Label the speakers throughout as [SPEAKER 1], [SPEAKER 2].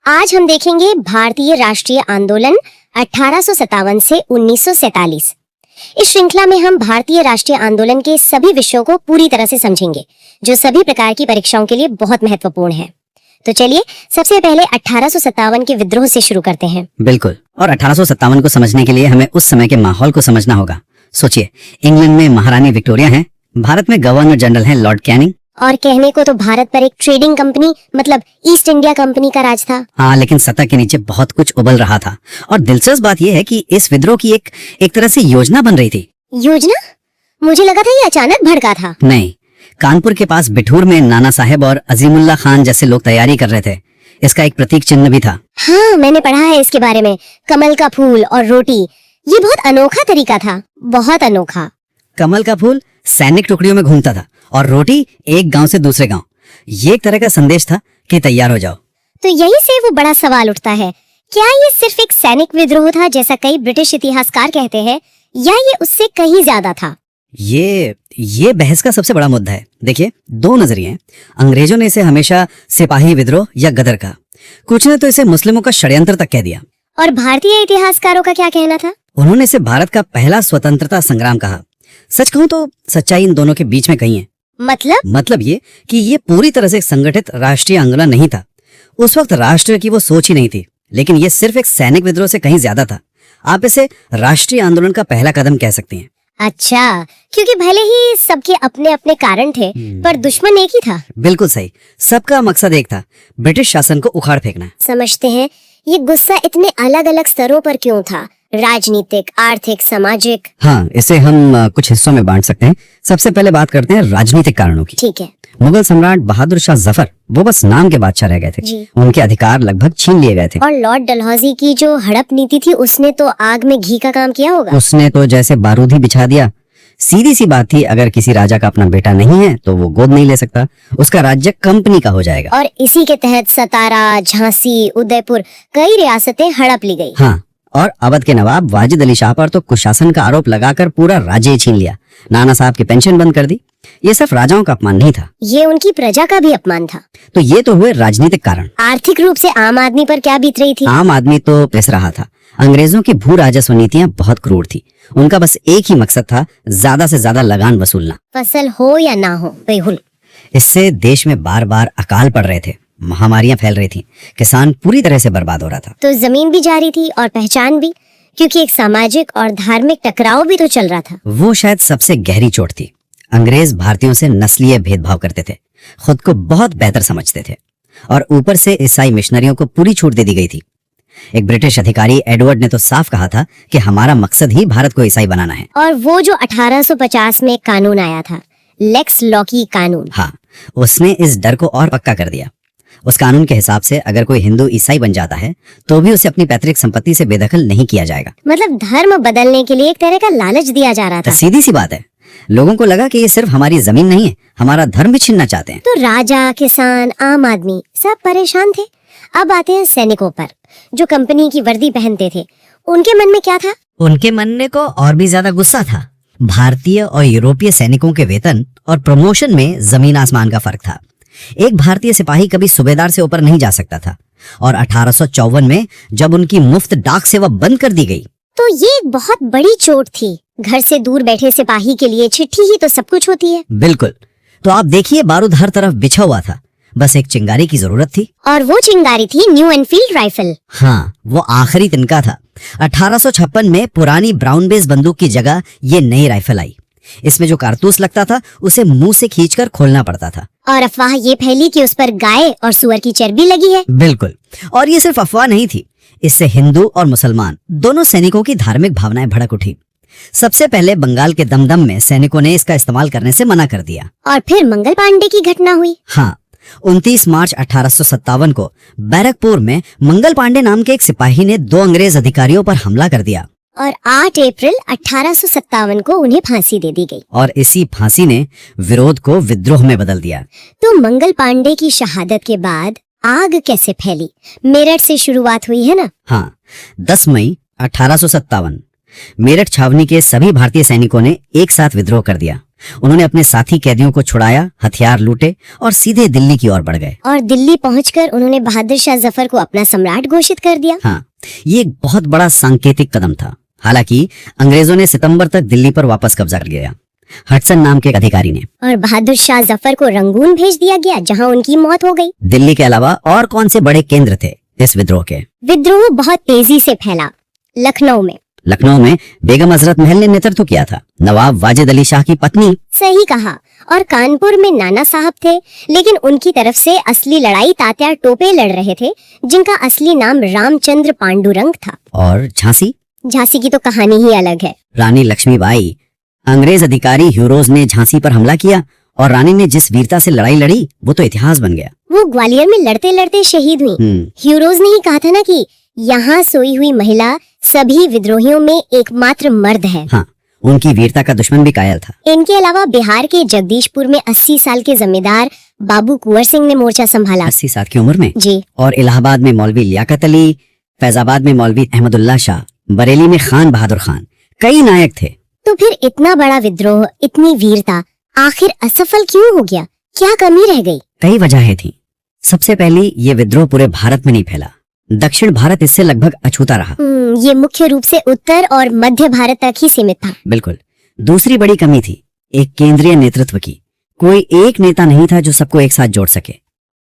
[SPEAKER 1] आज हम देखेंगे भारतीय राष्ट्रीय आंदोलन 1857 से 1947। इस श्रृंखला में हम भारतीय राष्ट्रीय आंदोलन के सभी विषयों को पूरी तरह से समझेंगे, जो सभी प्रकार की परीक्षाओं के लिए बहुत महत्वपूर्ण है। तो चलिए सबसे पहले 1857 के विद्रोह से शुरू करते हैं।
[SPEAKER 2] बिल्कुल, और 1857 को समझने के लिए हमें उस समय के माहौल को समझना होगा। सोचिए, इंग्लैंड में महारानी विक्टोरिया हैं, भारत में गवर्नर जनरल हैं लॉर्ड कैनिंग,
[SPEAKER 1] और कहने को तो भारत पर एक ट्रेडिंग कंपनी मतलब ईस्ट इंडिया कंपनी का राज था।
[SPEAKER 2] हाँ, लेकिन सतह के नीचे बहुत कुछ उबल रहा था। और दिलचस्प बात यह है कि इस विद्रोह की एक तरह से योजना बन रही थी।
[SPEAKER 1] योजना? मुझे लगा था ये अचानक भड़का था।
[SPEAKER 2] नहीं, कानपुर के पास बिठूर में नाना साहेब और अजीमुल्ला खान जैसे लोग तैयारी कर रहे थे। इसका एक प्रतीक चिन्ह भी था।
[SPEAKER 1] हाँ, मैंने पढ़ा है इसके बारे में। कमल का फूल और रोटी, ये बहुत अनोखा तरीका था, बहुत अनोखा।
[SPEAKER 2] कमल का फूल सैनिक टुकड़ियों में घूमता था और रोटी एक गांव से दूसरे गांव। ये एक तरह का संदेश था कि तैयार हो जाओ।
[SPEAKER 1] तो यही से वो बड़ा सवाल उठता है, क्या ये सिर्फ एक सैनिक विद्रोह था जैसा कई ब्रिटिश इतिहासकार कहते हैं, या ये उससे कहीं ज्यादा था?
[SPEAKER 2] ये बहस का सबसे बड़ा मुद्दा है। देखिए, दो नजरिए हैं। अंग्रेजों ने इसे हमेशा सिपाही विद्रोह या गदर कहा, कुछ ने तो इसे मुस्लिमों का षड्यंत्र तक कह दिया।
[SPEAKER 1] और भारतीय इतिहासकारों का क्या कहना था?
[SPEAKER 2] उन्होंने इसे भारत का पहला स्वतंत्रता संग्राम कहा। सच कहूं तो सच्चाई इन दोनों के बीच में कहीं है। मतलब ये कि ये पूरी तरह से संगठित राष्ट्रीय आंदोलन नहीं था। उस वक्त राष्ट्र की वो सोच ही नहीं थी, लेकिन ये सिर्फ एक सैनिक विद्रोह से कहीं ज्यादा था। आप इसे राष्ट्रीय आंदोलन का पहला कदम कह सकती हैं।
[SPEAKER 1] अच्छा, क्योंकि भले ही सबके अपने अपने कारण थे, पर दुश्मन एक ही था।
[SPEAKER 2] बिल्कुल सही, सबका मकसद एक था, ब्रिटिश शासन को उखाड़ फेंकना।
[SPEAKER 1] समझते हैं ये गुस्सा इतने अलग अलग स्तरों पर क्यों था? राजनीतिक, आर्थिक, सामाजिक।
[SPEAKER 2] हाँ, इसे हम कुछ हिस्सों में बांट सकते हैं। सबसे पहले बात करते हैं राजनीतिक कारणों की।
[SPEAKER 1] ठीक है।
[SPEAKER 2] मुगल सम्राट बहादुर शाह जफर वो बस नाम के बादशाह रह गए थे। उनके अधिकार लगभग छीन लिए गए थे।
[SPEAKER 1] और लॉर्ड डलहौजी की जो हड़प नीति थी, उसने तो आग में घी का काम किया होगा।
[SPEAKER 2] उसने तो जैसे बारूद ही बिछा दिया। सीधी सी बात थी, अगर किसी राजा का अपना बेटा नहीं है तो वो गोद नहीं ले सकता, उसका राज्य कंपनी का हो जाएगा।
[SPEAKER 1] और इसी के तहत सतारा, झांसी, उदयपुर कई रियासतें हड़प ली गई।
[SPEAKER 2] हाँ, और अवध के नवाब वाजिद अली शाह पर तो कुशासन का आरोप लगाकर पूरा राज्य छीन लिया। नाना साहब की पेंशन बंद कर दी। ये सिर्फ राजाओं का अपमान नहीं था,
[SPEAKER 1] ये उनकी प्रजा का भी अपमान था।
[SPEAKER 2] तो ये तो हुए राजनीतिक कारण।
[SPEAKER 1] आर्थिक रूप से आम आदमी पर क्या बीत रही थी?
[SPEAKER 2] आम आदमी तो पिस रहा था। अंग्रेजों की भू राजस्व नीतियां बहुत क्रूर थी। उनका बस एक ही मकसद था, ज्यादा से ज्यादा लगान वसूलना।
[SPEAKER 1] फसल हो या ना हो, बेहुल।
[SPEAKER 2] इससे देश में बार बार अकाल पड़ रहे थे, महामारियां फैल रही थी, किसान पूरी तरह से बर्बाद हो रहा था।
[SPEAKER 1] तो जमीन भी जा रही थी और पहचान भी, क्योंकि एक सामाजिक और धार्मिक टकराव भी तो चल रहा था।
[SPEAKER 2] वो शायद सबसे गहरी चोट थी। अंग्रेज भारतीयों से नस्लीय भेदभाव करते थे, खुद को बहुत बेहतर समझते थे, और ऊपर से ईसाई मिशनरियों को पूरी छूट दे दी गई थी। एक ब्रिटिश अधिकारी एडवर्ड ने तो साफ कहा था कि हमारा मकसद ही भारत को ईसाई बनाना है।
[SPEAKER 1] और वो जो 1850 में कानून आया था, लेक्स लॉकी कानून,
[SPEAKER 2] हाँ, उसने इस डर को और पक्का कर दिया। उस कानून के हिसाब से अगर कोई हिंदू ईसाई बन जाता है तो भी उसे अपनी पैतृक संपत्ति से बेदखल नहीं किया जाएगा।
[SPEAKER 1] मतलब धर्म बदलने के लिए एक तरह का लालच दिया जा रहा था।
[SPEAKER 2] तो सीधी सी बात है, लोगों को लगा कि ये सिर्फ हमारी जमीन नहीं है, हमारा धर्म भी छीनना चाहते हैं।
[SPEAKER 1] तो राजा, किसान, आम आदमी सब परेशान थे। अब आते हैं सैनिकों पर, जो कंपनी की वर्दी पहनते थे। उनके मन में क्या था?
[SPEAKER 2] उनके मन में को और भी ज्यादा गुस्सा था। भारतीय और यूरोपीय सैनिकों के वेतन और प्रमोशन में जमीन आसमान का फर्क था। एक भारतीय सिपाही कभी सूबेदार से ऊपर नहीं जा सकता था, और 1854 में जब उनकी मुफ्त डाक सेवा बंद कर दी गई
[SPEAKER 1] तो ये एक बहुत बड़ी चोट थी। घर से दूर बैठे सिपाही के लिए चिट्ठी ही तो सब कुछ होती है।
[SPEAKER 2] बिल्कुल। तो आप देखिए, बारूद हर तरफ बिछा हुआ था, बस एक चिंगारी की जरूरत थी।
[SPEAKER 1] और वो चिंगारी थी न्यू एनफील्ड राइफल।
[SPEAKER 2] हाँ, वो आखिरी तिनका था। 1856 में पुरानी ब्राउन बेस बंदूक की जगह ये नई राइफल आई। इसमें जो कारतूस लगता था उसे मुंह से खींचकर खोलना पड़ता था।
[SPEAKER 1] और अफवाह ये फैली कि उस पर गाय और सुअर की चर्बी लगी है।
[SPEAKER 2] बिल्कुल, और ये सिर्फ अफवाह नहीं थी। इससे हिंदू और मुसलमान दोनों सैनिकों की धार्मिक भावनाएं भड़क उठी। सबसे पहले बंगाल के दमदम में सैनिकों ने इसका इस्तेमाल करने से मना कर दिया।
[SPEAKER 1] और फिर मंगल पांडे की घटना हुई।
[SPEAKER 2] हाँ, 29 मार्च 1857 को बैरकपुर में मंगल पांडे नाम के एक सिपाही ने 2 अंग्रेज अधिकारियों पर हमला कर दिया।
[SPEAKER 1] और 8 अप्रैल 1857 को उन्हें फांसी दे दी गई।
[SPEAKER 2] और इसी फांसी ने विरोध को विद्रोह में बदल दिया।
[SPEAKER 1] तो मंगल पांडे की शहादत के बाद आग कैसे फैली? मेरठ से शुरुआत हुई है ना?
[SPEAKER 2] हाँ, 10 मई 1857 मेरठ छावनी के सभी भारतीय सैनिकों ने एक साथ विद्रोह कर दिया। उन्होंने अपने साथी कैदियों को छुड़ाया, हथियार लूटे और सीधे दिल्ली की ओर बढ़ गए।
[SPEAKER 1] और दिल्ली पहुंचकर उन्होंने बहादुर शाह जफर को अपना सम्राट घोषित कर दिया।
[SPEAKER 2] हाँ, ये एक बहुत बड़ा सांकेतिक कदम था। हालांकि अंग्रेजों ने सितंबर तक दिल्ली पर वापस कब्जा कर लिया, हडसन नाम के एक अधिकारी ने।
[SPEAKER 1] और बहादुर शाह जफर को रंगून भेज दिया गया, जहां उनकी मौत हो गई।
[SPEAKER 2] दिल्ली के अलावा और कौन से बड़े केंद्र थे इस विद्रोह के?
[SPEAKER 1] विद्रोह बहुत तेजी से फैला। लखनऊ में बेगम हजरत महल ने नेतृत्व किया था, नवाब वाजिद अली शाह की पत्नी। सही कहा। और कानपुर में नाना साहब थे, लेकिन उनकी तरफ से असली लड़ाई तात्या टोपे लड़ रहे थे, जिनका असली नाम रामचंद्र पांडुरंग था।
[SPEAKER 2] और झांसी
[SPEAKER 1] की तो कहानी ही अलग है।
[SPEAKER 2] रानी लक्ष्मीबाई, अंग्रेज अधिकारी ह्यूरोज ने झांसी पर हमला किया और रानी ने जिस वीरता से लड़ाई लड़ी वो तो इतिहास बन गया।
[SPEAKER 1] वो ग्वालियर में लड़ते लड़ते शहीद हुई। ह्यूरोज ने ही कहा था ना कि यहाँ सोई हुई महिला सभी विद्रोहियों में एकमात्र मर्द है।
[SPEAKER 2] हाँ, उनकी वीरता का दुश्मन भी कायल था।
[SPEAKER 1] इनके अलावा बिहार के जगदीशपुर में 80 साल के जमींदार बाबू कुंवर सिंह ने मोर्चा संभाला।
[SPEAKER 2] 80 साल की उम्र में
[SPEAKER 1] जी।
[SPEAKER 2] और इलाहाबाद में मौलवी लियाकत अली, फैजाबाद में मौलवी अहमदुल्ला शाह, बरेली में खान बहादुर खान, कई नायक थे।
[SPEAKER 1] तो फिर इतना बड़ा विद्रोह, इतनी वीरता आखिर असफल क्यों हो गया? क्या कमी रह गई?
[SPEAKER 2] कई वजहें थी। सबसे पहली, ये विद्रोह पूरे भारत में नहीं फैला, दक्षिण भारत इससे लगभग अछूता रहा।
[SPEAKER 1] ये मुख्य रूप से उत्तर और मध्य भारत तक ही सीमित था।
[SPEAKER 2] बिल्कुल। दूसरी बड़ी कमी थी एक केंद्रीय नेतृत्व की। कोई एक नेता नहीं था जो सबको एक साथ जोड़ सके।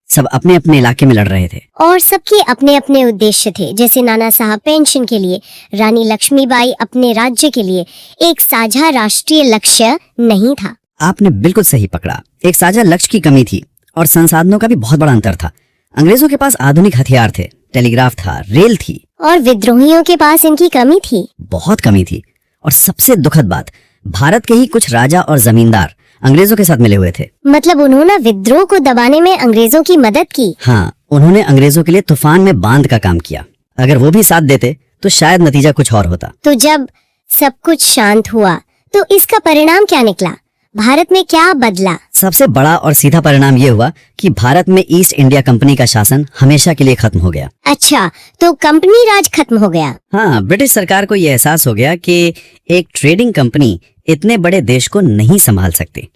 [SPEAKER 2] सब अपने अपने इलाके में लड़ रहे थे
[SPEAKER 1] और सबके अपने अपने उद्देश्य थे। जैसे नाना साहब पेंशन के लिए, रानी लक्ष्मीबाई अपने राज्य के लिए। एक साझा राष्ट्रीय लक्ष्य नहीं था।
[SPEAKER 2] आपने बिल्कुल सही पकड़ा। एक साझा लक्ष्य की कमी थी और संसाधनों का भी बहुत बड़ा अंतर था। अंग्रेजों के पास आधुनिक हथियार थे, टेलीग्राफ था, रेल थी,
[SPEAKER 1] और विद्रोहियों के पास इनकी कमी थी,
[SPEAKER 2] बहुत कमी थी। और सबसे दुखद बात, भारत के ही कुछ राजा और जमींदार अंग्रेजों के साथ मिले हुए थे।
[SPEAKER 1] मतलब उन्होंने विद्रोह को दबाने में अंग्रेजों की मदद की।
[SPEAKER 2] हाँ, उन्होंने अंग्रेजों के लिए तूफान में बांध का काम किया। अगर वो भी साथ देते तो शायद नतीजा कुछ और होता।
[SPEAKER 1] तो जब सब कुछ शांत हुआ तो इसका परिणाम क्या निकला? भारत में क्या बदला?
[SPEAKER 2] सबसे बड़ा और सीधा परिणाम ये हुआ कि भारत में ईस्ट इंडिया कंपनी का शासन हमेशा के लिए खत्म हो गया।
[SPEAKER 1] अच्छा, तो कंपनी राज खत्म हो गया।
[SPEAKER 2] हाँ, ब्रिटिश सरकार को ये एहसास हो गया कि एक ट्रेडिंग कंपनी इतने बड़े देश को नहीं संभाल सकती।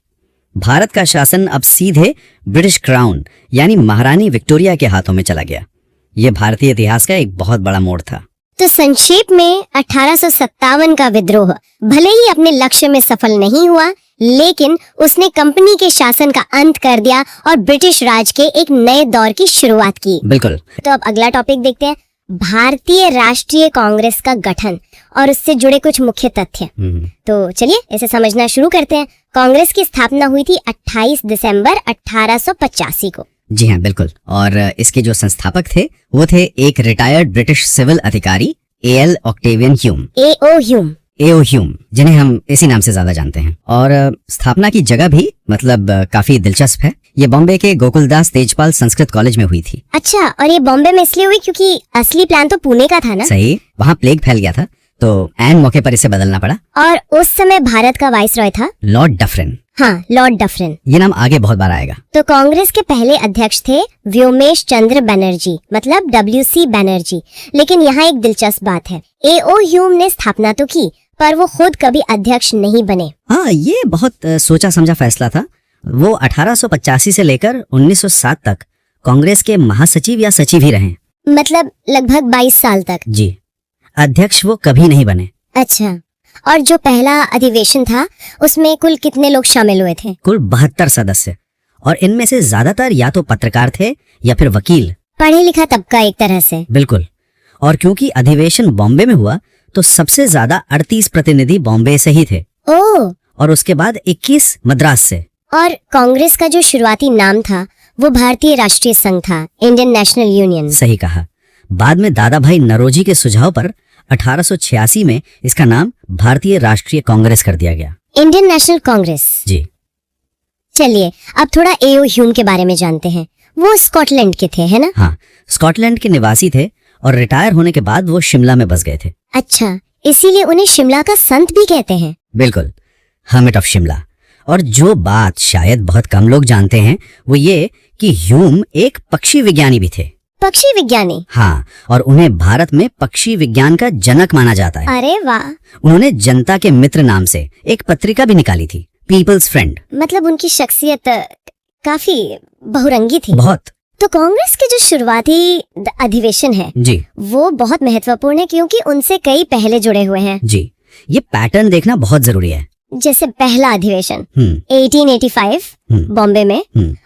[SPEAKER 2] भारत का शासन अब सीधे ब्रिटिश क्राउन यानी महारानी विक्टोरिया के हाथों में चला गया। ये भारतीय इतिहास का एक बहुत बड़ा मोड़ था।
[SPEAKER 1] तो संक्षेप में 1857 का विद्रोह भले ही अपने लक्ष्य में सफल नहीं हुआ, लेकिन उसने कंपनी के शासन का अंत कर दिया और ब्रिटिश राज के एक नए दौर की शुरुआत की।
[SPEAKER 2] बिल्कुल।
[SPEAKER 1] तो अब अगला टॉपिक देखते हैं, भारतीय राष्ट्रीय कांग्रेस का गठन और उससे जुड़े कुछ मुख्य तथ्य। तो चलिए इसे समझना शुरू करते हैं। कांग्रेस की स्थापना हुई थी 28 दिसंबर 1885 को।
[SPEAKER 2] जी हाँ, बिल्कुल। और इसके जो संस्थापक थे वो थे एक रिटायर्ड ब्रिटिश सिविल अधिकारी A.L. Octavian Hume, A.O. Hume, जिन्हें हम इसी नाम से ज्यादा जानते हैं। और स्थापना की जगह भी मतलब काफी दिलचस्प है। ये बॉम्बे के गोकुलदास तेजपाल संस्कृत कॉलेज में हुई थी।
[SPEAKER 1] अच्छा, और ये बॉम्बे में इसलिए हुई क्योंकि असली प्लान तो पुणे का था ना?
[SPEAKER 2] सही। वहाँ प्लेग फैल गया था तो ऐन मौके पर इसे बदलना पड़ा।
[SPEAKER 1] और उस समय भारत का वाइसरॉय था
[SPEAKER 2] लॉर्ड डफरिन।
[SPEAKER 1] हाँ, लॉर्ड डफरिन।
[SPEAKER 2] ये नाम आगे बहुत बार आएगा।
[SPEAKER 1] तो कांग्रेस के पहले अध्यक्ष थे व्योमेश चंद्र बनर्जी, मतलब WC बनर्जी। लेकिन यहाँ एक दिलचस्प बात है, A.O. ह्यूम ने स्थापना तो की पर वो खुद कभी अध्यक्ष नहीं बने।
[SPEAKER 2] हाँ, ये बहुत सोचा समझा फैसला था। वो 1885 से लेकर 1907 तक कांग्रेस के महासचिव या सचिव ही रहे।
[SPEAKER 1] मतलब लगभग 22 साल तक।
[SPEAKER 2] जी। अध्यक्ष वो कभी नहीं बने।
[SPEAKER 1] अच्छा, और जो पहला अधिवेशन था उसमें कुल कितने लोग शामिल हुए थे?
[SPEAKER 2] कुल 72 सदस्य, और इनमें से ज्यादातर या तो पत्रकार थे या फिर वकील,
[SPEAKER 1] पढ़े लिखा तबका एक तरह से।
[SPEAKER 2] बिल्कुल। और क्योंकि अधिवेशन बॉम्बे में हुआ तो सबसे ज्यादा 38 प्रतिनिधि बॉम्बे से ही थे।
[SPEAKER 1] ओह।
[SPEAKER 2] और उसके बाद 21 मद्रास से।
[SPEAKER 1] और कांग्रेस का जो शुरुआती नाम था वो भारतीय राष्ट्रीय संघ था, इंडियन नेशनल यूनियन।
[SPEAKER 2] सही कहा। बाद में दादा भाई नरोजी के सुझाव पर 1886 में इसका नाम भारतीय राष्ट्रीय कांग्रेस कर दिया गया,
[SPEAKER 1] इंडियन नेशनल कांग्रेस।
[SPEAKER 2] जी।
[SPEAKER 1] चलिए अब थोड़ा A.O. ह्यूम के बारे में जानते हैं। वो स्कॉटलैंड के थे, है ना?
[SPEAKER 2] हाँ, स्कॉटलैंड के निवासी थे और रिटायर होने के बाद वो शिमला में बस गए थे।
[SPEAKER 1] अच्छा, इसीलिए उन्हें शिमला का संत भी कहते हैं।
[SPEAKER 2] बिल्कुल, हर्मिट ऑफ शिमला। और जो बात शायद बहुत कम लोग जानते हैं वो ये कि ह्यूम एक पक्षी विज्ञानी भी थे।
[SPEAKER 1] पक्षी विज्ञानी?
[SPEAKER 2] हाँ, और उन्हें भारत में पक्षी विज्ञान का जनक माना जाता है।
[SPEAKER 1] अरे वाह।
[SPEAKER 2] उन्होंने जनता के मित्र नाम से एक पत्रिका भी निकाली थी पीपल्स फ्रेंड।
[SPEAKER 1] मतलब उनकी शख्सियत काफी बहुरंगी थी।
[SPEAKER 2] बहुत।
[SPEAKER 1] तो कांग्रेस के जो शुरुआती अधिवेशन है
[SPEAKER 2] जी
[SPEAKER 1] वो बहुत महत्वपूर्ण है क्योंकि उनसे कई पहले जुड़े हुए हैं।
[SPEAKER 2] जी, ये पैटर्न देखना बहुत जरूरी है।
[SPEAKER 1] जैसे पहला अधिवेशन 1885 बॉम्बे में,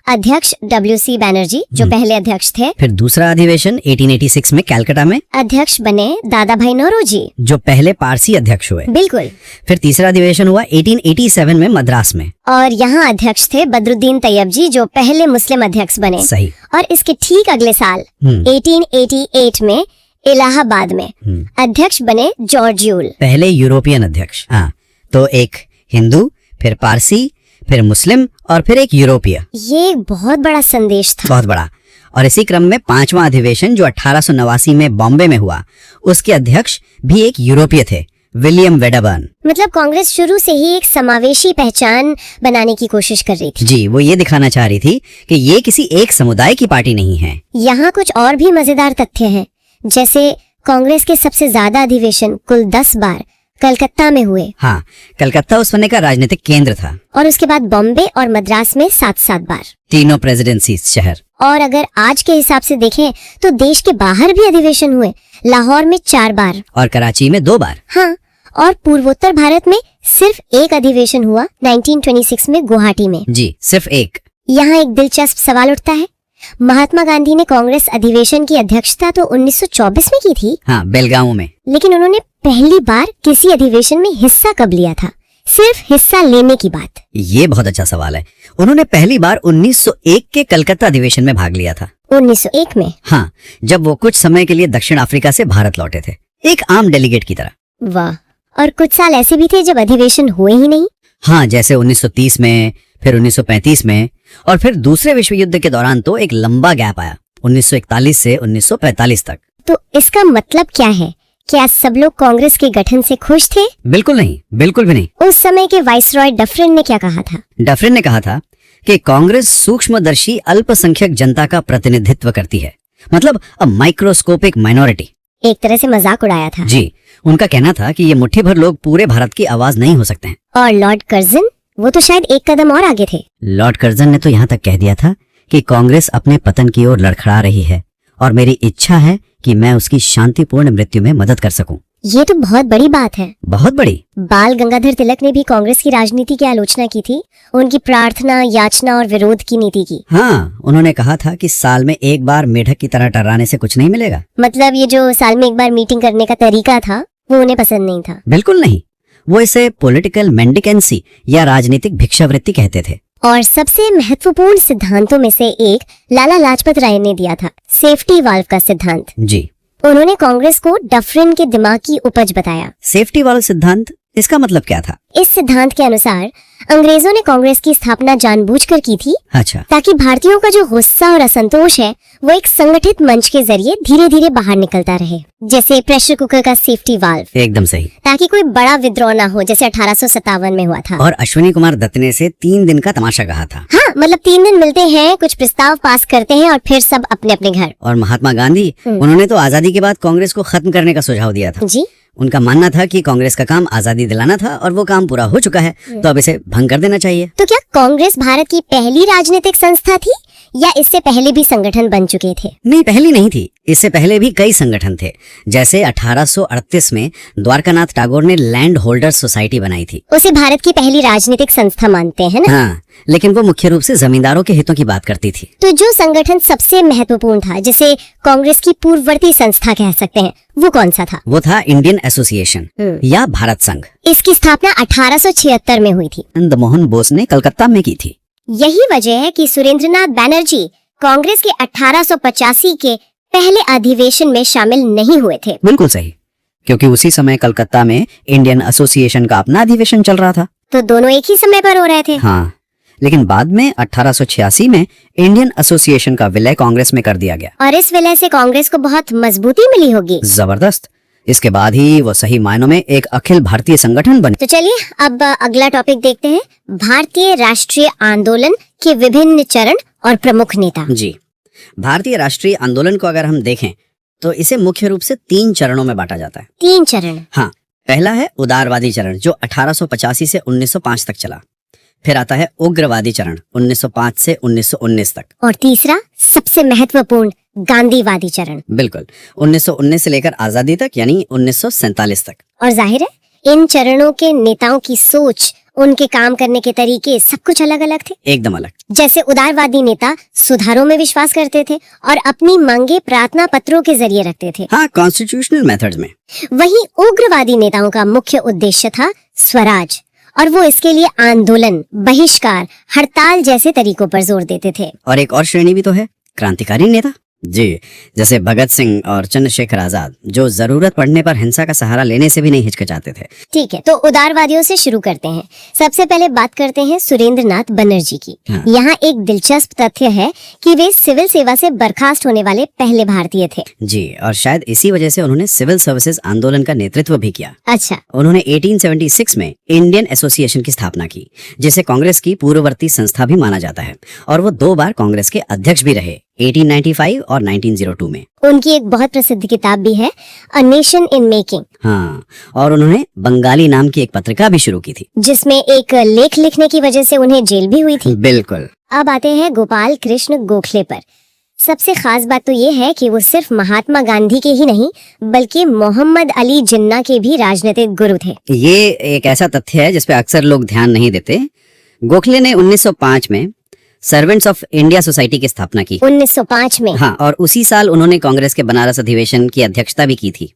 [SPEAKER 1] अध्यक्ष WC बैनर्जी जो पहले अध्यक्ष थे।
[SPEAKER 2] फिर दूसरा अधिवेशन 1886 में कलकत्ता में,
[SPEAKER 1] अध्यक्ष बने दादा भाई नौरोजी
[SPEAKER 2] जो पहले पारसी अध्यक्ष हुए।
[SPEAKER 1] बिल्कुल।
[SPEAKER 2] फिर तीसरा अधिवेशन हुआ 1887 में मद्रास में,
[SPEAKER 1] और यहाँ अध्यक्ष थे बदरुद्दीन तैयब जी जो पहले मुस्लिम अध्यक्ष बने।
[SPEAKER 2] सही।
[SPEAKER 1] और इसके ठीक अगले साल 1888 में इलाहाबाद में अध्यक्ष बने जॉर्ज यूल,
[SPEAKER 2] पहले यूरोपियन अध्यक्ष। हाँ, तो एक हिंदू, फिर पारसी, फिर मुस्लिम और फिर एक यूरोपीय।
[SPEAKER 1] ये एक बहुत बड़ा संदेश था।
[SPEAKER 2] बहुत बड़ा। और इसी क्रम में पांचवा अधिवेशन जो 1889 में बॉम्बे में हुआ, उसके अध्यक्ष भी एक यूरोपीय थे, विलियम वेडरबर्न।
[SPEAKER 1] मतलब कांग्रेस शुरू से ही एक समावेशी पहचान बनाने की कोशिश कर रही थी।
[SPEAKER 2] जी, वो ये दिखाना चाह रही थी कि ये किसी एक समुदाय की पार्टी नहीं है।
[SPEAKER 1] यहाँ कुछ और भी मजेदार तथ्य हैं, जैसे कांग्रेस के सबसे ज्यादा अधिवेशन कुल 10 बार कलकत्ता में हुए।
[SPEAKER 2] हाँ, कलकत्ता उस समय का राजनीतिक केंद्र था।
[SPEAKER 1] और उसके बाद बॉम्बे और मद्रास में 7-7 बार,
[SPEAKER 2] तीनों प्रेसिडेंसी शहर।
[SPEAKER 1] और अगर आज के हिसाब से देखें तो देश के बाहर भी अधिवेशन हुए, लाहौर में 4 बार
[SPEAKER 2] और कराची में 2 बार।
[SPEAKER 1] हाँ, और पूर्वोत्तर भारत में सिर्फ एक अधिवेशन हुआ 1926 में गुवाहाटी में।
[SPEAKER 2] जी, सिर्फ एक।
[SPEAKER 1] यहाँ एक दिलचस्प सवाल उठता है, महात्मा गांधी ने कांग्रेस अधिवेशन की अध्यक्षता तो 1924 में की थी।
[SPEAKER 2] हाँ, बेलगांव में।
[SPEAKER 1] लेकिन उन्होंने पहली बार किसी अधिवेशन में हिस्सा कब लिया था? सिर्फ हिस्सा लेने की बात।
[SPEAKER 2] ये बहुत अच्छा सवाल है। उन्होंने पहली बार 1901 के कलकत्ता अधिवेशन में भाग लिया था।
[SPEAKER 1] 1901 में?
[SPEAKER 2] हाँ, जब वो कुछ समय के लिए दक्षिण अफ्रीका से भारत लौटे थे, एक आम डेलीगेट की तरह।
[SPEAKER 1] वाह। और कुछ साल ऐसे भी थे जब अधिवेशन हुए ही नहीं।
[SPEAKER 2] हाँ, जैसे 1930 में, फिर 1935 में, और फिर दूसरे विश्व युद्ध के दौरान तो एक लंबा गैप आया 1941 से 1945 तक।
[SPEAKER 1] तो इसका मतलब क्या है? क्या सब लोग कांग्रेस के गठन से खुश थे?
[SPEAKER 2] बिल्कुल नहीं, बिल्कुल भी नहीं।
[SPEAKER 1] उस समय के वाइसरॉय डफरिन ने क्या कहा था?
[SPEAKER 2] डफरिन ने कहा था कि कांग्रेस सूक्ष्मदर्शी अल्पसंख्यक जनता का प्रतिनिधित्व करती है, मतलब अ माइक्रोस्कोपिक माइनॉरिटी।
[SPEAKER 1] एक तरह से मजाक उड़ाया था।
[SPEAKER 2] जी, उनका कहना था कि ये मुट्ठी भर लोग पूरे भारत की आवाज नहीं हो सकते हैं।
[SPEAKER 1] और लॉर्ड कर्जन, वो तो शायद एक कदम और आगे थे।
[SPEAKER 2] लॉर्ड कर्जन ने तो यहाँ तक कह दिया था कि कांग्रेस अपने पतन की ओर लड़खड़ा रही है और मेरी इच्छा है कि मैं उसकी शांतिपूर्ण मृत्यु में मदद कर सकूं।
[SPEAKER 1] ये तो बहुत बड़ी बात है।
[SPEAKER 2] बहुत बड़ी।
[SPEAKER 1] बाल गंगाधर तिलक ने भी कांग्रेस की राजनीति की आलोचना की थी, उनकी प्रार्थना, याचना और विरोध की नीति की।
[SPEAKER 2] हाँ, उन्होंने कहा था कि साल में एक बार मेढक की तरह टर्राने से कुछ नहीं मिलेगा।
[SPEAKER 1] मतलब ये जो साल में एक बार मीटिंग करने का तरीका था वो उन्हें पसंद नहीं था।
[SPEAKER 2] बिल्कुल नहीं, वो इसे पॉलिटिकल मेंडिकेंसी या राजनीतिक भिक्षावृत्ति कहते थे।
[SPEAKER 1] और सबसे महत्वपूर्ण सिद्धांतों में से एक लाला लाजपत राय ने दिया था, सेफ्टी वाल्व का सिद्धांत।
[SPEAKER 2] जी,
[SPEAKER 1] उन्होंने कांग्रेस को डफरिन के दिमाग की उपज बताया।
[SPEAKER 2] सेफ्टी वाल्व सिद्धांत, इसका मतलब क्या था?
[SPEAKER 1] इस सिद्धांत के अनुसार अंग्रेजों ने कांग्रेस की स्थापना जानबूझकर की थी,
[SPEAKER 2] अच्छा,
[SPEAKER 1] ताकि भारतीयों का जो गुस्सा और असंतोष है वो एक संगठित मंच के जरिए धीरे धीरे बाहर निकलता रहे, जैसे प्रेशर कुकर का सेफ्टी वाल्व।
[SPEAKER 2] एकदम सही।
[SPEAKER 1] ताकि कोई बड़ा विद्रोह ना हो, जैसे 1857 में हुआ था।
[SPEAKER 2] और अश्विनी कुमार दत्त ने इसे 3 दिन का तमाशा कहा था।
[SPEAKER 1] हाँ, मतलब 3 दिन मिलते हैं, कुछ प्रस्ताव पास करते हैं और फिर सब अपने अपने घर।
[SPEAKER 2] और महात्मा गांधी, उन्होंने तो आजादी के बाद कांग्रेस को खत्म करने का सुझाव दिया था।
[SPEAKER 1] जी,
[SPEAKER 2] उनका मानना था कि कांग्रेस का काम आजादी दिलाना था और वो काम पूरा हो चुका है, तो अब इसे भंग कर देना चाहिए।
[SPEAKER 1] तो क्या कांग्रेस भारत की पहली राजनीतिक संस्था थी या इससे पहले भी संगठन बन चुके थे?
[SPEAKER 2] नहीं, पहली नहीं थी। इससे पहले भी कई संगठन थे। जैसे 1838 में द्वारकानाथ टैगोर ने लैंड होल्डर्स सोसाइटी बनाई थी।
[SPEAKER 1] उसे भारत की पहली राजनीतिक संस्था मानते हैं ना?
[SPEAKER 2] हाँ, लेकिन वो मुख्य रूप से जमींदारों के हितों की बात करती थी।
[SPEAKER 1] तो जो संगठन सबसे महत्वपूर्ण था, जिसे कांग्रेस की पूर्ववर्ती संस्था कह सकते हैं, वो कौन सा था?
[SPEAKER 2] वो था इंडियन एसोसिएशन या भारत संघ।
[SPEAKER 1] इसकी स्थापना 1876 में हुई थी।
[SPEAKER 2] नंदमोहन बोस ने कलकत्ता में की थी।
[SPEAKER 1] यही वजह है कि सुरेंद्रनाथ बैनर्जी कांग्रेस के 1885 के पहले अधिवेशन में शामिल नहीं हुए थे।
[SPEAKER 2] बिल्कुल सही, क्योंकि उसी समय कलकत्ता में इंडियन एसोसिएशन का अपना अधिवेशन चल रहा था।
[SPEAKER 1] तो दोनों एक ही समय पर हो रहे थे।
[SPEAKER 2] हाँ, लेकिन बाद में 1886 में इंडियन एसोसिएशन का विलय कांग्रेस में कर दिया गया।
[SPEAKER 1] और इस विलय से कांग्रेस को बहुत मजबूती मिली होगी।
[SPEAKER 2] जबरदस्त। इसके बाद ही वो सही मायनों में एक अखिल भारतीय संगठन बने।
[SPEAKER 1] तो चलिए अब अगला टॉपिक देखते हैं, भारतीय राष्ट्रीय आंदोलन के विभिन्न चरण और प्रमुख नेता।
[SPEAKER 2] जी, भारतीय राष्ट्रीय आंदोलन को अगर हम देखें तो इसे मुख्य रूप से 3 चरणों में बांटा जाता है।
[SPEAKER 1] 3 चरण?
[SPEAKER 2] हाँ, पहला है उदारवादी चरण, जो 1885 से 1905 तक चला। फिर आता है उग्रवादी चरण 1905 से 1919 तक।
[SPEAKER 1] और तीसरा सबसे महत्वपूर्ण गांधीवादी चरण।
[SPEAKER 2] बिल्कुल, 1919 से लेकर आजादी तक यानी 1947 तक।
[SPEAKER 1] और जाहिर है इन चरणों के नेताओं की सोच, उनके काम करने के तरीके सब कुछ अलग अलग थे।
[SPEAKER 2] एकदम अलग।
[SPEAKER 1] जैसे उदारवादी नेता सुधारों में विश्वास करते थे और अपनी मांगे प्रार्थना पत्रों के जरिए रखते थे।
[SPEAKER 2] हाँ, कॉन्स्टिट्यूशनल मेथड्स में।
[SPEAKER 1] वहीं उग्रवादी नेताओं का मुख्य उद्देश्य था स्वराज, और वो इसके लिए आंदोलन, बहिष्कार, हड़ताल जैसे तरीकों पर जोर देते थे।
[SPEAKER 2] और एक और श्रेणी भी तो है, क्रांतिकारी नेता। जी, जैसे भगत सिंह और चंद्रशेखर आजाद, जो जरूरत पड़ने पर हिंसा का सहारा लेने से भी नहीं हिचकिचाते थे।
[SPEAKER 1] ठीक है, तो उदारवादियों से शुरू करते हैं। सबसे पहले बात करते हैं सुरेंद्र नाथ बनर्जी की।
[SPEAKER 2] हाँ।
[SPEAKER 1] यहाँ एक दिलचस्प तथ्य है कि वे सिविल सेवा से बर्खास्त होने वाले पहले भारतीय थे।
[SPEAKER 2] जी, और शायद इसी वजह से उन्होंने सिविल सर्विसेज आंदोलन का नेतृत्व भी किया।
[SPEAKER 1] अच्छा।
[SPEAKER 2] उन्होंने 1876 में इंडियन एसोसिएशन की स्थापना की, जिसे कांग्रेस की पूर्ववर्ती संस्था भी माना जाता है, और वो 2 बार कांग्रेस के अध्यक्ष भी रहे, 1895 और 1902 में।
[SPEAKER 1] उनकी एक बहुत प्रसिद्ध किताब भी है, अ नेशन इन मेकिंग।
[SPEAKER 2] हाँ, और उन्होंने बंगाली नाम की एक पत्रिका भी शुरू की थी,
[SPEAKER 1] जिसमें एक लेख लिखने की वजह से उन्हें जेल भी हुई थी।
[SPEAKER 2] बिल्कुल।
[SPEAKER 1] अब आते हैं गोपाल कृष्ण गोखले पर। सबसे खास बात तो ये है कि वो सिर्फ महात्मा गांधी के ही नहीं, बल्कि मोहम्मद अली जिन्ना के भी राजनीतिक गुरु थे।
[SPEAKER 2] ये एक ऐसा तथ्य है जिसपे अक्सर लोग ध्यान नहीं देते। गोखले ने 1905 में सर्वेंट्स ऑफ इंडिया सोसाइटी की स्थापना की।
[SPEAKER 1] 1905 में?
[SPEAKER 2] हाँ, और उसी साल उन्होंने कांग्रेस के बनारस अधिवेशन की अध्यक्षता भी की थी।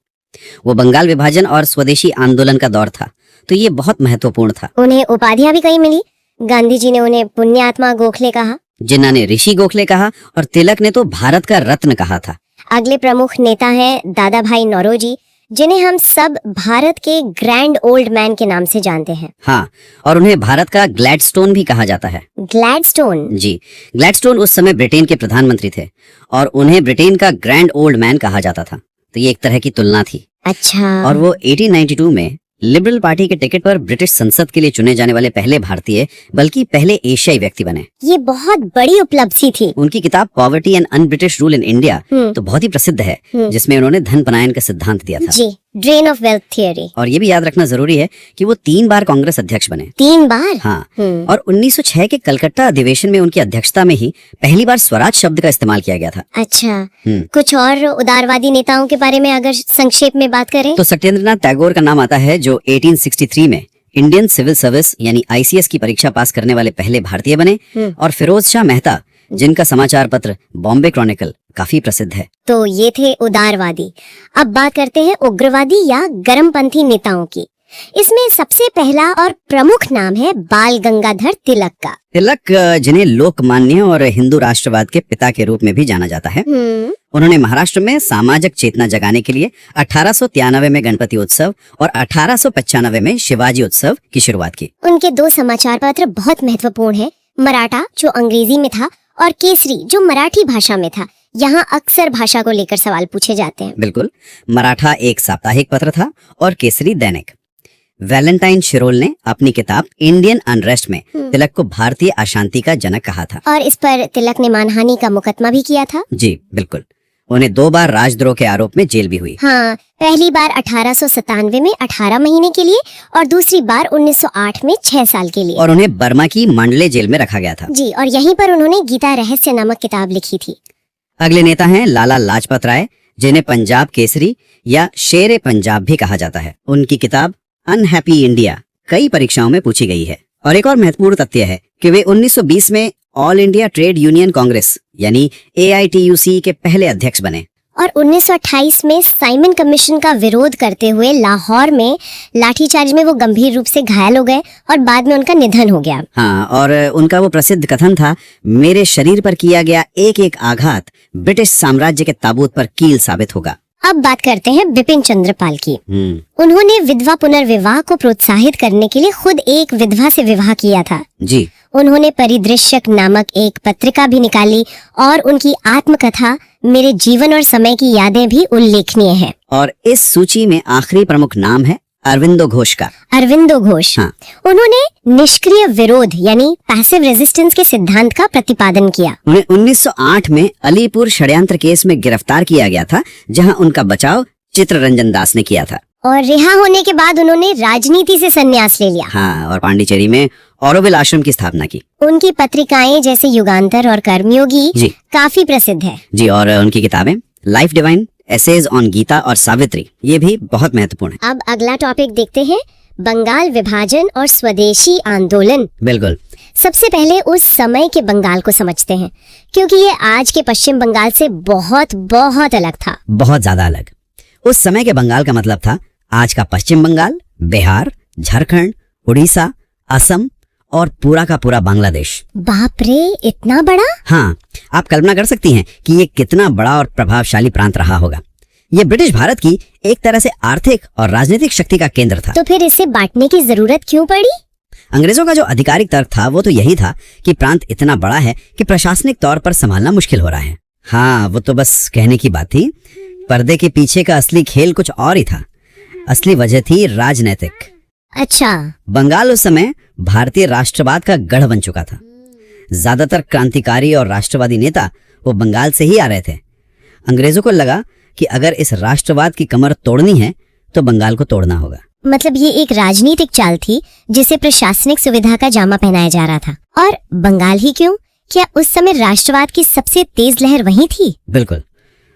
[SPEAKER 2] वो बंगाल विभाजन और स्वदेशी आंदोलन का दौर था, तो ये बहुत महत्वपूर्ण था।
[SPEAKER 1] उन्हें उपाधियां भी कई मिली। गांधी जी ने उन्हें पुण्यात्मा गोखले कहा,
[SPEAKER 2] जिन्ना ने ऋषि गोखले कहा, और तिलक ने तो भारत का रत्न कहा था।
[SPEAKER 1] अगले प्रमुख नेता हैं दादा भाई नौरोजी, जिन्हें हम सब भारत के ग्रैंड ओल्ड मैन के नाम से जानते हैं।
[SPEAKER 2] हाँ, और उन्हें भारत का ग्लैडस्टोन भी कहा जाता है।
[SPEAKER 1] ग्लैडस्टोन?
[SPEAKER 2] जी, ग्लैडस्टोन उस समय ब्रिटेन के प्रधानमंत्री थे, और उन्हें ब्रिटेन का ग्रैंड ओल्ड मैन कहा जाता था, तो ये एक तरह की तुलना थी।
[SPEAKER 1] अच्छा।
[SPEAKER 2] और वो 1892 में लिबरल पार्टी के टिकट पर ब्रिटिश संसद के लिए चुने जाने वाले पहले भारतीय, बल्कि पहले एशियाई व्यक्ति बने।
[SPEAKER 1] ये बहुत बड़ी उपलब्धि थी।
[SPEAKER 2] उनकी किताब poverty and un British rule in India तो बहुत ही प्रसिद्ध है, जिसमें उन्होंने धन पनायन का सिद्धांत दिया था।
[SPEAKER 1] जी, ड्रेन ऑफ वेल्थ थियरी।
[SPEAKER 2] और ये भी याद रखना जरूरी है कि वो 3 बार कांग्रेस अध्यक्ष बने।
[SPEAKER 1] 3 बार?
[SPEAKER 2] हाँ, और 1906 के कलकत्ता अधिवेशन में उनकी अध्यक्षता में ही पहली बार स्वराज शब्द का इस्तेमाल किया गया था।
[SPEAKER 1] अच्छा। कुछ और उदारवादी नेताओं के बारे में अगर संक्षेप में बात करें
[SPEAKER 2] तो सत्येंद्रनाथ टैगोर का नाम आता है, जो 1863 में इंडियन सिविल सर्विस यानी ICS की परीक्षा पास करने वाले पहले भारतीय बने। और फिरोज शाह मेहता, जिनका समाचार पत्र बॉम्बे क्रॉनिकल काफी प्रसिद्ध है।
[SPEAKER 1] तो ये थे उदारवादी। अब बात करते हैं उग्रवादी या गर्मपंथी नेताओं की। इसमें सबसे पहला और प्रमुख नाम है बाल गंगाधर तिलक का।
[SPEAKER 2] तिलक, जिन्हें लोकमान्य और हिंदू राष्ट्रवाद के पिता के रूप में भी जाना जाता है, उन्होंने महाराष्ट्र में सामाजिक चेतना जगाने के लिए 1893 में गणपति उत्सव और 1895 में शिवाजी उत्सव की शुरुआत की।
[SPEAKER 1] उनके 2 समाचार पत्र बहुत महत्वपूर्ण हैं, मराठा जो अंग्रेजी में था और केसरी जो मराठी भाषा में था। यहाँ अक्सर भाषा को लेकर सवाल पूछे जाते हैं।
[SPEAKER 2] बिल्कुल, मराठा एक साप्ताहिक पत्र था और केसरी दैनिक। वैलेंटाइन शिरोल ने अपनी किताब इंडियन अनरेस्ट में तिलक को भारतीय अशांति का जनक कहा था।
[SPEAKER 1] और इस पर तिलक ने मानहानि का मुकदमा भी किया था।
[SPEAKER 2] जी बिल्कुल, उन्हें 2 बार राजद्रोह के आरोप में जेल भी हुई।
[SPEAKER 1] हाँ, पहली बार 1897 में 18 महीने के लिए और दूसरी बार 1908 में 6 साल के लिए।
[SPEAKER 2] और उन्हें बर्मा की मांडले जेल में रखा गया था।
[SPEAKER 1] जी, और यहीं पर उन्होंने गीता रहस्य नामक किताब लिखी थी।
[SPEAKER 2] अगले नेता हैं लाला लाजपत राय, जिन्हें पंजाब केसरी या शेर पंजाब भी कहा जाता है। उनकी किताब अनहैप्पी इंडिया कई परीक्षाओं में पूछी गई है। और एक और महत्वपूर्ण तथ्य है कि वे 1920 में all India trade union Congress यानी AITUC के पहले अध्यक्ष बने।
[SPEAKER 1] और 1928 में साइमन कमीशन का विरोध करते हुए लाहौर में लाठीचार्ज में वो गंभीर रूप से घायल हो गए और बाद में उनका निधन हो गया।
[SPEAKER 2] हाँ, और उनका वो प्रसिद्ध कथन था, मेरे शरीर पर किया गया एक एक आघात ब्रिटिश साम्राज्य के ताबूत पर कील साबित होगा।
[SPEAKER 1] अब बात करते हैं बिपिन चंद्र पाल की। उन्होंने विधवा पुनर्विवाह को प्रोत्साहित करने के लिए खुद एक विधवा से विवाह किया था।
[SPEAKER 2] जी,
[SPEAKER 1] उन्होंने परिदृश्यक नामक एक पत्रिका भी निकाली और उनकी आत्मकथा मेरे जीवन और समय की यादें भी उल्लेखनीय है।
[SPEAKER 2] और इस सूची में आखिरी प्रमुख नाम है अरविंदो घोष का।
[SPEAKER 1] अरविंदो घोष।
[SPEAKER 2] हाँ।
[SPEAKER 1] उन्होंने निष्क्रिय विरोध यानी पैसिव रेजिस्टेंस के सिद्धांत का प्रतिपादन किया।
[SPEAKER 2] उन्हें 1908 में अलीपुर षड्यंत्र केस में गिरफ्तार किया गया था, जहां उनका बचाव चित्ररंजन दास ने किया था।
[SPEAKER 1] और रिहा होने के बाद उन्होंने राजनीति से संन्यास ले लिया।
[SPEAKER 2] हाँ, और पांडिचेरी में ऑरोविल आश्रम की स्थापना की।
[SPEAKER 1] उनकी पत्रिकाएं जैसे युगांतर और कर्मयोगी
[SPEAKER 2] जी
[SPEAKER 1] काफी प्रसिद्ध है।
[SPEAKER 2] जी, और उनकी किताबें life divine, essays on Gita और सावित्री, ये भी बहुत महत्वपूर्ण है।
[SPEAKER 1] अब अगला टॉपिक देखते हैं, बंगाल विभाजन और स्वदेशी आंदोलन।
[SPEAKER 2] बिल्कुल।
[SPEAKER 1] सबसे पहले उस समय के बंगाल को समझते हैं, क्योंकि ये आज के पश्चिम बंगाल से बहुत बहुत अलग था।
[SPEAKER 2] बहुत ज्यादा अलग। उस समय के बंगाल का मतलब था आज का पश्चिम बंगाल, बिहार, झारखंड, उड़ीसा, असम और पूरा का पूरा बांग्लादेश।
[SPEAKER 1] बाप रे, इतना बड़ा?
[SPEAKER 2] हाँ, आप कल्पना कर सकती हैं कि ये कितना बड़ा और प्रभावशाली प्रांत रहा होगा। ये ब्रिटिश भारत की एक तरह से आर्थिक और राजनीतिक शक्ति का केंद्र था।
[SPEAKER 1] तो फिर इसे बांटने की जरूरत क्यों पड़ी?
[SPEAKER 2] अंग्रेजों का जो आधिकारिक तर्क था वो तो यही था कि प्रांत इतना बड़ा है कि प्रशासनिक तौर पर संभालना मुश्किल हो रहा है। हाँ, वो तो बस कहने की बात थी। पर्दे के पीछे का असली खेल कुछ और ही था। असली वजह थी राजनीतिक।
[SPEAKER 1] अच्छा।
[SPEAKER 2] बंगाल उस समय भारतीय राष्ट्रवाद का गढ़ बन चुका था। ज्यादातर क्रांतिकारी और राष्ट्रवादी नेता वो बंगाल से ही आ रहे थे। अंग्रेजों को लगा कि अगर इस राष्ट्रवाद की कमर तोड़नी है तो बंगाल को तोड़ना होगा।
[SPEAKER 1] मतलब ये एक राजनीतिक चाल थी जिसे प्रशासनिक सुविधा का जामा पहनाया जा रहा था। और बंगाल ही क्यों? क्या उस समय राष्ट्रवाद की सबसे तेज लहर वहीं थी?
[SPEAKER 2] बिल्कुल।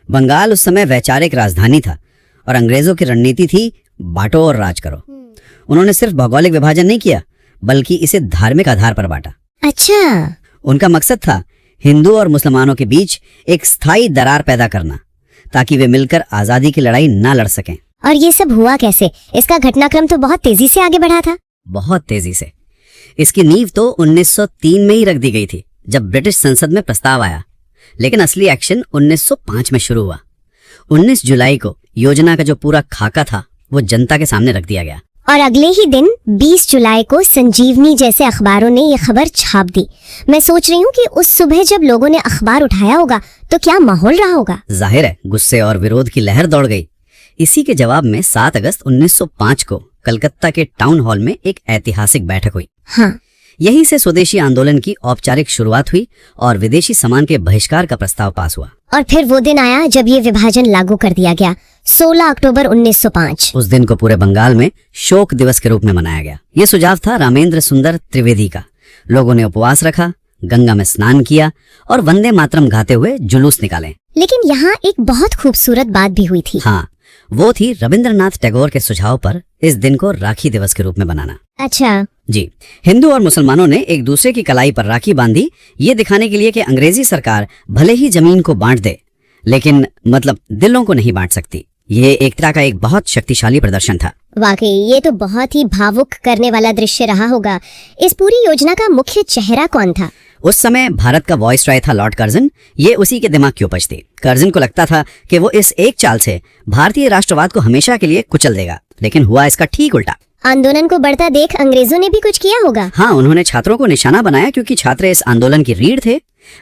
[SPEAKER 2] बंगाल उस समय वैचारिक राजधानी था और अंग्रेजों की रणनीति थी बांटो और राज करो। उन्होंने सिर्फ भौगोलिक विभाजन नहीं किया, बल्कि इसे धार्मिक आधार पर बांटा।
[SPEAKER 1] अच्छा।
[SPEAKER 2] उनका मकसद था हिंदू और मुसलमानों के बीच एक स्थायी दरार पैदा करना, ताकि वे मिलकर आजादी की लड़ाई ना लड़ सकें।
[SPEAKER 1] और ये सब हुआ कैसे? इसका घटनाक्रम तो बहुत तेजी से आगे बढ़ा था।
[SPEAKER 2] बहुत तेजी से। इसकी नींव तो 1903 में ही रख दी गई थी, जब ब्रिटिश संसद में प्रस्ताव आया। लेकिन असली एक्शन 1905 में शुरू हुआ। 19 जुलाई को योजना का जो पूरा खाका था वो जनता के सामने रख दिया गया।
[SPEAKER 1] और अगले ही दिन 20 जुलाई को संजीवनी जैसे अखबारों ने ये खबर छाप दी। मैं सोच रही हूँ कि उस सुबह जब लोगों ने अखबार उठाया होगा तो क्या माहौल रहा होगा।
[SPEAKER 2] जाहिर है गुस्से और विरोध की लहर दौड़ गई। इसी के जवाब में 7 अगस्त 1905 को कलकत्ता के टाउन हॉल में एक ऐतिहासिक बैठक हुई।
[SPEAKER 1] हाँ।
[SPEAKER 2] यहीं से स्वदेशी आंदोलन की औपचारिक शुरुआत हुई और विदेशी सामान के बहिष्कार का प्रस्ताव पास हुआ।
[SPEAKER 1] और फिर वो दिन आया जब ये विभाजन लागू कर दिया गया, 16 अक्टूबर 1905।
[SPEAKER 2] उस दिन को पूरे बंगाल में शोक दिवस के रूप में मनाया गया। ये सुझाव था रामेंद्र सुंदर त्रिवेदी का। लोगों ने उपवास रखा, गंगा में स्नान किया और वंदे मातरम गाते हुए जुलूस निकाले।
[SPEAKER 1] लेकिन यहाँ एक बहुत खूबसूरत बात भी हुई थी।
[SPEAKER 2] हाँ, वो थी रविंद्रनाथ टैगोर के सुझाव पर इस दिन को राखी दिवस के रूप में बनाना।
[SPEAKER 1] अच्छा।
[SPEAKER 2] जी, हिंदू और मुसलमानों ने एक दूसरे की कलाई पर राखी बांधी, ये दिखाने के लिए कि अंग्रेजी सरकार भले ही जमीन को बांट दे, लेकिन मतलब दिलों को नहीं बांट सकती। ये एकता का एक बहुत शक्तिशाली प्रदर्शन था।
[SPEAKER 1] वाकई ये तो बहुत ही भावुक करने वाला दृश्य रहा होगा। इस पूरी योजना का मुख्य चेहरा कौन था?
[SPEAKER 2] उस समय भारत का वॉइसरॉय था लॉर्ड कर्जन। ये उसी के दिमाग की उपज थी। कर्जन को लगता था कि वो इस एक चाल से भारतीय राष्ट्रवाद को हमेशा के लिए कुचल देगा, लेकिन हुआ इसका ठीक उल्टा।
[SPEAKER 1] आंदोलन को बढ़ता देख अंग्रेजों ने भी कुछ किया होगा।
[SPEAKER 2] हाँ, उन्होंने छात्रों को निशाना बनाया, क्योंकि छात्र इस आंदोलन की रीढ़ थे।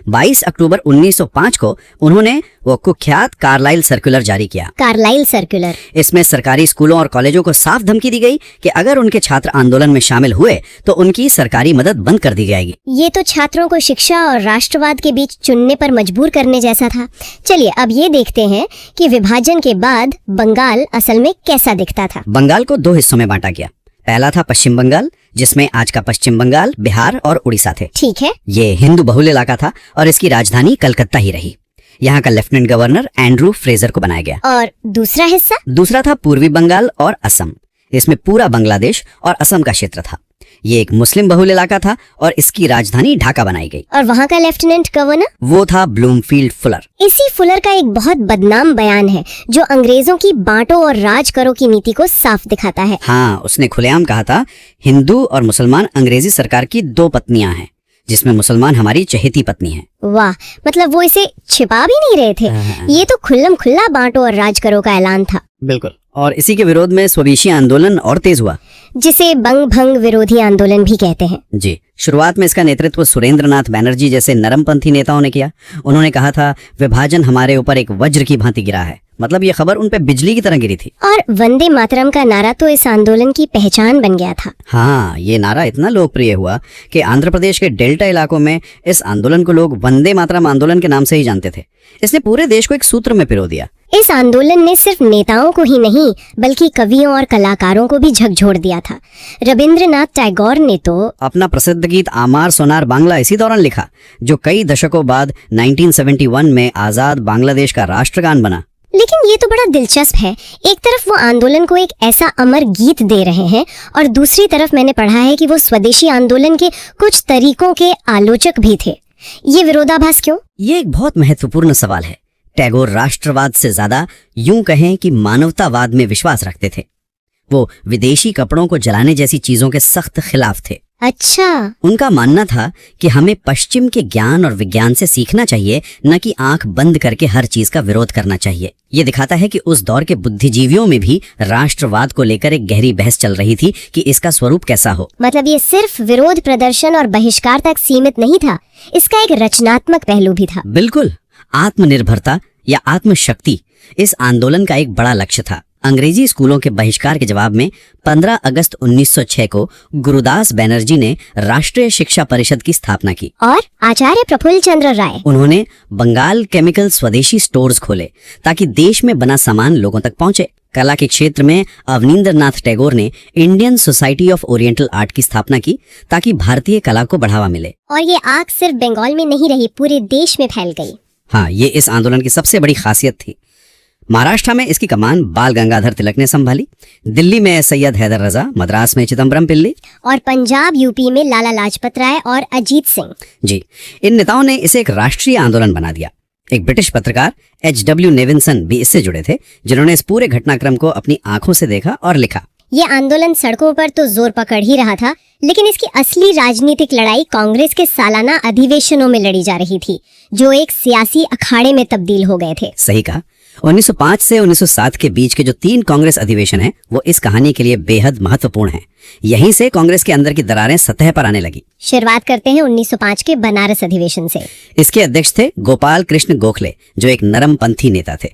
[SPEAKER 2] 22 अक्टूबर 1905 को उन्होंने वो कुख्यात कार्लाइल सर्कुलर जारी किया।
[SPEAKER 1] Carlyle circular.
[SPEAKER 2] इसमें सरकारी स्कूलों और कॉलेजों को साफ धमकी दी गई कि अगर उनके छात्र आंदोलन में शामिल हुए तो उनकी सरकारी मदद बंद कर दी जाएगी।
[SPEAKER 1] ये तो छात्रों को शिक्षा और राष्ट्रवाद के बीच चुनने पर मजबूर करने जैसा था। चलिए अब ये देखते हैं कि विभाजन के बाद बंगाल असल में कैसा दिखता था।
[SPEAKER 2] बंगाल को 2 हिस्सों में बांटा गया। पहला था पश्चिम बंगाल, जिसमें आज का पश्चिम बंगाल, बिहार और उड़ीसा थे।
[SPEAKER 1] ठीक है। ये
[SPEAKER 2] हिंदू बहुल इलाका था और इसकी राजधानी कलकत्ता ही रही। यहाँ का लेफ्टिनेंट गवर्नर एंड्रू फ्रेजर को बनाया गया।
[SPEAKER 1] और दूसरा हिस्सा?
[SPEAKER 2] दूसरा था पूर्वी बंगाल और असम। इसमें पूरा बांग्लादेश और असम का क्षेत्र था। ये एक मुस्लिम बहुल इलाका था और इसकी राजधानी ढाका बनाई गई।
[SPEAKER 1] और वहाँ का लेफ्टिनेंट गवर्नर?
[SPEAKER 2] वो था ब्लूमफील्ड फुलर।
[SPEAKER 1] इसी फुलर का एक बहुत बदनाम बयान है जो अंग्रेजों की बांटो और राज करो की नीति को साफ दिखाता है।
[SPEAKER 2] हाँ, उसने खुलेआम कहा था, हिंदू और मुसलमान अंग्रेजी सरकार की 2 पत्नियां हैं, जिसमें मुसलमान हमारी चहेती पत्नी है।
[SPEAKER 1] वाह, मतलब वो इसे छिपा भी नहीं रहे थे। ये तो खुल्लम खुल्ला बांटो और राज करो का ऐलान था।
[SPEAKER 2] बिल्कुल। और इसी के विरोध में स्वदेशी आंदोलन और तेज हुआ,
[SPEAKER 1] जिसे बंग भंग विरोधी आंदोलन भी कहते हैं।
[SPEAKER 2] जी, शुरुआत में इसका नेतृत्व सुरेंद्रनाथ बैनर्जी जैसे नरमपंथी नेताओं ने किया। उन्होंने कहा था, विभाजन हमारे ऊपर एक वज्र की भांति गिरा है। मतलब ये खबर उन पे बिजली की तरह गिरी थी। और
[SPEAKER 1] वंदे मातरम का नारा तो इस आंदोलन की पहचान बन गया था।
[SPEAKER 2] हाँ, ये नारा इतना लोकप्रिय हुआ कि आंध्र प्रदेश के डेल्टा इलाकों में इस आंदोलन को लोग वंदे मातरम आंदोलन के नाम से ही जानते थे। इसने पूरे देश को एक सूत्र में पिरो दिया।
[SPEAKER 1] इस आंदोलन ने सिर्फ नेताओं को ही नहीं बल्कि कवियों और कलाकारों को भी झकझोर दिया था। रविंद्रनाथ टैगोर ने तो
[SPEAKER 2] अपना प्रसिद्ध गीत आमार सोनार बांग्ला इसी दौरान लिखा, जो कई दशकों बाद 1971 में आजाद बांग्लादेश का राष्ट्रगान बना।
[SPEAKER 1] लेकिन ये तो बड़ा दिलचस्प है, एक तरफ वो आंदोलन को एक ऐसा अमर गीत दे रहे हैं और दूसरी तरफ मैंने पढ़ा है कि वो स्वदेशी आंदोलन के कुछ तरीकों के आलोचक भी थे। ये विरोधाभास क्यों?
[SPEAKER 2] ये एक बहुत महत्वपूर्ण सवाल है। टैगोर राष्ट्रवाद से ज्यादा यूं कहें कि मानवतावाद में विश्वास रखते थे। वो विदेशी कपड़ों को जलाने जैसी चीजों के सख्त खिलाफ थे।
[SPEAKER 1] अच्छा।
[SPEAKER 2] उनका मानना था कि हमें पश्चिम के ज्ञान और विज्ञान से सीखना चाहिए, न कि आंख बंद करके हर चीज का विरोध करना चाहिए। ये दिखाता है कि उस दौर के बुद्धिजीवियों में भी राष्ट्रवाद को लेकर एक गहरी बहस चल रही थी कि इसका स्वरूप कैसा हो।
[SPEAKER 1] मतलब ये सिर्फ विरोध प्रदर्शन और बहिष्कार तक सीमित नहीं था, इसका एक रचनात्मक पहलू भी था।
[SPEAKER 2] बिल्कुल। आत्मनिर्भरता या आत्मशक्ति इस आंदोलन का एक बड़ा लक्ष्य था। अंग्रेजी स्कूलों के बहिष्कार के जवाब में 15 अगस्त 1906 को गुरुदास बनर्जी ने राष्ट्रीय शिक्षा परिषद की स्थापना की।
[SPEAKER 1] और आचार्य प्रफुल्ल चंद्र राय,
[SPEAKER 2] उन्होंने बंगाल केमिकल स्वदेशी स्टोर्स खोले ताकि देश में बना सामान लोगों तक पहुंचे। कला के क्षेत्र में अवनींद्रनाथ टैगोर ने Indian society of oriental art की स्थापना की ताकि भारतीय कला को बढ़ावा मिले।
[SPEAKER 1] और ये आग सिर्फ बंगाल में नहीं रही, पूरे देश में फैल गई।
[SPEAKER 2] हाँ, ये इस आंदोलन की सबसे बड़ी खासियत थी। महाराष्ट्र में इसकी कमान बाल गंगाधर तिलक ने संभाली, दिल्ली में सैयद हैदर रजा, मद्रास में चिदम्बरम पिल्ली
[SPEAKER 1] और पंजाब यूपी में लाला लाजपत राय और अजीत सिंह।
[SPEAKER 2] जी, इन नेताओं ने इसे एक राष्ट्रीय आंदोलन बना दिया। एक ब्रिटिश पत्रकार H.W. नेविन्सन भी इससे जुड़े थे, जिन्होंने इस पूरे घटनाक्रम को अपनी आंखों से देखा और लिखा।
[SPEAKER 1] ये आंदोलन सड़कों पर तो जोर पकड़ ही रहा था, लेकिन इसकी असली राजनीतिक लड़ाई कांग्रेस के सालाना अधिवेशनों में लड़ी जा रही थी, जो एक सियासी अखाड़े में तब्दील हो गए थे।
[SPEAKER 2] सही कहा। 1905 से 1907 के बीच के जो 3 कांग्रेस अधिवेशन हैं, वो इस कहानी के लिए बेहद महत्वपूर्ण हैं। यहीं से कांग्रेस के अंदर की दरारें सतह पर आने लगी।
[SPEAKER 1] शुरुआत करते हैं 1905 के बनारस अधिवेशन से।
[SPEAKER 2] इसके अध्यक्ष थे गोपाल कृष्ण गोखले, जो एक नरमपंथी नेता थे।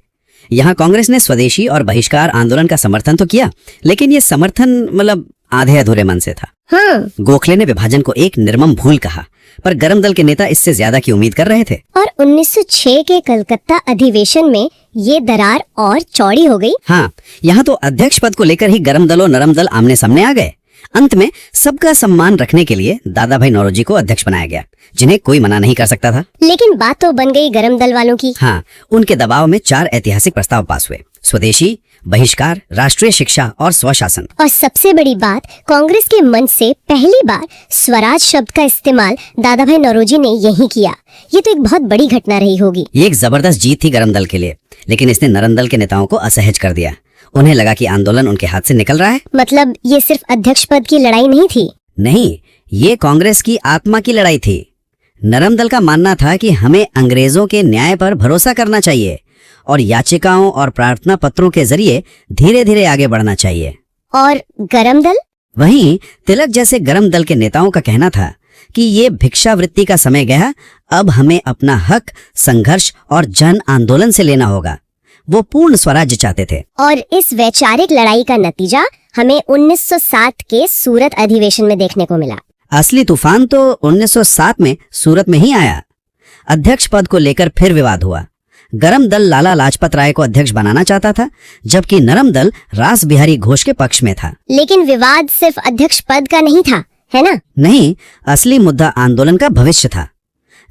[SPEAKER 2] यहाँ कांग्रेस ने स्वदेशी और बहिष्कार आंदोलन का समर्थन तो किया, लेकिन ये समर्थन मतलब आधे अधूरे मन से था। गोखले ने विभाजन को एक निर्मम भूल कहा, पर गरम दल के नेता इससे ज्यादा की उम्मीद कर रहे थे।
[SPEAKER 1] और 1906 के कलकत्ता अधिवेशन में ये दरार और चौड़ी हो गई।
[SPEAKER 2] हाँ, यहाँ तो अध्यक्ष पद को लेकर ही गरम दल और नरम दल आमने सामने आ गए। अंत में सबका सम्मान रखने के लिए दादा भाई नौरोजी को अध्यक्ष बनाया गया, जिन्हें कोई मना नहीं कर सकता था।
[SPEAKER 1] लेकिन बात तो बन गई गरम दल वालों की।
[SPEAKER 2] हाँ, उनके दबाव में 4 ऐतिहासिक प्रस्ताव पास हुए: स्वदेशी, बहिष्कार, राष्ट्रीय शिक्षा और स्वशासन। और
[SPEAKER 1] सबसे बड़ी बात, कांग्रेस के मंच से पहली बार स्वराज शब्द का इस्तेमाल दादा भाई नौरोजी ने यही किया। ये तो एक बहुत बड़ी घटना रही होगी।
[SPEAKER 2] ये एक जबरदस्त जीत थी गरम दल के लिए, लेकिन इसने नरम दल के नेताओं को असहज कर दिया। उन्हें लगा कि आंदोलन उनके हाथ से निकल रहा है।
[SPEAKER 1] मतलब ये सिर्फ अध्यक्ष पद की लड़ाई नहीं थी।
[SPEAKER 2] नहीं, ये कांग्रेस की आत्मा की लड़ाई थी। नरम दल का मानना था कि हमें अंग्रेजों के न्याय पर भरोसा करना चाहिए और याचिकाओं और प्रार्थना पत्रों के जरिए धीरे धीरे आगे बढ़ना चाहिए।
[SPEAKER 1] और गरम दल?
[SPEAKER 2] वहीं तिलक जैसे गरम दल के नेताओं का कहना था कि ये भिक्षावृत्ति का समय गया, अब हमें अपना हक संघर्ष और जन आंदोलन से लेना होगा। वो पूर्ण स्वराज्य चाहते थे। और
[SPEAKER 1] इस वैचारिक लड़ाई का नतीजा हमें 1907 के सूरत अधिवेशन में देखने को मिला।
[SPEAKER 2] असली तूफान तो 1907 में सूरत में ही आया। अध्यक्ष पद को लेकर फिर विवाद हुआ। गरम दल लाला लाजपत राय को अध्यक्ष बनाना चाहता था, जबकि नरम दल रास बिहारी घोष के पक्ष में था।
[SPEAKER 1] लेकिन विवाद सिर्फ अध्यक्ष पद का नहीं था, है ना?
[SPEAKER 2] नहीं, असली मुद्दा आंदोलन का भविष्य था।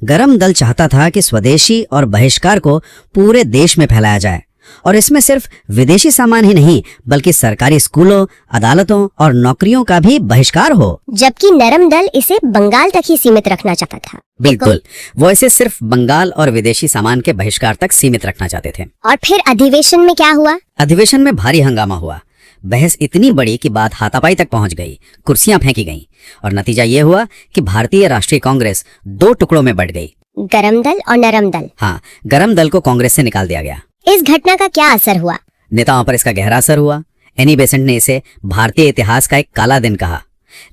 [SPEAKER 2] गरम दल चाहता था कि स्वदेशी और बहिष्कार को पूरे देश में फैलाया जाए, और इसमें सिर्फ विदेशी सामान ही नहीं बल्कि सरकारी स्कूलों, अदालतों और नौकरियों का भी बहिष्कार हो।
[SPEAKER 1] जबकि नरम दल इसे बंगाल तक ही सीमित रखना चाहता था।
[SPEAKER 2] बिल्कुल, वो इसे सिर्फ बंगाल और विदेशी सामान के बहिष्कार तक सीमित रखना चाहते थे।
[SPEAKER 1] और फिर अधिवेशन में क्या हुआ?
[SPEAKER 2] अधिवेशन में भारी हंगामा हुआ। बहस इतनी बड़ी कि बात हाथापाई तक पहुंच गई, कुर्सियां फेंकी गईं, और नतीजा ये हुआ कि भारतीय राष्ट्रीय कांग्रेस 2 टुकड़ों में बंट गई,
[SPEAKER 1] गरम दल और नरम दल।
[SPEAKER 2] हाँ, गरम दल को कांग्रेस से निकाल दिया गया।
[SPEAKER 1] इस घटना का क्या असर हुआ?
[SPEAKER 2] नेताओं पर इसका गहरा असर हुआ। एनी बेसेंट ने इसे भारतीय इतिहास का एक काला दिन कहा,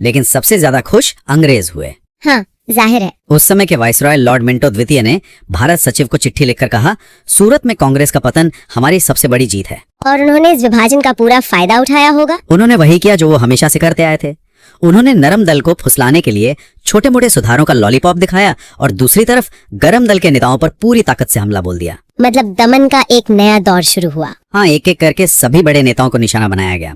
[SPEAKER 2] लेकिन सबसे ज्यादा खुश अंग्रेज हुए।
[SPEAKER 1] हाँ, जाहिर है।
[SPEAKER 2] उस समय के वाइसरॉय लॉर्ड मिंटो द्वितीय ने भारत सचिव को चिट्ठी लिखकर कहा, सूरत में कांग्रेस का पतन हमारी सबसे बड़ी जीत है।
[SPEAKER 1] और उन्होंने इस विभाजन का पूरा फायदा उठाया होगा।
[SPEAKER 2] उन्होंने वही किया जो वो हमेशा से करते आए थे। उन्होंने नरम दल को फुसलाने के लिए छोटे मोटे सुधारों का लॉलीपॉप दिखाया और दूसरी तरफ गरम दल के नेताओं पर पूरी ताकत से हमला बोल दिया।
[SPEAKER 1] मतलब दमन का एक नया दौर शुरू हुआ।
[SPEAKER 2] हाँ, एक एक करके सभी बड़े नेताओं को निशाना बनाया गया।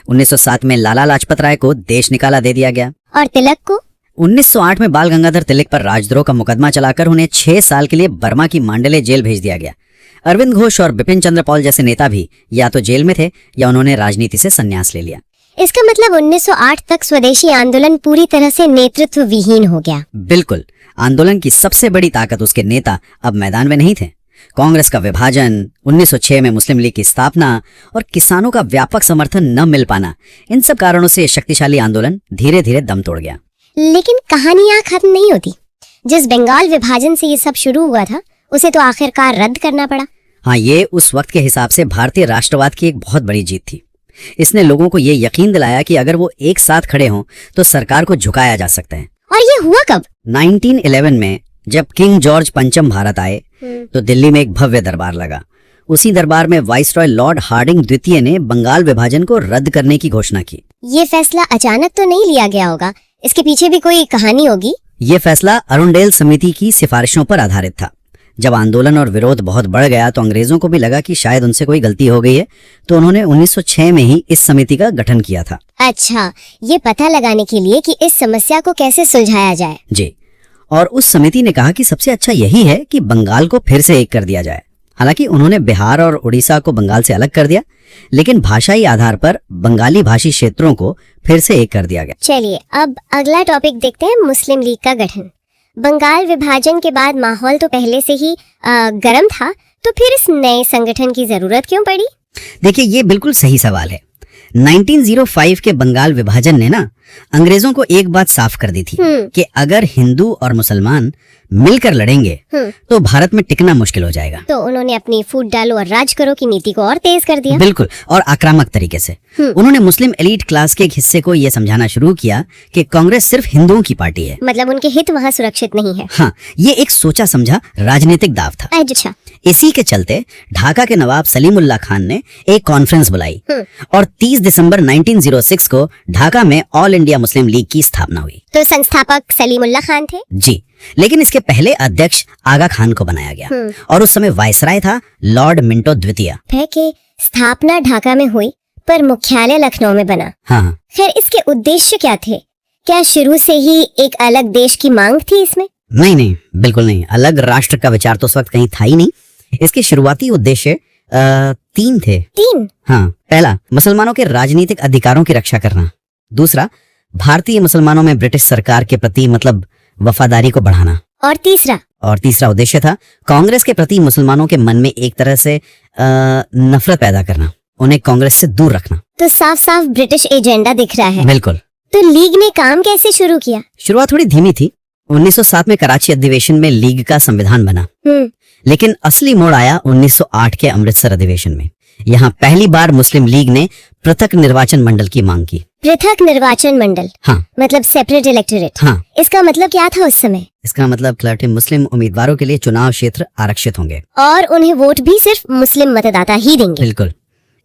[SPEAKER 2] 1907 में लाला लाजपत राय को देश निकाला दे दिया गया
[SPEAKER 1] और तिलक को
[SPEAKER 2] 1908 में बाल गंगाधर तिलक पर राजद्रोह का मुकदमा चलाकर उन्हें 6 साल के लिए बर्मा की मांडले जेल भेज दिया गया। अरविंद घोष और बिपिन चंद्र पॉल जैसे नेता भी या तो जेल में थे या उन्होंने राजनीति से संन्यास ले लिया।
[SPEAKER 1] इसका मतलब 1908 तक स्वदेशी आंदोलन पूरी तरह से नेतृत्व विहीन हो गया।
[SPEAKER 2] बिल्कुल, आंदोलन की सबसे बड़ी ताकत उसके नेता अब मैदान में नहीं थे। कांग्रेस का विभाजन, 1906 में मुस्लिम लीग की स्थापना और किसानों का व्यापक समर्थन न मिल पाना, इन सब कारणों से शक्तिशाली आंदोलन धीरे धीरे दम तोड़ गया।
[SPEAKER 1] लेकिन कहानी यहाँ खत्म नहीं होती। जिस बंगाल विभाजन से ये सब शुरू हुआ था उसे तो आखिरकार रद्द करना पड़ा।
[SPEAKER 2] हाँ, ये उस वक्त के हिसाब से भारतीय राष्ट्रवाद की एक बहुत बड़ी जीत थी। इसने लोगों को ये यकीन दिलाया कि अगर वो एक साथ खड़े हों तो सरकार को झुकाया जा सकता है।
[SPEAKER 1] और ये हुआ कब?
[SPEAKER 2] 1911 में जब किंग जॉर्ज पंचम भारत आए तो दिल्ली में एक भव्य दरबार लगा। उसी दरबार में वाइसरॉय लॉर्ड हार्डिंग द्वितीय ने बंगाल विभाजन को रद्द करने की घोषणा की।
[SPEAKER 1] ये फैसला अचानक तो नहीं लिया गया होगा, इसके पीछे भी कोई कहानी होगी।
[SPEAKER 2] ये फैसला अरुणडेल समिति की सिफारिशों पर आधारित था। जब आंदोलन और विरोध बहुत बढ़ गया तो अंग्रेजों को भी लगा कि शायद उनसे कोई गलती हो गई है, तो उन्होंने 1906 में ही इस समिति का गठन किया था।
[SPEAKER 1] अच्छा, ये पता लगाने के लिए कि इस समस्या को कैसे सुलझाया जाए।
[SPEAKER 2] जी, और उस समिति ने कहा कि सबसे अच्छा यही है कि बंगाल को फिर से एक कर दिया जाए। हालांकि उन्होंने बिहार और उड़ीसा को बंगाल से अलग कर दिया, लेकिन भाषाई आधार पर बंगाली भाषी क्षेत्रों को फिर से एक कर दिया गया।
[SPEAKER 1] चलिए अब अगला टॉपिक देखते हैं, मुस्लिम लीग का गठन। बंगाल विभाजन के बाद माहौल तो पहले से ही गर्म था, तो फिर इस नए संगठन की जरूरत क्यों पड़ी?
[SPEAKER 2] देखिए, ये बिल्कुल सही सवाल है। 1905 के बंगाल विभाजन ने ना अंग्रेजों को एक बात साफ कर दी थी कि अगर हिंदू और मुसलमान मिलकर लड़ेंगे तो भारत में टिकना मुश्किल हो जाएगा।
[SPEAKER 1] तो उन्होंने अपनी फूट डालो और राज करो की नीति को और तेज कर दिया।
[SPEAKER 2] बिल्कुल, और आक्रामक तरीके से। उन्होंने मुस्लिम एलीट क्लास के एक हिस्से को यह समझाना शुरू किया कि कांग्रेस सिर्फ हिंदुओं की पार्टी है,
[SPEAKER 1] मतलब उनके हित वहाँ सुरक्षित नहीं है।
[SPEAKER 2] हाँ, ये एक सोचा समझा राजनीतिक दाव था।
[SPEAKER 1] अच्छा,
[SPEAKER 2] इसी के चलते ढाका के नवाब सलीमुल्लाह खान ने एक कॉन्फ्रेंस बुलाई और 30 दिसंबर 1906 को ढाका में ऑल इंडिया मुस्लिम लीग की स्थापना हुई।
[SPEAKER 1] तो संस्थापक सलीमुल्लाह खान थे?
[SPEAKER 2] जी, लेकिन इसके पहले अध्यक्ष आगा खान को बनाया गया और उस समय वायसराय था लॉर्ड मिंटो द्वितीय।
[SPEAKER 1] के स्थापना ढाका में हुई पर मुख्यालय लखनऊ में बना।
[SPEAKER 2] हाँ,
[SPEAKER 1] खैर, इसके उद्देश्य क्या थे? क्या शुरू से ही एक अलग देश की मांग थी इसमें?
[SPEAKER 2] नहीं, बिल्कुल नहीं। अलग राष्ट्र का विचार तो उस वक्त कहीं था ही नहीं। इसके शुरुआती उद्देश्य 3 थे।
[SPEAKER 1] 3?
[SPEAKER 2] हाँ, पहला मुसलमानों के राजनीतिक अधिकारों की रक्षा करना। दूसरा, भारतीय मुसलमानों में ब्रिटिश सरकार के प्रति मतलब वफादारी को बढ़ाना।
[SPEAKER 1] और तीसरा
[SPEAKER 2] उद्देश्य था कांग्रेस के प्रति मुसलमानों के मन में एक तरह से नफरत पैदा करना, उन्हें कांग्रेस से दूर रखना।
[SPEAKER 1] तो साफ साफ ब्रिटिश एजेंडा दिख रहा है।
[SPEAKER 2] बिल्कुल।
[SPEAKER 1] तो लीग ने काम कैसे शुरू किया?
[SPEAKER 2] शुरुआत थोड़ी धीमी थी। 1907 में कराची अधिवेशन में लीग का संविधान बना, लेकिन असली मोड़ आया 1908 के अमृतसर अधिवेशन में। यहाँ पहली बार मुस्लिम लीग ने पृथक निर्वाचन मंडल की मांग की।
[SPEAKER 1] पृथक निर्वाचन मंडल?
[SPEAKER 2] हाँ,
[SPEAKER 1] मतलब सेपरेट इलेक्टोरेट।
[SPEAKER 2] हाँ,
[SPEAKER 1] इसका मतलब क्या था उस समय?
[SPEAKER 2] इसका मतलब क्लर्टे मुस्लिम उम्मीदवारों के लिए चुनाव क्षेत्र आरक्षित होंगे
[SPEAKER 1] और उन्हें वोट भी सिर्फ मुस्लिम मतदाता ही देंगे।
[SPEAKER 2] बिल्कुल,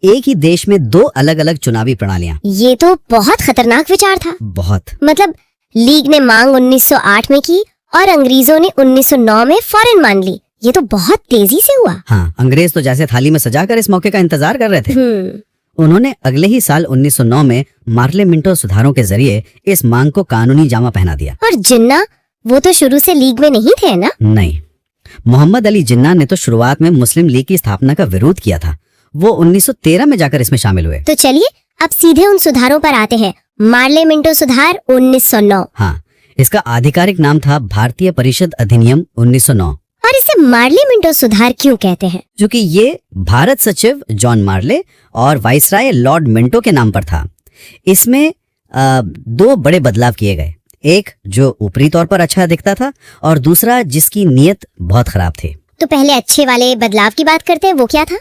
[SPEAKER 2] एक ही देश में 2 अलग अलग चुनावी प्रणालियां।
[SPEAKER 1] ये तो बहुत खतरनाक विचार था।
[SPEAKER 2] बहुत।
[SPEAKER 1] मतलब लीग ने मांग 1908 में की और अंग्रेजों ने 1909 में फौरन मान ली। ये तो बहुत तेजी से हुआ।
[SPEAKER 2] हाँ, अंग्रेज तो जैसे थाली में सजाकर इस मौके का इंतजार कर रहे थे। उन्होंने अगले ही साल 1909 में मार्ले मिंटो सुधारों के जरिए इस मांग को कानूनी जामा पहना दिया।
[SPEAKER 1] और जिन्ना, वो तो शुरू से लीग में नहीं थे ना?
[SPEAKER 2] नहीं, मोहम्मद अली जिन्ना ने तो शुरुआत में मुस्लिम लीग की स्थापना का विरोध किया था। वो 1913 में जाकर इसमें शामिल हुए।
[SPEAKER 1] तो चलिए अब सीधे उन सुधारों पर आते हैं। मार्ले मिंटो सुधार 1909।
[SPEAKER 2] हाँ, इसका आधिकारिक नाम था भारतीय परिषद अधिनियम 1909।
[SPEAKER 1] और इसे मार्ले मिंटो सुधार क्यों कहते हैं?
[SPEAKER 2] क्योंकि ये भारत सचिव जॉन मार्ले और वाइसराय लॉर्ड मिंटो के नाम पर था। इसमें 2 बड़े बदलाव किए गए, एक जो ऊपरी तौर पर अच्छा दिखता था और दूसरा जिसकी नीयत बहुत खराब थी।
[SPEAKER 1] तो पहले अच्छे वाले बदलाव की बात करते हैं, वो क्या था?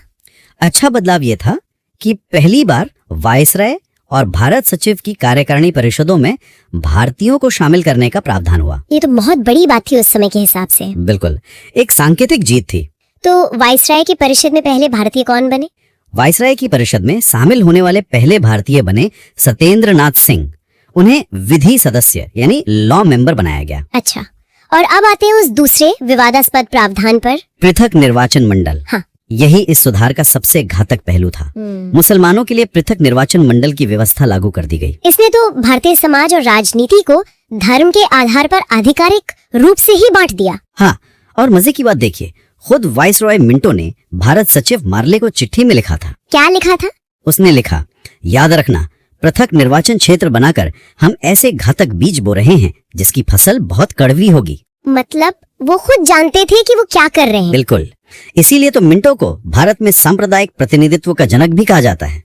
[SPEAKER 2] अच्छा बदलाव ये था कि पहली बार वाइसराय और भारत सचिव की कार्यकारिणी परिषदों में भारतीयों को शामिल करने का प्रावधान हुआ।
[SPEAKER 1] ये तो बहुत बड़ी बात थी उस समय के हिसाब से।
[SPEAKER 2] बिल्कुल, एक सांकेतिक जीत थी।
[SPEAKER 1] तो वाइसराय की परिषद में पहले भारतीय कौन बने?
[SPEAKER 2] वाइसराय की परिषद में शामिल होने वाले पहले भारतीय बने सत्येंद्र नाथ सिंह। उन्हें विधि सदस्य यानी लॉ मेंबर बनाया गया।
[SPEAKER 1] अच्छा, और अब आते हैं उस दूसरे विवादास्पद प्रावधान पर।
[SPEAKER 2] पृथक निर्वाचन मंडल।
[SPEAKER 1] हाँ।
[SPEAKER 2] यही इस सुधार का सबसे घातक पहलू था। मुसलमानों के लिए पृथक निर्वाचन मंडल की व्यवस्था लागू कर दी गई।
[SPEAKER 1] इसने तो भारतीय समाज और राजनीति को धर्म के आधार पर आधिकारिक रूप से ही बांट दिया।
[SPEAKER 2] हाँ, और मजे की बात देखिए, खुद वाइसरॉय मिंटो ने भारत सचिव मार्ले को चिट्ठी में लिखा था।
[SPEAKER 1] क्या लिखा था?
[SPEAKER 2] उसने लिखा, याद रखना, पृथक निर्वाचन क्षेत्र बनाकर हम ऐसे घातक बीज बो रहे हैं जिसकी फसल बहुत कड़वी होगी।
[SPEAKER 1] मतलब वो खुद जानते थे कि वो क्या कर रहे हैं।
[SPEAKER 2] बिल्कुल, इसीलिए तो मिंटो को भारत में सांप्रदायिक प्रतिनिधित्व का जनक भी कहा जाता है।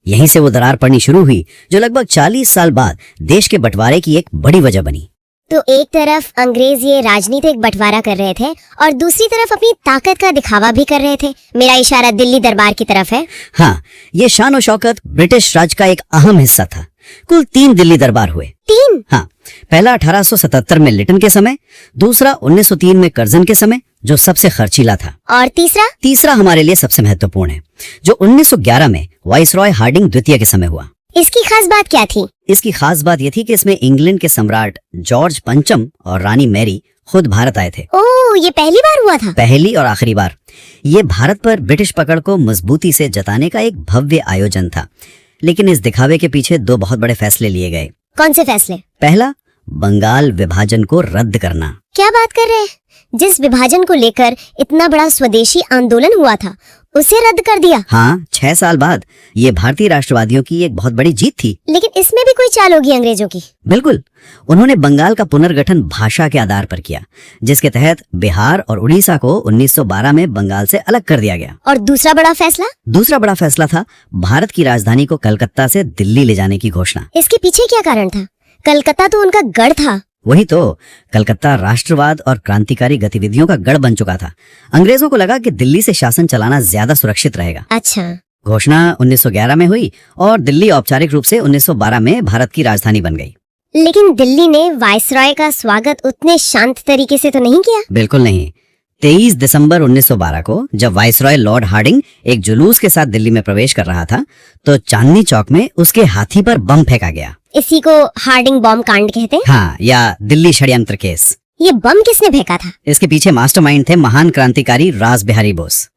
[SPEAKER 2] यहीं से वो दरार पड़नी शुरू हुई जो लगभग 40 साल बाद देश के बंटवारे की एक बड़ी वजह बनी।
[SPEAKER 1] तो एक तरफ अंग्रेज ये राजनीतिक बंटवारा कर रहे थे और दूसरी तरफ अपनी ताकत का दिखावा भी कर रहे थे। मेरा इशारा दिल्ली दरबार की तरफ है।
[SPEAKER 2] हाँ, ये शान और शौकत ब्रिटिश राज का एक अहम हिस्सा था। कुल 3 दिल्ली दरबार हुए।
[SPEAKER 1] 3?
[SPEAKER 2] हाँ, पहला 1877 में लिटन के समय, दूसरा 1903 में कर्जन के समय जो सबसे खर्चीला था,
[SPEAKER 1] और तीसरा
[SPEAKER 2] हमारे लिए सबसे महत्वपूर्ण है जो 1911 में वाइसरॉय हार्डिंग द्वितीय के समय हुआ।
[SPEAKER 1] इसकी खास बात क्या थी?
[SPEAKER 2] इसकी खास बात यह थी कि इसमें इंग्लैंड के सम्राट जॉर्ज पंचम और रानी मैरी खुद भारत आए थे।
[SPEAKER 1] ओह, ये पहली बार हुआ था?
[SPEAKER 2] पहली और आखिरी बार। ये भारत पर ब्रिटिश पकड़ को मजबूती से जताने का एक भव्य आयोजन था, लेकिन इस दिखावे के पीछे 2 बहुत बड़े फैसले लिए गए।
[SPEAKER 1] कौन से फैसले?
[SPEAKER 2] पहला, बंगाल विभाजन को रद्द करना।
[SPEAKER 1] क्या बात कर रहे हैं? जिस विभाजन को लेकर इतना बड़ा स्वदेशी आंदोलन हुआ था उसे रद्द कर दिया।
[SPEAKER 2] हाँ, 6 साल बाद। ये भारतीय राष्ट्रवादियों की एक बहुत बड़ी जीत थी।
[SPEAKER 1] लेकिन इसमें भी कोई चाल होगी अंग्रेजों की।
[SPEAKER 2] बिल्कुल, उन्होंने बंगाल का पुनर्गठन भाषा के आधार पर किया, जिसके तहत बिहार और उड़ीसा को 1912 में बंगाल से अलग कर दिया गया।
[SPEAKER 1] और दूसरा बड़ा फैसला?
[SPEAKER 2] दूसरा बड़ा फैसला था भारत की राजधानी को कलकत्ता से दिल्ली ले जाने की घोषणा।
[SPEAKER 1] इसके पीछे क्या कारण था? कलकत्ता तो उनका गढ़ था।
[SPEAKER 2] वही तो, कलकत्ता राष्ट्रवाद और क्रांतिकारी गतिविधियों का गढ़ बन चुका था। अंग्रेजों को लगा कि दिल्ली से शासन चलाना ज्यादा सुरक्षित रहेगा।
[SPEAKER 1] अच्छा।
[SPEAKER 2] घोषणा 1911 में हुई और दिल्ली औपचारिक रूप से 1912 में भारत की राजधानी बन गई।
[SPEAKER 1] लेकिन दिल्ली ने वाइसरॉय का स्वागत उतने शांत तरीके से तो नहीं किया।
[SPEAKER 2] बिल्कुल नहीं। 23 दिसंबर 1912 को जब वाइसरॉय लॉर्ड हार्डिंग एक जुलूस के साथ दिल्ली में प्रवेश कर रहा था तो चांदनी चौक में उसके हाथी पर बम फेंका गया।
[SPEAKER 1] इसी को हार्डिंग बॉम्ब कांड कहते हैं।
[SPEAKER 2] हाँ, या दिल्ली षड्यंत्र केस।
[SPEAKER 1] ये बम किसने फेंका था?
[SPEAKER 2] इसके पीछे मास्टरमाइंड थे महान क्रांतिकारी रास बिहारी बोस।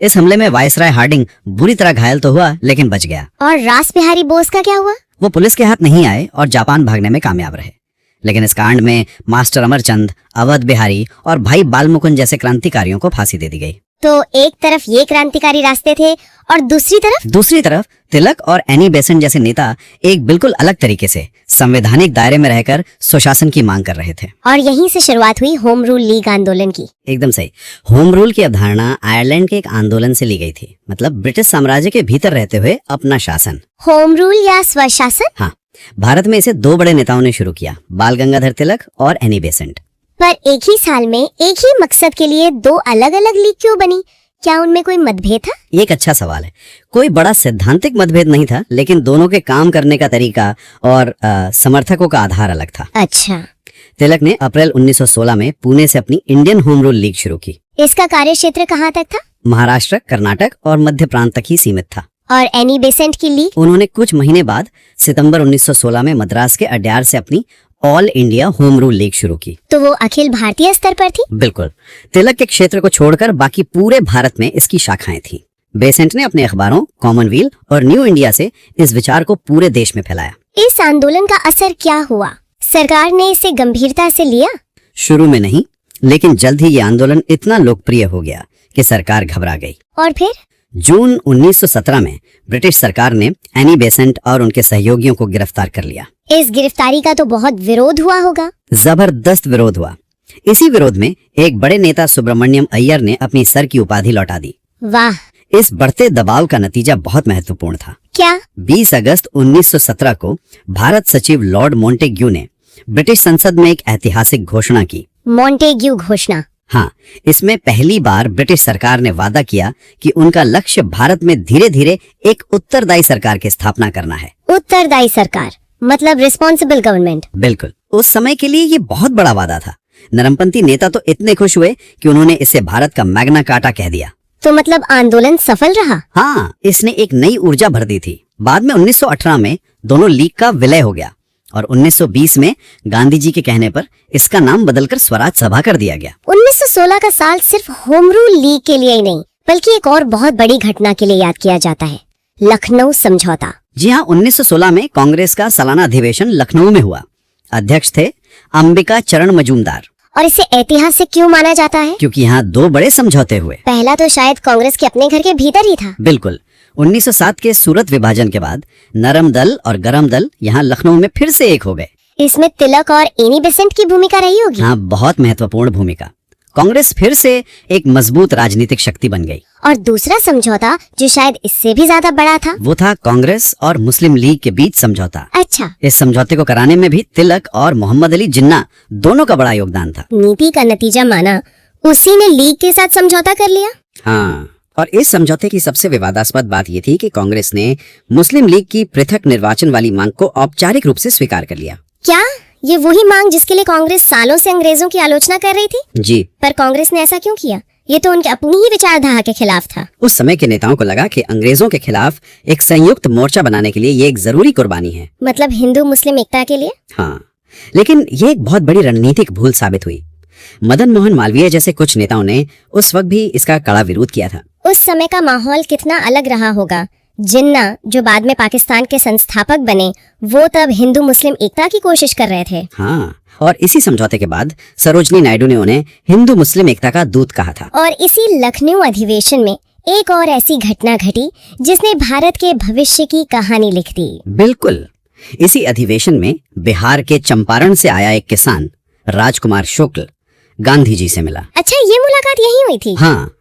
[SPEAKER 2] इस हमले में वाइसरॉय हार्डिंग बुरी तरह घायल तो हुआ लेकिन बच गया।
[SPEAKER 1] और रास बिहारी बोस का क्या हुआ?
[SPEAKER 2] वो पुलिस के हाथ नहीं आए और जापान भागने में कामयाब रहे। लेकिन इस कांड में मास्टर अमरचंद, अवध बिहारी और भाई बालमुकुंद जैसे क्रांतिकारियों को फांसी दे दी गई।
[SPEAKER 1] तो एक तरफ ये क्रांतिकारी रास्ते थे और दूसरी तरफ तिलक और एनी बेसेंट जैसे नेता एक बिल्कुल अलग तरीके से संवैधानिक दायरे में रहकर सुशासन की मांग कर रहे थे। और यहीं से शुरुआत हुई होम रूल लीग आंदोलन की।
[SPEAKER 2] एकदम सही। होम रूल की अवधारणा आयरलैंड के एक आंदोलन से ली गई थी, मतलब ब्रिटिश साम्राज्य के भीतर रहते हुए अपना शासन।
[SPEAKER 1] होम रूल या स्वशासन?
[SPEAKER 2] हाँ, भारत में इसे 2 बड़े नेताओं ने शुरू किया, बाल गंगाधर तिलक और एनी बेसेंट।
[SPEAKER 1] पर एक ही साल में एक ही मकसद के लिए 2 अलग अलग लीग क्यों बनी? क्या उनमें कोई मतभेद था?
[SPEAKER 2] एक अच्छा सवाल है। कोई बड़ा सैद्धांतिक मतभेद नहीं था, लेकिन दोनों के काम करने का तरीका और समर्थकों का आधार अलग था।
[SPEAKER 1] अच्छा।
[SPEAKER 2] तिलक ने अप्रैल 1916 में पुणे से अपनी इंडियन होम रूल लीग शुरू की।
[SPEAKER 1] इसका कार्य क्षेत्र कहाँ तक था?
[SPEAKER 2] महाराष्ट्र, कर्नाटक और मध्य प्रांत तक ही सीमित था।
[SPEAKER 1] और एनी बेसेंट की लीग?
[SPEAKER 2] उन्होंने कुछ महीने बाद सितंबर 1916 में मद्रास के अड्यार से अपनी all India home rule league शुरू की।
[SPEAKER 1] तो वो अखिल भारतीय स्तर पर थी?
[SPEAKER 2] बिल्कुल। तिलक के क्षेत्र को छोड़कर बाकी पूरे भारत में इसकी शाखाएं थीं। बेसेंट ने अपने अखबारों कॉमनवेल्थ और न्यू इंडिया से इस विचार को पूरे देश में फैलाया।
[SPEAKER 1] इस आंदोलन का असर क्या हुआ? सरकार ने इसे गंभीरता से लिया?
[SPEAKER 2] शुरू में नहीं, लेकिन जल्द ही ये आंदोलन इतना लोकप्रिय हो गया कि सरकार घबरा गई।
[SPEAKER 1] और फिर
[SPEAKER 2] जून 1917 में ब्रिटिश सरकार ने एनी बेसेंट और उनके सहयोगियों को गिरफ्तार कर लिया।
[SPEAKER 1] इस गिरफ्तारी का तो बहुत विरोध हुआ होगा।
[SPEAKER 2] जबरदस्त विरोध हुआ। इसी विरोध में एक बड़े नेता सुब्रमण्यम अय्यर ने अपनी सर की उपाधि लौटा दी।
[SPEAKER 1] वाह।
[SPEAKER 2] इस बढ़ते दबाव का नतीजा बहुत महत्वपूर्ण था।
[SPEAKER 1] क्या?
[SPEAKER 2] 20 अगस्त 1917 को भारत सचिव लॉर्ड मोंटेग्यू ने ब्रिटिश संसद में एक ऐतिहासिक घोषणा की।
[SPEAKER 1] मोंटेग्यू घोषणा?
[SPEAKER 2] हाँ, इसमें पहली बार ब्रिटिश सरकार ने वादा किया कि उनका लक्ष्य भारत में धीरे धीरे एक उत्तरदायी सरकार की स्थापना करना है।
[SPEAKER 1] उत्तरदायी सरकार मतलब रिस्पॉन्सिबल गवर्नमेंट?
[SPEAKER 2] बिल्कुल। उस समय के लिए ये बहुत बड़ा वादा था। नरमपंथी नेता तो इतने खुश हुए कि उन्होंने इसे भारत का मैग्ना कार्टा कह दिया।
[SPEAKER 1] तो मतलब आंदोलन सफल रहा?
[SPEAKER 2] हाँ, इसने एक नई ऊर्जा भर दी थी। बाद में 1918 में दोनों लीग का विलय हो गया और 1920 में गांधी जी के कहने पर इसका नाम बदलकर स्वराज सभा कर दिया गया।
[SPEAKER 1] 1916 का साल सिर्फ होम रूल लीग के लिए ही नहीं बल्कि एक और बहुत बड़ी घटना के लिए याद किया जाता है, लखनऊ समझौता।
[SPEAKER 2] जी हाँ, 1916 में कांग्रेस का सालाना अधिवेशन लखनऊ में हुआ। अध्यक्ष थे अंबिका चरण मजूमदार।
[SPEAKER 1] और इसे ऐतिहासिक क्यों माना जाता है?
[SPEAKER 2] क्योंकि यहाँ दो बड़े समझौते हुए।
[SPEAKER 1] पहला तो शायद कांग्रेस के अपने घर के भीतर ही था।
[SPEAKER 2] बिल्कुल, 1907 के सूरत विभाजन के बाद नरम दल और गरम दल यहाँ लखनऊ में फिर से एक हो गए।
[SPEAKER 1] इसमें तिलक और एनी बेसेंट की भूमिका रही होगी।
[SPEAKER 2] हाँ, बहुत महत्वपूर्ण भूमिका। कांग्रेस फिर से एक मजबूत राजनीतिक शक्ति बन गई।
[SPEAKER 1] और दूसरा समझौता जो शायद इससे भी ज्यादा बड़ा था,
[SPEAKER 2] वो था कांग्रेस और मुस्लिम लीग के बीच समझौता।
[SPEAKER 1] अच्छा,
[SPEAKER 2] इस समझौते को कराने में भी तिलक और मोहम्मद अली जिन्ना दोनों का बड़ा योगदान था।
[SPEAKER 1] नीति का नतीजा माना उसी ने लीग के साथ समझौता कर लिया।
[SPEAKER 2] हाँ, और इस समझौते की सबसे विवादास्पद बात ये थी कि कांग्रेस ने मुस्लिम लीग की पृथक निर्वाचन वाली मांग को औपचारिक रूप से स्वीकार कर लिया।
[SPEAKER 1] क्या ये वही मांग जिसके लिए कांग्रेस सालों से अंग्रेजों की आलोचना कर रही थी?
[SPEAKER 2] जी,
[SPEAKER 1] पर कांग्रेस ने ऐसा क्यों किया? ये तो उनके अपनी ही विचारधारा के खिलाफ था।
[SPEAKER 2] उस समय के नेताओं को लगा कि अंग्रेजों के खिलाफ एक संयुक्त मोर्चा बनाने के लिए ये एक जरूरी कुर्बानी है।
[SPEAKER 1] मतलब हिंदू मुस्लिम एकता के लिए?
[SPEAKER 2] हाँ, लेकिन ये एक बहुत बड़ी रणनीतिक भूल साबित हुई। मदन मोहन मालवीय जैसे कुछ नेताओं ने उस वक्त भी इसका कड़ा विरोध किया था।
[SPEAKER 1] उस समय का माहौल कितना अलग रहा होगा। जिन्ना जो बाद में पाकिस्तान के संस्थापक बने, वो तब हिंदू मुस्लिम एकता की कोशिश कर रहे थे।
[SPEAKER 2] हाँ, और इसी समझौते के बाद सरोजनी नायडू ने उन्हें हिंदू मुस्लिम एकता का दूत कहा था।
[SPEAKER 1] और इसी लखनऊ अधिवेशन में एक और ऐसी घटना घटी जिसने भारत के भविष्य की कहानी लिख दी।
[SPEAKER 2] बिल्कुल, इसी अधिवेशन में बिहार के चंपारण से आया एक किसान राजकुमार शुक्ल गांधी जी से मिला।
[SPEAKER 1] अच्छा, ये मुलाकात यही हुई थी?
[SPEAKER 2] हाँ,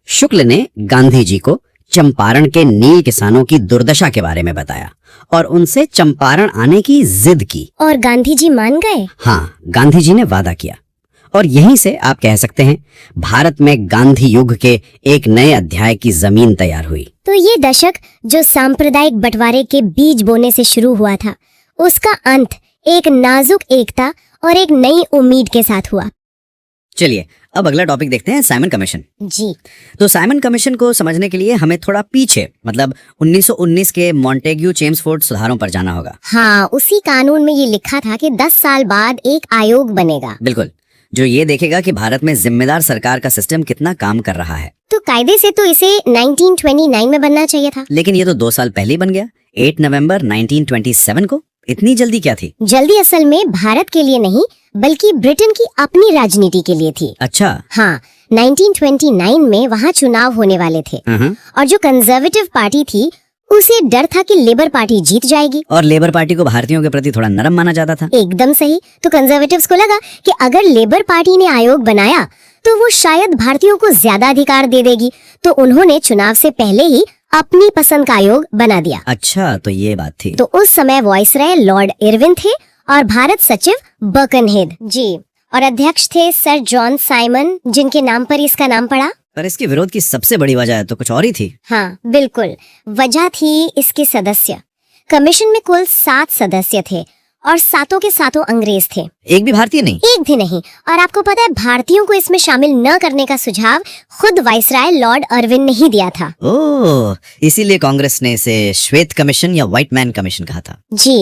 [SPEAKER 2] शुक्ल ने गांधी जी को चंपारण के नील किसानों की दुर्दशा के बारे में बताया और उनसे चंपारण आने की जिद की।
[SPEAKER 1] और गांधी जी मान गए?
[SPEAKER 2] हाँ, गांधी जी ने वादा किया और यहीं से आप कह सकते हैं भारत में गांधी युग के एक नए अध्याय की जमीन तैयार हुई।
[SPEAKER 1] तो ये दशक जो सांप्रदायिक बंटवारे के बीज बोने से शुरू हुआ था, उसका अंत एक नाजुक एकता और एक नई उम्मीद के साथ हुआ।
[SPEAKER 2] चलिए अब अगला टॉपिक देखते हैं, साइमन कमीशन।
[SPEAKER 1] जी,
[SPEAKER 2] तो साइमन कमीशन को समझने के लिए हमें थोड़ा पीछे मतलब 1919 के मॉन्टेग्यू चेम्सफोर्ड सुधारों पर जाना होगा।
[SPEAKER 1] हाँ, उसी कानून में ये लिखा था कि 10 साल बाद एक आयोग बनेगा।
[SPEAKER 2] बिल्कुल, जो ये देखेगा कि भारत में जिम्मेदार सरकार का सिस्टम कितना काम कर रहा है।
[SPEAKER 1] तो कायदे से तो इसे 1929 में बनना चाहिए था।
[SPEAKER 2] लेकिन ये तो 2 साल पहले ही बन गया, 8 नवंबर 1927 को। इतनी जल्दी क्या थी?
[SPEAKER 1] जल्दी असल में भारत के लिए नहीं बल्कि ब्रिटेन की अपनी राजनीति के लिए थी।
[SPEAKER 2] अच्छा।
[SPEAKER 1] हाँ, 1929 में वहाँ चुनाव होने वाले थे और जो कंजर्वेटिव पार्टी थी उसे डर था कि लेबर पार्टी जीत जाएगी।
[SPEAKER 2] और लेबर पार्टी को भारतीयों के प्रति थोड़ा नरम माना जाता था।
[SPEAKER 1] एकदम सही। तो कंजर्वेटिव्स को लगा कि अगर लेबर पार्टी ने आयोग बनाया तो वो शायद भारतीयों को ज्यादा अधिकार दे देगी, तो उन्होंने चुनाव से पहले ही अपनी पसंद का आयोग बना दिया।
[SPEAKER 2] अच्छा, तो ये बात थी।
[SPEAKER 1] तो उस समय वॉइसरॉय लॉर्ड इरविन थे और भारत सचिव बर्कनहेड जी, और अध्यक्ष थे सर जॉन साइमन, जिनके नाम पर इसका नाम पड़ा।
[SPEAKER 2] पर इसके विरोध की सबसे बड़ी वजह तो कुछ और ही थी।
[SPEAKER 1] हाँ बिल्कुल, वजह थी इसके सदस्य। कमीशन में कुल 7 सदस्य थे और 7 के 7 अंग्रेज थे।
[SPEAKER 2] एक भी भारतीय नहीं?
[SPEAKER 1] एक भी नहीं। और आपको पता है, भारतीयों को इसमें शामिल न करने का सुझाव खुद वाइसराय लॉर्ड इरविन ने ही दिया था।
[SPEAKER 2] ओह, इसीलिए कांग्रेस ने इसे श्वेत कमीशन या व्हाइट मैन कमीशन कहा था।
[SPEAKER 1] जी,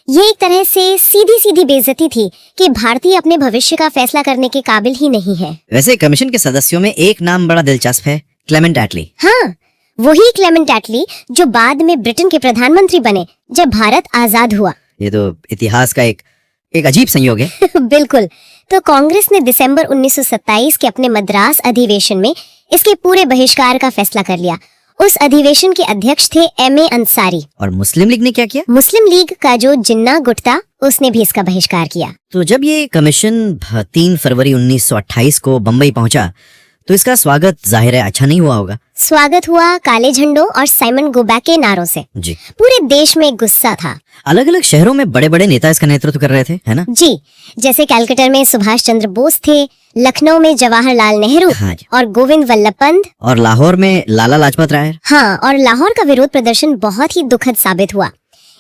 [SPEAKER 1] ये एक तरह से सीधी सीधी बेइज्जती थी कि भारतीय अपने भविष्य का फैसला करने के काबिल ही नहीं है।
[SPEAKER 2] वैसे कमीशन के सदस्यों में एक नाम बड़ा दिलचस्प है, क्लेमेंट एटली।
[SPEAKER 1] हाँ, वही क्लेमेंट एटली जो बाद में ब्रिटेन के प्रधानमंत्री बने जब भारत आजाद हुआ।
[SPEAKER 2] ये तो इतिहास का एक अजीब संयोग है।
[SPEAKER 1] बिल्कुल। तो कांग्रेस ने दिसंबर 1927 के अपने मद्रास अधिवेशन में इसके पूरे बहिष्कार का फैसला कर लिया। उस अधिवेशन के अध्यक्ष थे M.A. अंसारी।
[SPEAKER 2] और मुस्लिम लीग ने क्या किया?
[SPEAKER 1] मुस्लिम लीग का जो जिन्ना गुट था उसने भी इसका बहिष्कार किया।
[SPEAKER 2] तो जब ये कमीशन 3 फरवरी 1928 को बम्बई पहुंचा तो इसका स्वागत जाहिर है अच्छा नहीं हुआ होगा।
[SPEAKER 1] स्वागत हुआ काले झंडों और साइमन गो बैक के नारों से।
[SPEAKER 2] जी।
[SPEAKER 1] पूरे देश में गुस्सा था।
[SPEAKER 2] अलग अलग शहरों में बड़े बड़े नेता इसका नेतृत्व कर रहे थे, है ना?
[SPEAKER 1] जी, जैसे कैलकाटा में सुभाष चंद्र बोस थे, लखनऊ में जवाहरलाल नेहरू,
[SPEAKER 2] हाँ जी।
[SPEAKER 1] और गोविंद वल्लभ पंत,
[SPEAKER 2] और लाहौर में लाला लाजपत राय।
[SPEAKER 1] हाँ, और लाहौर का विरोध प्रदर्शन बहुत ही दुखद साबित हुआ।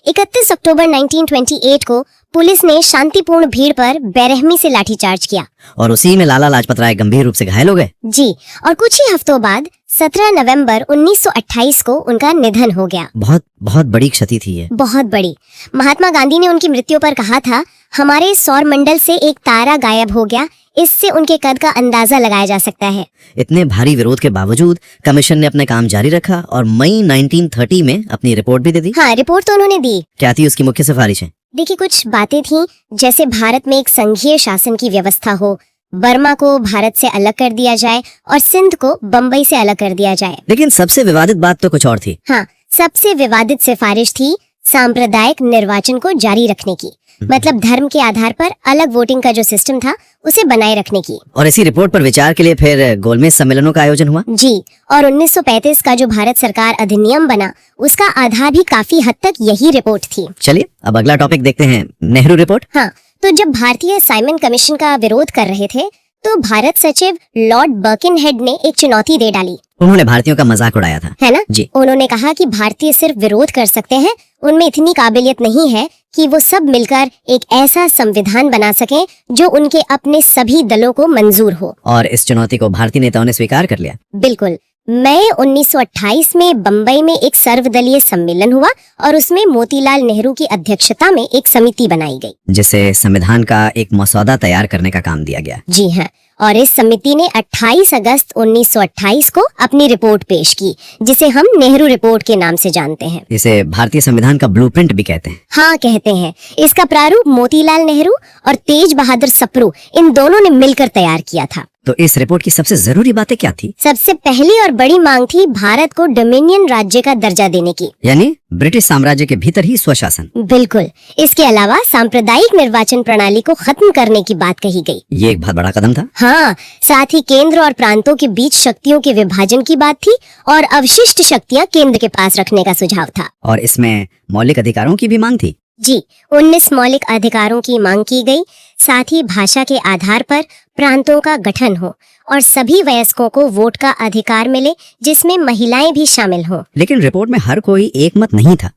[SPEAKER 1] 31 अक्टूबर 1928 को पुलिस ने शांतिपूर्ण भीड़ पर बेरहमी से लाठीचार्ज किया
[SPEAKER 2] और उसी में लाला लाजपत राय गंभीर रूप से घायल हो गए।
[SPEAKER 1] जी, और कुछ ही हफ्तों बाद 17 नवंबर 1928 को उनका निधन हो गया।
[SPEAKER 2] बहुत बहुत बड़ी क्षति थी ये।
[SPEAKER 1] बहुत बड़ी। महात्मा गांधी ने उनकी मृत्यु पर कहा था, हमारे सौर मंडल से एक तारा गायब हो गया, इससे उनके कद का अंदाजा लगाया जा सकता है।
[SPEAKER 2] इतने भारी विरोध के बावजूद कमीशन ने अपने काम जारी रखा और मई 1930 में अपनी रिपोर्ट भी दे दी।
[SPEAKER 1] हाँ, रिपोर्ट तो उन्होंने दी।
[SPEAKER 2] क्या थी उसकी मुख्य सिफारिशें?
[SPEAKER 1] देखिए, कुछ बातें थीं, जैसे भारत में एक संघीय शासन की व्यवस्था हो, बर्मा को भारत से अलग कर दिया जाए और सिंध को बम्बई से अलग कर दिया जाए।
[SPEAKER 2] लेकिन सबसे विवादित बात तो कुछ और थी।
[SPEAKER 1] हाँ, सबसे विवादित सिफारिश थी सांप्रदायिक निर्वाचन को जारी रखने की, मतलब धर्म के आधार पर अलग वोटिंग का जो सिस्टम था उसे बनाए रखने की।
[SPEAKER 2] और इसी रिपोर्ट पर विचार के लिए फिर गोलमेज सम्मेलनों का आयोजन हुआ।
[SPEAKER 1] जी, और 1935 का जो भारत सरकार अधिनियम बना, उसका आधार भी काफी हद तक यही रिपोर्ट थी।
[SPEAKER 2] चलिए अब अगला टॉपिक देखते हैं, नेहरू रिपोर्ट।
[SPEAKER 1] हाँ, तो जब भारतीय साइमन कमीशन का विरोध कर रहे थे तो भारत सचिव लॉर्ड बर्किनहेड ने एक चुनौती दे डाली।
[SPEAKER 2] उन्होंने भारतीयों का मजाक उड़ाया था,
[SPEAKER 1] है ना?
[SPEAKER 2] जी।
[SPEAKER 1] उन्होंने कहा कि भारतीय सिर्फ विरोध कर सकते हैं, उनमें इतनी काबिलियत नहीं है कि वो सब मिलकर एक ऐसा संविधान बना सकें जो उनके अपने सभी दलों को मंजूर हो।
[SPEAKER 2] और इस चुनौती को भारतीय नेताओं ने स्वीकार कर लिया।
[SPEAKER 1] बिल्कुल। मई 1928 में बम्बई में एक सर्वदलीय सम्मेलन हुआ और उसमें मोतीलाल नेहरू की अध्यक्षता में एक समिति बनाई गई,
[SPEAKER 2] जिसे संविधान का एक मसौदा तैयार करने का काम दिया गया।
[SPEAKER 1] जी हाँ, और इस समिति ने 28 अगस्त 1928 को अपनी रिपोर्ट पेश की, जिसे हम नेहरू रिपोर्ट के नाम से जानते हैं।
[SPEAKER 2] इसे भारतीय संविधान का ब्लूप्रिंट भी कहते हैं।
[SPEAKER 1] हाँ, कहते हैं। इसका प्रारूप मोतीलाल नेहरू और तेज बहादुर सप्रू, इन दोनों ने मिलकर तैयार किया था।
[SPEAKER 2] तो इस रिपोर्ट की सबसे जरूरी बातें क्या थी?
[SPEAKER 1] सबसे पहली और बड़ी मांग थी भारत को डोमिनियन राज्य का दर्जा देने की,
[SPEAKER 2] यानी ब्रिटिश साम्राज्य के भीतर ही स्वशासन।
[SPEAKER 1] बिल्कुल। इसके अलावा सांप्रदायिक निर्वाचन प्रणाली को खत्म करने की बात कही गई।
[SPEAKER 2] ये एक बहुत बड़ा कदम था।
[SPEAKER 1] हाँ, साथ ही केंद्र और प्रांतों के बीच शक्तियों के विभाजन की बात थी और अवशिष्ट शक्तियाँ केंद्र के पास रखने का सुझाव था।
[SPEAKER 2] और इसमें मौलिक अधिकारों की भी मांग थी।
[SPEAKER 1] जी, 19 मौलिक अधिकारों की मांग की गई। साथ ही भाषा के आधार पर प्रांतों का गठन हो और सभी वयस्कों को वोट का अधिकार मिले, जिसमें महिलाएं भी शामिल हों।
[SPEAKER 2] लेकिन रिपोर्ट में हर कोई एक मत नहीं था,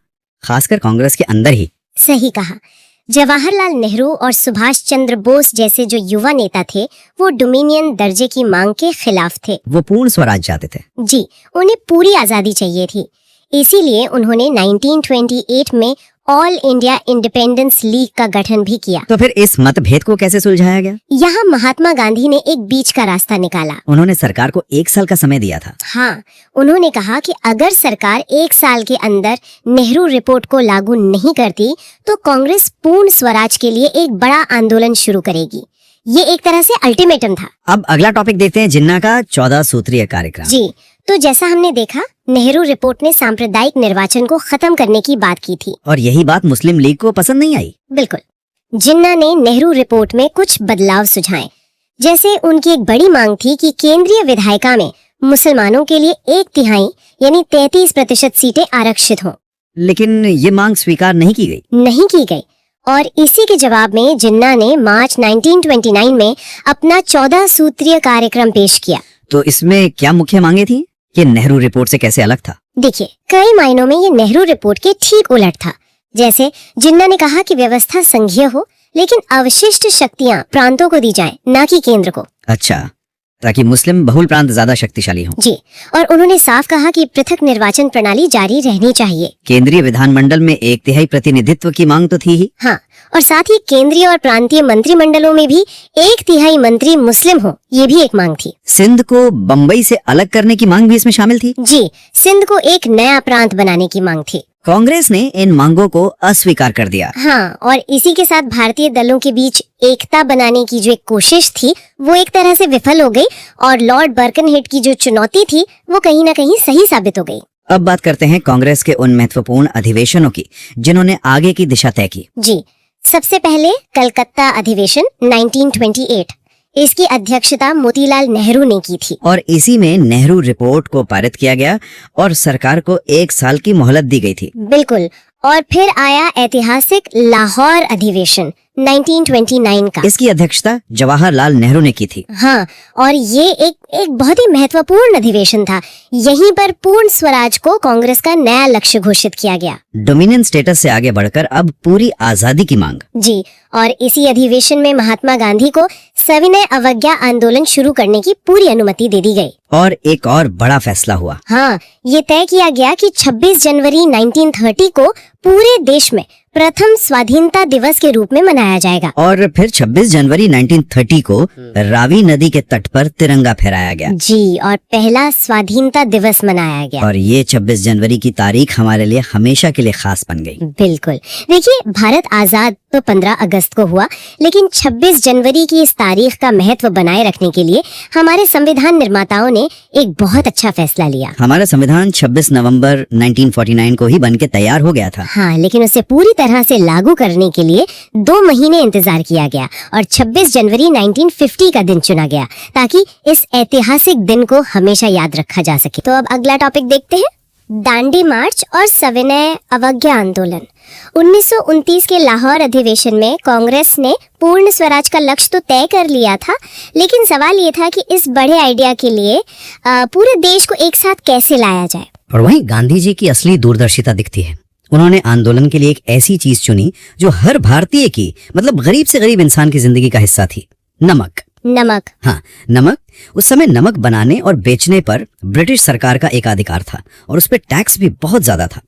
[SPEAKER 2] खासकर कांग्रेस के अंदर ही।
[SPEAKER 1] सही कहा। जवाहरलाल नेहरू और सुभाष चंद्र बोस जैसे जो युवा नेता थे, वो डोमिनियन दर्जे की मांग के खिलाफ थे।
[SPEAKER 2] वो पूर्ण स्वराज चाहते थे।
[SPEAKER 1] जी, उन्हें पूरी आजादी चाहिए थी। इसीलिए उन्होंने 1928 में ऑल इंडिया इंडिपेंडेंस लीग का गठन भी किया।
[SPEAKER 2] तो फिर इस मतभेद को कैसे सुलझाया गया?
[SPEAKER 1] यहाँ महात्मा गांधी ने एक बीच का रास्ता निकाला।
[SPEAKER 2] उन्होंने सरकार को 1 साल का समय दिया था।
[SPEAKER 1] हाँ, उन्होंने कहा कि अगर सरकार 1 साल के अंदर नेहरू रिपोर्ट को लागू नहीं करती तो कांग्रेस पूर्ण स्वराज के लिए एक बड़ा आंदोलन शुरू करेगी। ये एक तरह से अल्टीमेटम था।
[SPEAKER 2] अब अगला टॉपिक देखते हैं, जिन्ना का 14 सूत्रीय कार्यक्रम।
[SPEAKER 1] जी, तो जैसा हमने देखा, नेहरू रिपोर्ट ने सांप्रदायिक निर्वाचन को खत्म करने की बात की थी
[SPEAKER 2] और यही बात मुस्लिम लीग को पसंद नहीं आई।
[SPEAKER 1] बिल्कुल। जिन्ना ने नेहरू रिपोर्ट में कुछ बदलाव सुझाए। जैसे उनकी एक बड़ी मांग थी कि केंद्रीय विधायिका में मुसलमानों के लिए 1/3 यानी 33% सीटें आरक्षित हों।
[SPEAKER 2] लेकिन ये मांग स्वीकार नहीं की
[SPEAKER 1] गई और इसी के जवाब में जिन्ना ने मार्च 1929 में अपना 14 सूत्रीय कार्यक्रम पेश किया।
[SPEAKER 2] तो इसमें क्या मुख्य मांगे थी? ये नेहरू रिपोर्ट से कैसे अलग था?
[SPEAKER 1] देखिए, कई मायनों में ये नेहरू रिपोर्ट के ठीक उलट था। जैसे जिन्ना ने कहा कि व्यवस्था संघीय हो, लेकिन अवशिष्ट शक्तियां प्रांतों को दी जाएं, न कि केंद्र को।
[SPEAKER 2] अच्छा, ताकि मुस्लिम बहुल प्रांत ज्यादा शक्तिशाली हों।
[SPEAKER 1] जी, और उन्होंने साफ कहा कि पृथक निर्वाचन प्रणाली जारी रहनी चाहिए।
[SPEAKER 2] केंद्रीय विधानमंडल में 1/3 प्रतिनिधित्व की मांग तो थी ही।
[SPEAKER 1] हाँ, और साथ ही केंद्रीय और प्रांतीय मंत्रिमंडलों में भी 1/3 मंत्री मुस्लिम हो, ये भी एक मांग थी।
[SPEAKER 2] सिंध को बम्बई से अलग करने की मांग भी इसमें शामिल थी।
[SPEAKER 1] जी, सिंध को एक नया प्रांत बनाने की मांग थी।
[SPEAKER 2] कांग्रेस ने इन मांगों को अस्वीकार कर दिया।
[SPEAKER 1] हाँ, और इसी के साथ भारतीय दलों के बीच एकता बनाने की जो एक कोशिश थी, वो एक तरह से विफल हो गई और लॉर्ड बर्कनहेड की जो चुनौती थी, वो कहीं न कहीं सही साबित हो गई।
[SPEAKER 2] अब बात करते हैं कांग्रेस के उन महत्वपूर्ण अधिवेशनों की जिन्होंने आगे की दिशा तय की।
[SPEAKER 1] जी, सबसे पहले कलकत्ता अधिवेशन 1928। इसकी अध्यक्षता मोतीलाल नेहरू ने की थी
[SPEAKER 2] और इसी में नेहरू रिपोर्ट को पारित किया गया और सरकार को 1 साल की मोहलत दी गई थी।
[SPEAKER 1] बिल्कुल। और फिर आया ऐतिहासिक लाहौर अधिवेशन 1929 का।
[SPEAKER 2] इसकी अध्यक्षता जवाहरलाल नेहरू ने की थी।
[SPEAKER 1] हाँ, और ये एक बहुत ही महत्वपूर्ण अधिवेशन था। यहीं पर पूर्ण स्वराज को कांग्रेस का नया लक्ष्य घोषित किया गया।
[SPEAKER 2] डोमिनियन स्टेटस से आगे बढ़कर अब पूरी आजादी की मांग।
[SPEAKER 1] जी, और इसी अधिवेशन में महात्मा गांधी को सविनय अवज्ञा आंदोलन शुरू करने की पूरी अनुमति दे दी गई।
[SPEAKER 2] और एक और बड़ा फैसला हुआ।
[SPEAKER 1] हाँ, ये तय किया गया कि 26 जनवरी 1930 को पूरे देश में प्रथम स्वाधीनता दिवस के रूप में मनाया जाएगा।
[SPEAKER 2] और फिर 26 जनवरी 1930 को रावी नदी के तट पर तिरंगा फहराया गया।
[SPEAKER 1] जी, और पहला स्वाधीनता दिवस मनाया गया।
[SPEAKER 2] और ये 26 जनवरी की तारीख हमारे लिए हमेशा के लिए खास बन गई।
[SPEAKER 1] बिल्कुल। देखिए, भारत आजाद तो 15 अगस्त को हुआ, लेकिन 26 जनवरी की इस तारीख का महत्व बनाए रखने के लिए हमारे संविधान निर्माताओं ने एक बहुत अच्छा फैसला लिया।
[SPEAKER 2] हमारा संविधान 26 नवंबर 1949 को ही बन के तैयार हो गया था।
[SPEAKER 1] हाँ, लेकिन उसे पूरी तरह से लागू करने के लिए 2 महीने इंतजार किया गया और 26 जनवरी 1950 का दिन चुना गया ताकि इस ऐतिहासिक दिन को हमेशा याद रखा जा सके। तो अब अगला टॉपिक देखते हैं, दांडी मार्च और सविनय अवज्ञा आंदोलन। 1929 के लाहौर अधिवेशन में कांग्रेस ने पूर्ण स्वराज का लक्ष्य तो तय कर लिया था, लेकिन सवाल ये था कि इस बड़े आइडिया के लिए पूरे देश को एक साथ कैसे लाया जाए।
[SPEAKER 2] और वहीं गांधी जी की असली दूरदर्शिता दिखती है। उन्होंने आंदोलन के लिए एक ऐसी चीज चुनी जो हर भारतीय की, मतलब गरीब से गरीब इंसान की जिंदगी का हिस्सा थी, नमक।
[SPEAKER 1] नमक।
[SPEAKER 2] हाँ, नमक। उस समय नमक बनाने और बेचने पर ब्रिटिश सरकार का एकाधिकार था और उस पर टैक्स भी बहुत ज्यादा था।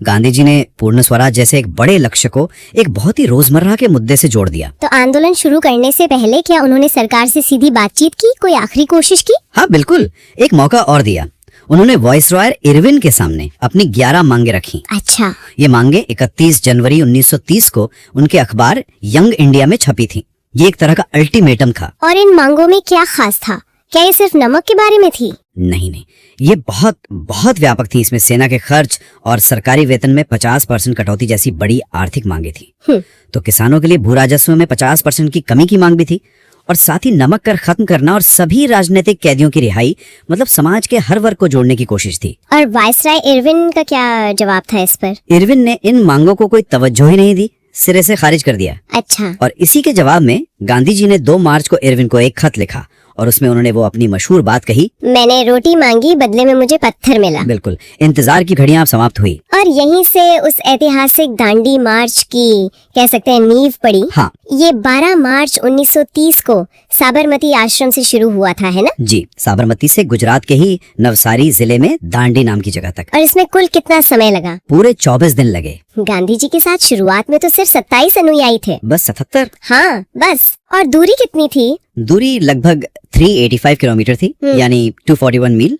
[SPEAKER 2] गांधी जी ने पूर्ण स्वराज जैसे एक बड़े लक्ष्य को एक बहुत ही रोजमर्रा के मुद्दे से जोड़ दिया।
[SPEAKER 1] तो आंदोलन शुरू करने से पहले क्या उन्होंने सरकार से सीधी बातचीत की, कोई आखिरी कोशिश की?
[SPEAKER 2] हाँ बिल्कुल, एक मौका और दिया। उन्होंने वाइसरॉय इरविन के सामने अपनी 11 मांगे रखी।
[SPEAKER 1] अच्छा।
[SPEAKER 2] ये मांगे 31 जनवरी 1930 को उनके अखबार यंग इंडिया में छपी थी। ये एक तरह का अल्टीमेटम था।
[SPEAKER 1] और इन मांगों में क्या खास था? क्या ये सिर्फ नमक के बारे में थी?
[SPEAKER 2] नहीं, ये बहुत बहुत व्यापक थी। इसमें सेना के खर्च और सरकारी वेतन में 50% कटौती जैसी बड़ी आर्थिक मांगे थी। तो किसानों के लिए भू राजस्व में 50% की कमी की मांग भी थी और साथ ही नमक कर खत्म करना और सभी राजनीतिक कैदियों की रिहाई, मतलब समाज के हर वर्ग को जोड़ने की कोशिश थी।
[SPEAKER 1] और वाइसराय इरविन का क्या जवाब था इस पर?
[SPEAKER 2] इरविन ने इन मांगों को कोई तवज्जो ही नहीं दी, सिरे से खारिज कर दिया।
[SPEAKER 1] अच्छा।
[SPEAKER 2] और इसी के जवाब में गांधी जी ने 2 मार्च को इरविन को एक खत लिखा और उसमें उन्होंने वो अपनी मशहूर बात कही,
[SPEAKER 1] मैंने रोटी मांगी, बदले में मुझे पत्थर मिला।
[SPEAKER 2] बिल्कुल, इंतजार की घड़ियां समाप्त हुई।
[SPEAKER 1] और यहीं से उस ऐतिहासिक दांडी मार्च की, कह सकते हैं, नींव पड़ी।
[SPEAKER 2] हाँ।
[SPEAKER 1] ये 12 मार्च 1930 को साबरमती आश्रम से शुरू हुआ था, है ना?
[SPEAKER 2] जी, साबरमती से गुजरात के ही नवसारी जिले में दांडी नाम की जगह तक।
[SPEAKER 1] और इसमें कुल कितना समय लगा?
[SPEAKER 2] पूरे 24 दिन लगे।
[SPEAKER 1] गांधी जी के साथ शुरुआत में तो सिर्फ 27 अनुयायी थे।
[SPEAKER 2] बस 77?
[SPEAKER 1] हाँ, बस। और दूरी कितनी थी?
[SPEAKER 2] दूरी लगभग 385 किलोमीटर थी, यानी 241 मील।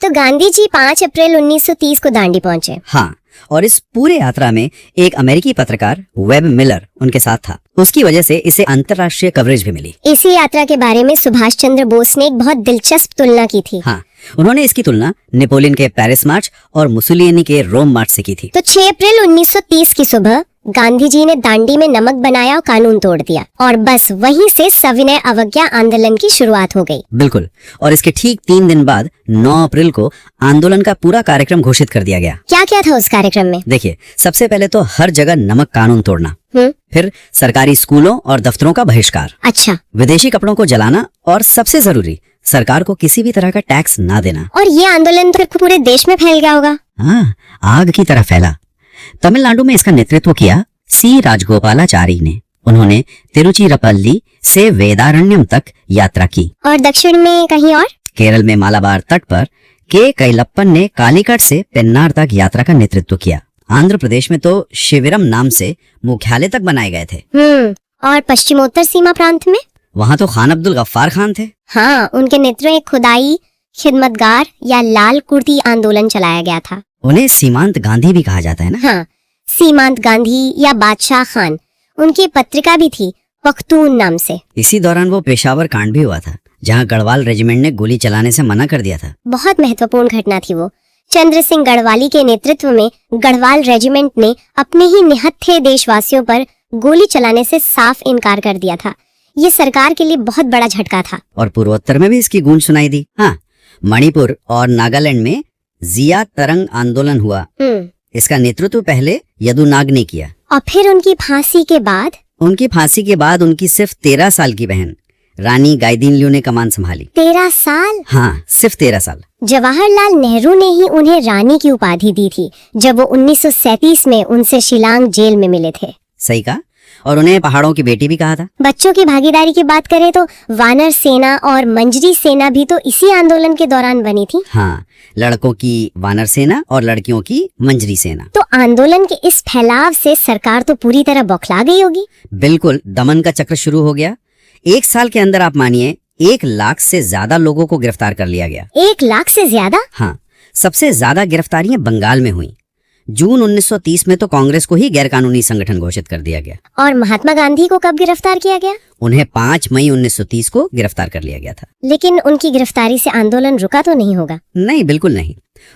[SPEAKER 1] तो गांधी जी 5 अप्रैल 1930 को दांडी पहुंचे।
[SPEAKER 2] हाँ, और इस पूरे यात्रा में एक अमेरिकी पत्रकार वेब मिलर उनके साथ था। उसकी वजह से इसे अंतर्राष्ट्रीय कवरेज भी मिली।
[SPEAKER 1] इसी यात्रा के बारे में सुभाष चंद्र बोस ने एक बहुत दिलचस्प तुलना की थी।
[SPEAKER 2] हाँ, उन्होंने इसकी तुलना नेपोलियन के पेरिस मार्च और मुसोलिनी के रोम मार्च से की थी।
[SPEAKER 1] तो 6 अप्रैल 1930 की सुबह गांधी जी ने दांडी में नमक बनाया और कानून तोड़ दिया, और बस वहीं से सविनय अवज्ञा आंदोलन की शुरुआत हो गई।
[SPEAKER 2] बिल्कुल, और इसके ठीक 3 दिन बाद 9 अप्रैल को आंदोलन का पूरा कार्यक्रम घोषित कर दिया गया।
[SPEAKER 1] क्या क्या था उस कार्यक्रम में?
[SPEAKER 2] देखिए, सबसे पहले तो हर जगह नमक कानून तोड़ना, फिर सरकारी स्कूलों और दफ्तरों का बहिष्कार।
[SPEAKER 1] अच्छा।
[SPEAKER 2] विदेशी कपड़ों को जलाना और सबसे जरूरी, सरकार को किसी भी तरह का टैक्स ना देना।
[SPEAKER 1] और ये आंदोलन तो पूरे देश में फैल गया होगा।
[SPEAKER 2] हाँ, आग की तरह फैला। तमिलनाडु में इसका नेतृत्व किया सी राजगोपालाचारी ने। उन्होंने तिरुचिरापल्ली से वेदारण्यम तक यात्रा की।
[SPEAKER 1] और दक्षिण में कहीं और?
[SPEAKER 2] केरल में मालाबार तट पर के कैलप्पन ने कालीकट से पेन्नार तक यात्रा का नेतृत्व किया। आंध्र प्रदेश में तो शिविरम नाम से मुख्यालय तक बनाए गए थे।
[SPEAKER 1] और पश्चिमोत्तर सीमा प्रांत में?
[SPEAKER 2] वहाँ तो खान अब्दुल गफ्फार खान थे।
[SPEAKER 1] हाँ, उनके नेतृत्व में खुदाई खिदमतगार या लाल कुर्ती आंदोलन चलाया गया था।
[SPEAKER 2] उन्हें सीमांत गांधी भी कहा जाता है ना?
[SPEAKER 1] हाँ, सीमांत गांधी या बादशाह खान। उनकी पत्रिका भी थी पख्तून नाम से। इसी
[SPEAKER 2] दौरान वो पेशावर कांड भी हुआ था, जहाँ गढ़वाल रेजिमेंट ने गोली चलाने से मना कर दिया था।
[SPEAKER 1] बहुत महत्वपूर्ण घटना थी वो। चंद्र सिंह गढ़वाली के नेतृत्व में गढ़वाल रेजिमेंट ने अपने ही निहत्थे देशवासियों पर गोली चलाने से साफ इनकार कर दिया था। ये सरकार के लिए बहुत बड़ा झटका था।
[SPEAKER 2] और पूर्वोत्तर में भी इसकी गूंज सुनाई दी। हाँ, मणिपुर और नागालैंड में जिया तरंग आंदोलन हुआ। इसका नेतृत्व पहले यदुनाग ने किया
[SPEAKER 1] और फिर उनकी फांसी के बाद
[SPEAKER 2] उनकी फांसी के बाद उनकी सिर्फ 13 साल की बहन रानी गाइदिन्ल्यू ने कमान संभाली।
[SPEAKER 1] 13 साल?
[SPEAKER 2] हाँ, सिर्फ 13 साल।
[SPEAKER 1] जवाहरलाल नेहरू ने ही उन्हें रानी की उपाधि दी थी जब वो 1937 में उनसे शिलांग जेल में मिले थे।
[SPEAKER 2] सही कहा। और उन्हें पहाड़ों की बेटी भी कहा था।
[SPEAKER 1] बच्चों की भागीदारी की बात करें तो वानर सेना और मंजरी सेना भी तो इसी आंदोलन के दौरान बनी थी।
[SPEAKER 2] हाँ, लड़कों की वानर सेना और लड़कियों की मंजरी सेना।
[SPEAKER 1] तो आंदोलन के इस फैलाव से सरकार तो पूरी तरह बौखला गई होगी।
[SPEAKER 2] बिल्कुल, दमन का चक्र शुरू हो गया। 1 साल के अंदर आप मानिए 1 लाख से ज्यादा लोगों को गिरफ्तार कर लिया गया।
[SPEAKER 1] 1 लाख से ज्यादा?
[SPEAKER 2] हाँ, सबसे ज्यादा गिरफ्तारियां बंगाल में हुई। जून 1930 में तो कांग्रेस को ही गैरकानूनी संगठन घोषित कर दिया गया।
[SPEAKER 1] और महात्मा गांधी को कब गिरफ्तार किया गया?
[SPEAKER 2] उन्हें 5 मई 1930 को गिरफ्तार कर लिया गया था।
[SPEAKER 1] लेकिन उनकी गिरफ्तारी से आंदोलन रुका तो नहीं होगा?
[SPEAKER 2] नहीं, बिल्कुल नहीं।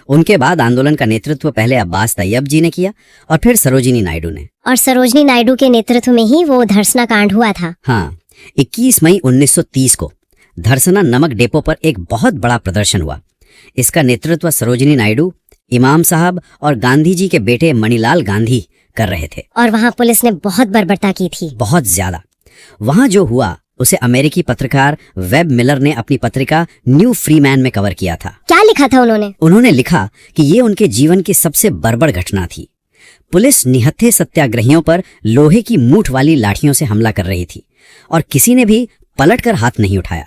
[SPEAKER 2] उनके बाद आंदोलन का नेतृत्व पहले अब्बास तैयब जी ने किया और फिर सरोजिनी नायडू ने।
[SPEAKER 1] और सरोजिनी नायडू के नेतृत्व में ही वो धरसना कांड हुआ था।
[SPEAKER 2] हाँ, 21 मई 1930 को धरसना नमक डेपो पर एक बहुत बड़ा प्रदर्शन हुआ। इसका नेतृत्व सरोजिनी नायडू, इमाम साहब और गांधी जी के बेटे मणिलाल गांधी कर रहे थे।
[SPEAKER 1] और वहाँ पुलिस ने बहुत बर्बरता की थी।
[SPEAKER 2] बहुत ज्यादा। वहाँ जो हुआ उसे अमेरिकी पत्रकार वेब मिलर ने अपनी पत्रिका न्यू फ्रीमैन में कवर किया था।
[SPEAKER 1] क्या लिखा था उन्होंने?
[SPEAKER 2] उन्होंने लिखा कि ये उनके जीवन की सबसे बर्बर घटना थी। पुलिस निहत्थे सत्याग्रहियों पर लोहे की मूठ वाली लाठियों से हमला कर रही थी और किसी ने भी पलटकर हाथ नहीं उठाया।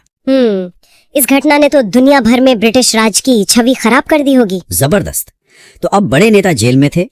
[SPEAKER 1] इस घटना ने तो दुनिया भर में ब्रिटिश राज की छवि खराब कर दी होगी।
[SPEAKER 2] जबरदस्त। तो अब बड़े नेता जेल में थे।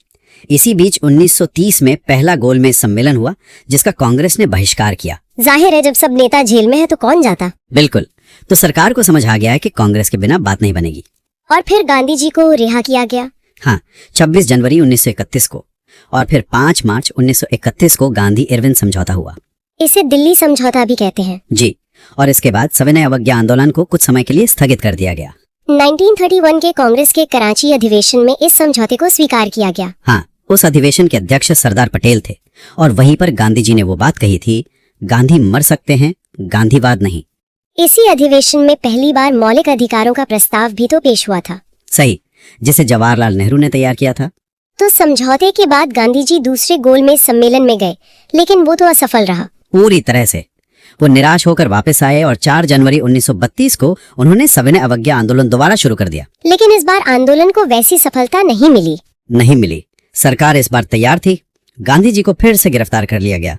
[SPEAKER 2] इसी बीच 1930 में पहला गोलमेज सम्मेलन हुआ जिसका कांग्रेस ने बहिष्कार किया।
[SPEAKER 1] जाहिर है, जब सब नेता जेल में है तो कौन जाता।
[SPEAKER 2] बिल्कुल। तो सरकार को समझ आ गया है कि कांग्रेस के बिना बात नहीं बनेगी।
[SPEAKER 1] और फिर गांधी जी को रिहा किया गया।
[SPEAKER 2] हाँ, 26 जनवरी 1931 को। और फिर 5 मार्च 1931 को गांधी इरविन समझौता हुआ।
[SPEAKER 1] इसे दिल्ली समझौता भी कहते हैं।
[SPEAKER 2] जी। और इसके बाद सविनय अवज्ञा आंदोलन को कुछ समय के लिए स्थगित कर दिया गया।
[SPEAKER 1] 1931 के कांग्रेस के कराची अधिवेशन में इस समझौते को स्वीकार किया गया।
[SPEAKER 2] हाँ, उस अधिवेशन के अध्यक्ष सरदार पटेल थे और वहीं पर गांधी जी ने वो बात कही थी, गांधी मर सकते हैं, गांधीवाद नहीं।
[SPEAKER 1] इसी अधिवेशन में पहली बार मौलिक अधिकारों का प्रस्ताव भी तो पेश हुआ था।
[SPEAKER 2] सही, जिसे जवाहरलाल नेहरू ने तैयार किया था।
[SPEAKER 1] तो समझौते के बाद गांधी जी दूसरे गोलमेज सम्मेलन में गए, लेकिन वो तो असफल रहा।
[SPEAKER 2] पूरी तरह से। वो निराश होकर वापस आए और 4 जनवरी 1932 को उन्होंने सविनय अवज्ञा आंदोलन दोबारा शुरू कर दिया।
[SPEAKER 1] लेकिन इस बार आंदोलन को वैसी सफलता नहीं मिली। सरकार इस बार तैयार थी। गांधी जी को फिर से गिरफ्तार कर लिया गया।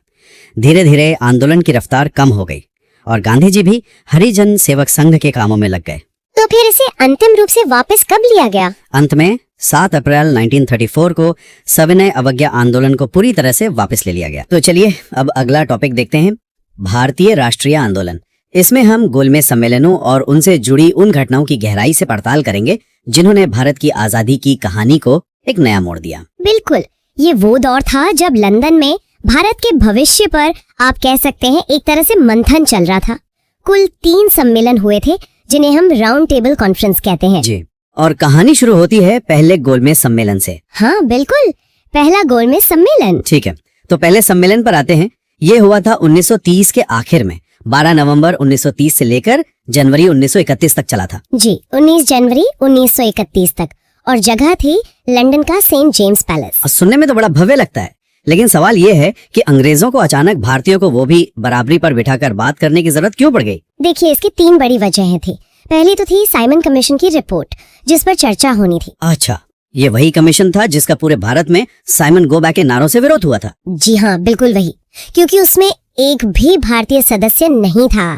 [SPEAKER 1] धीरे धीरे आंदोलन की रफ्तार कम हो गई और गांधी जी भी हरिजन सेवक संघ के कामों में लग गए। तो फिर इसे अंतिम रूप से वापस कब लिया गया?
[SPEAKER 2] अंत में 7 अप्रैल 1934 को सविनय अवज्ञा आंदोलन को पूरी तरह से वापस ले लिया गया। तो चलिए अब अगला टॉपिक देखते हैं, भारतीय राष्ट्रीय आंदोलन। इसमें हम गोलमेज सम्मेलनों और उनसे जुड़ी उन घटनाओं की गहराई से पड़ताल करेंगे जिन्होंने भारत की आजादी की कहानी को एक नया मोड़ दिया।
[SPEAKER 1] बिल्कुल, ये वो दौर था जब लंदन में भारत के भविष्य पर आप कह सकते हैं एक तरह से मंथन चल रहा था। कुल 3 सम्मेलन हुए थे जिन्हें हम राउंड टेबल कॉन्फ्रेंस कहते हैं।
[SPEAKER 2] जी। और कहानी शुरू होती है पहले गोलमेज सम्मेलन से।
[SPEAKER 1] हाँ बिल्कुल, पहला गोलमेज सम्मेलन।
[SPEAKER 2] ठीक है, तो पहले सम्मेलन पर आते हैं। ये हुआ था 1930 के आखिर में। 12 नवंबर 1930 से लेकर जनवरी 1931 तक चला था।
[SPEAKER 1] जी, 19 जनवरी 1931 तक। और जगह थी लंदन का सेंट जेम्स पैलेस।
[SPEAKER 2] सुनने में तो बड़ा भव्य लगता है, लेकिन सवाल ये है कि अंग्रेजों को अचानक भारतीयों को वो भी बराबरी पर बिठाकर बात करने की जरूरत क्यों पड़ गई?
[SPEAKER 1] देखिए, इसकी 3 बड़ी वजहें थी। पहली तो थी साइमन कमीशन की रिपोर्ट जिस पर चर्चा होनी थी।
[SPEAKER 2] अच्छा, ये वही कमीशन था जिसका पूरे भारत में साइमन गो बैक के नारों से विरोध हुआ था।
[SPEAKER 1] जी हाँ, बिल्कुल वही, क्योंकि उसमें एक भी भारतीय सदस्य नहीं था।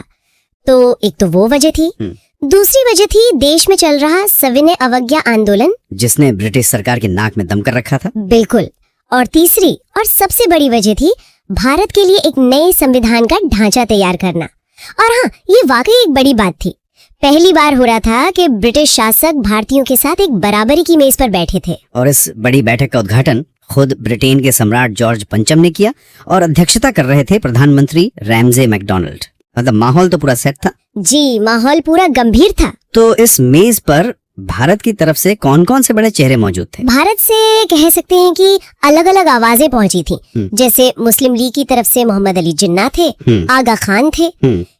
[SPEAKER 1] तो एक तो वो वजह थी। दूसरी वजह थी देश में चल रहा सविनय अवज्ञा आंदोलन, जिसने
[SPEAKER 2] ब्रिटिश सरकार के नाक में दम कर रखा था।
[SPEAKER 1] बिल्कुल। और तीसरी और सबसे बड़ी वजह थी भारत के लिए एक नए संविधान का ढांचा तैयार करना। और हाँ, ये वाकई एक बड़ी बात थी। पहली बार हो रहा था कि ब्रिटिश शासक भारतीयों के साथ एक बराबरी की मेज पर बैठे थे।
[SPEAKER 2] और इस बड़ी बैठक का उद्घाटन खुद ब्रिटेन के सम्राट जॉर्ज पंचम ने किया और अध्यक्षता कर रहे थे प्रधानमंत्री रैमजे मैकडोनल्ड। मतलब माहौल तो पूरा सेट था।
[SPEAKER 1] जी, माहौल पूरा गंभीर था।
[SPEAKER 2] तो इस मेज पर भारत की तरफ से कौन कौन से बड़े चेहरे मौजूद थे?
[SPEAKER 1] भारत से कह सकते हैं कि अलग अलग आवाजें पहुंची थी। जैसे मुस्लिम लीग की तरफ से मोहम्मद अली जिन्ना थे, आगा खान थे,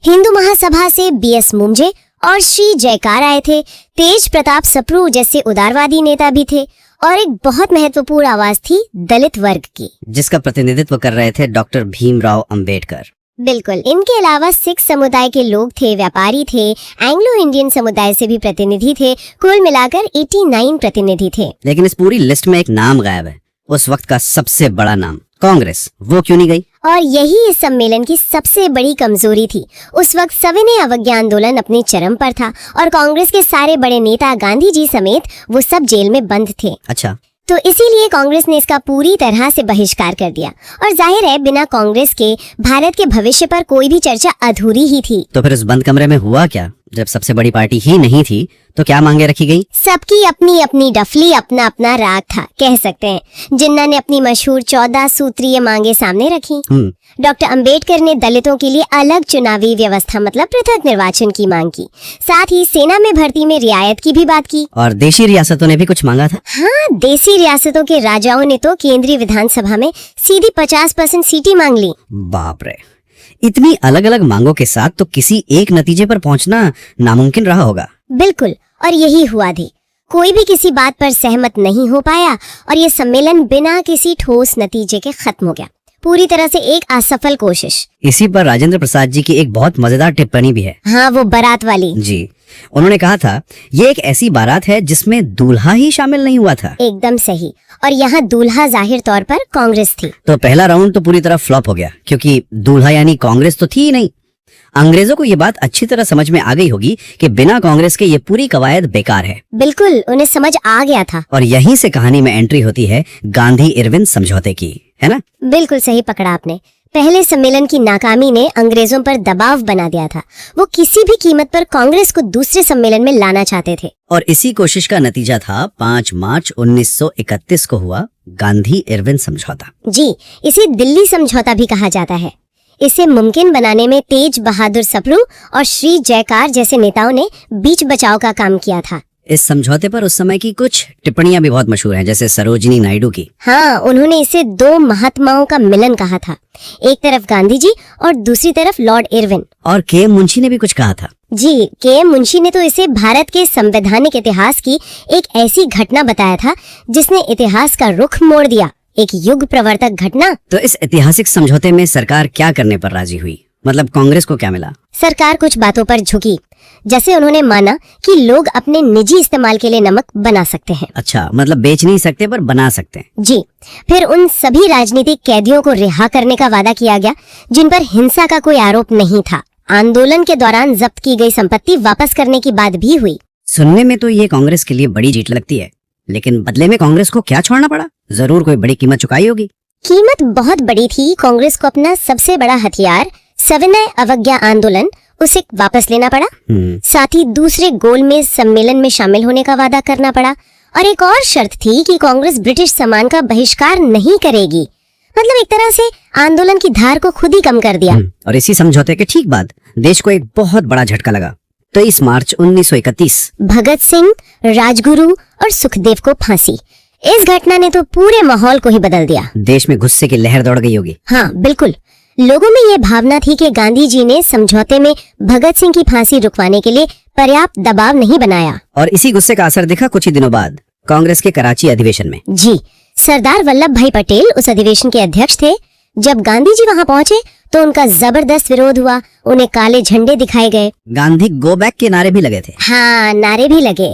[SPEAKER 1] हिंदू महासभा से BS मुमजे और श्री जयकार आए थे, तेज प्रताप सप्रू जैसे उदारवादी नेता भी थे, और एक बहुत महत्वपूर्ण आवाज थी दलित वर्ग की,
[SPEAKER 2] जिसका प्रतिनिधित्व कर रहे थे डॉक्टर भीमराव अंबेडकर।
[SPEAKER 1] बिल्कुल। इनके अलावा सिख समुदाय के लोग थे, व्यापारी थे, एंग्लो इंडियन समुदाय से भी प्रतिनिधि थे। कुल मिलाकर 89 प्रतिनिधि थे।
[SPEAKER 2] लेकिन इस पूरी लिस्ट में एक नाम गायब है, उस वक्त का सबसे बड़ा नाम, कांग्रेस। वो क्यों नहीं गई?
[SPEAKER 1] और यही इस सम्मेलन की सबसे बड़ी कमजोरी थी। उस वक्त सविनय अवज्ञा आंदोलन अपने चरम पर था और कांग्रेस के सारे बड़े नेता, गांधी जी समेत, वो सब जेल में बंद थे।
[SPEAKER 2] अच्छा,
[SPEAKER 1] तो इसीलिए कांग्रेस ने इसका पूरी तरह से बहिष्कार कर दिया। और जाहिर है, बिना कांग्रेस के भारत के भविष्य पर कोई भी चर्चा अधूरी ही थी।
[SPEAKER 2] तो फिर उस बंद कमरे में हुआ क्या? जब सबसे बड़ी पार्टी ही नहीं थी तो क्या मांगे रखी गई?
[SPEAKER 1] सबकी अपनी अपनी डफली, अपना अपना राग था, कह सकते हैं। जिन्ना ने अपनी मशहूर 14 सूत्रीय मांगे सामने रखी। डॉक्टर अंबेडकर ने दलितों के लिए अलग चुनावी व्यवस्था, मतलब पृथक निर्वाचन की मांग की। साथ ही सेना में भर्ती में रियायत की भी बात की।
[SPEAKER 2] और देशी रियासतों ने भी कुछ मांगा था।
[SPEAKER 1] हाँ, देसी रियासतों के राजाओं ने तो केंद्रीय विधानसभा में सीधी 50% सीटें मांग ली।
[SPEAKER 2] बाप रे, इतनी अलग अलग मांगों के साथ तो किसी एक नतीजे पर पहुंचना नामुमकिन रहा होगा।
[SPEAKER 1] बिल्कुल, और यही हुआ भी। कोई भी किसी बात पर सहमत नहीं हो पाया और ये सम्मेलन बिना किसी ठोस नतीजे के खत्म हो गया। पूरी तरह से एक असफल कोशिश।
[SPEAKER 2] इसी पर राजेंद्र प्रसाद जी की एक बहुत मजेदार टिप्पणी भी है।
[SPEAKER 1] हाँ, वो बारात वाली।
[SPEAKER 2] जी, उन्होंने कहा था, ये एक ऐसी बारात है जिसमें दूल्हा ही शामिल नहीं हुआ था।
[SPEAKER 1] एकदम सही। और यहाँ दूल्हा जाहिर तौर पर कांग्रेस थी।
[SPEAKER 2] तो पहला राउंड तो पूरी तरह फ्लॉप हो गया, क्योंकि दूल्हा यानी कांग्रेस तो थी ही नहीं। अंग्रेजों को ये बात अच्छी तरह समझ में आ गई होगी कि बिना कांग्रेस के ये पूरी कवायद बेकार है।
[SPEAKER 1] बिल्कुल, उन्हें समझ आ गया था।
[SPEAKER 2] और यहीं से कहानी में एंट्री होती है गांधी इरविन समझौते की, है ना?
[SPEAKER 1] बिल्कुल सही पकड़ा आपने। पहले सम्मेलन की नाकामी ने अंग्रेजों पर दबाव बना दिया था। वो किसी भी कीमत पर कांग्रेस को दूसरे सम्मेलन में लाना चाहते थे।
[SPEAKER 2] और इसी कोशिश का नतीजा था 5 मार्च 1931 को हुआ गांधी इरविन समझौता।
[SPEAKER 1] जी, इसे दिल्ली समझौता भी कहा जाता है। इसे मुमकिन बनाने में तेज बहादुर सप्रू और श्री जयकार जैसे नेताओं ने बीच बचाव का काम किया था।
[SPEAKER 2] इस समझौते पर उस समय की कुछ टिप्पणियां भी बहुत मशहूर हैं, जैसे सरोजिनी नायडू की।
[SPEAKER 1] हाँ, उन्होंने इसे दो महात्माओं का मिलन कहा था। एक तरफ गांधी जी और दूसरी तरफ लॉर्ड इरविन।
[SPEAKER 2] और के.एम. मुंशी ने भी कुछ कहा था।
[SPEAKER 1] जी, के.एम. मुंशी ने तो इसे भारत के संवैधानिक इतिहास की एक ऐसी घटना बताया था जिसने इतिहास का रुख मोड़ दिया, एक युग प्रवर्तक घटना।
[SPEAKER 2] तो इस ऐतिहासिक समझौते में सरकार क्या करने पर राजी हुई? मतलब कांग्रेस को क्या मिला?
[SPEAKER 1] सरकार कुछ बातों पर झुकी। जैसे उन्होंने माना कि लोग अपने निजी इस्तेमाल के लिए नमक बना सकते हैं।
[SPEAKER 2] अच्छा, मतलब बेच नहीं सकते पर बना सकते हैं।
[SPEAKER 1] जी। फिर उन सभी राजनीतिक कैदियों को रिहा करने का वादा किया गया जिन पर हिंसा का कोई आरोप नहीं था। आंदोलन के दौरान जब्त की गई संपत्ति वापस करने की बात भी हुई।
[SPEAKER 2] सुनने में तो ये कांग्रेस के लिए बड़ी जीत लगती है, लेकिन बदले में कांग्रेस को क्या छोड़ना पड़ा? जरूर कोई बड़ी कीमत चुकाई होगी।
[SPEAKER 1] कीमत बहुत बड़ी थी। कांग्रेस को अपना सबसे बड़ा हथियार, सविनय अवज्ञा आंदोलन, उसे वापस लेना पड़ा। साथ ही दूसरे गोलमेज सम्मेलन में शामिल होने का वादा करना पड़ा। और एक और शर्त थी कि कांग्रेस ब्रिटिश सामान का बहिष्कार नहीं करेगी। मतलब एक तरह से आंदोलन की धार को खुद ही कम कर दिया।
[SPEAKER 2] और इसी समझौते के ठीक बाद देश को एक बहुत बड़ा झटका लगा। 23 मार्च 1931
[SPEAKER 1] भगत सिंह, राजगुरु और सुखदेव को फांसी। इस घटना ने तो पूरे माहौल को ही बदल दिया।
[SPEAKER 2] देश में गुस्से की लहर दौड़ गई होगी।
[SPEAKER 1] हाँ, बिल्कुल। लोगों में ये भावना थी कि गांधी जी ने समझौते में भगत सिंह की फांसी रुकवाने के लिए पर्याप्त दबाव नहीं बनाया।
[SPEAKER 2] और इसी गुस्से का असर दिखा कुछ ही दिनों बाद कांग्रेस के कराची अधिवेशन में।
[SPEAKER 1] जी, सरदार वल्लभ भाई पटेल उस अधिवेशन के अध्यक्ष थे। जब गांधी जी वहाँ पहुँचे तो उनका जबरदस्त विरोध हुआ। उन्हें काले झंडे दिखाए गए।
[SPEAKER 2] गांधी गो बैक के नारे भी लगे थे।
[SPEAKER 1] हाँ, नारे भी लगे।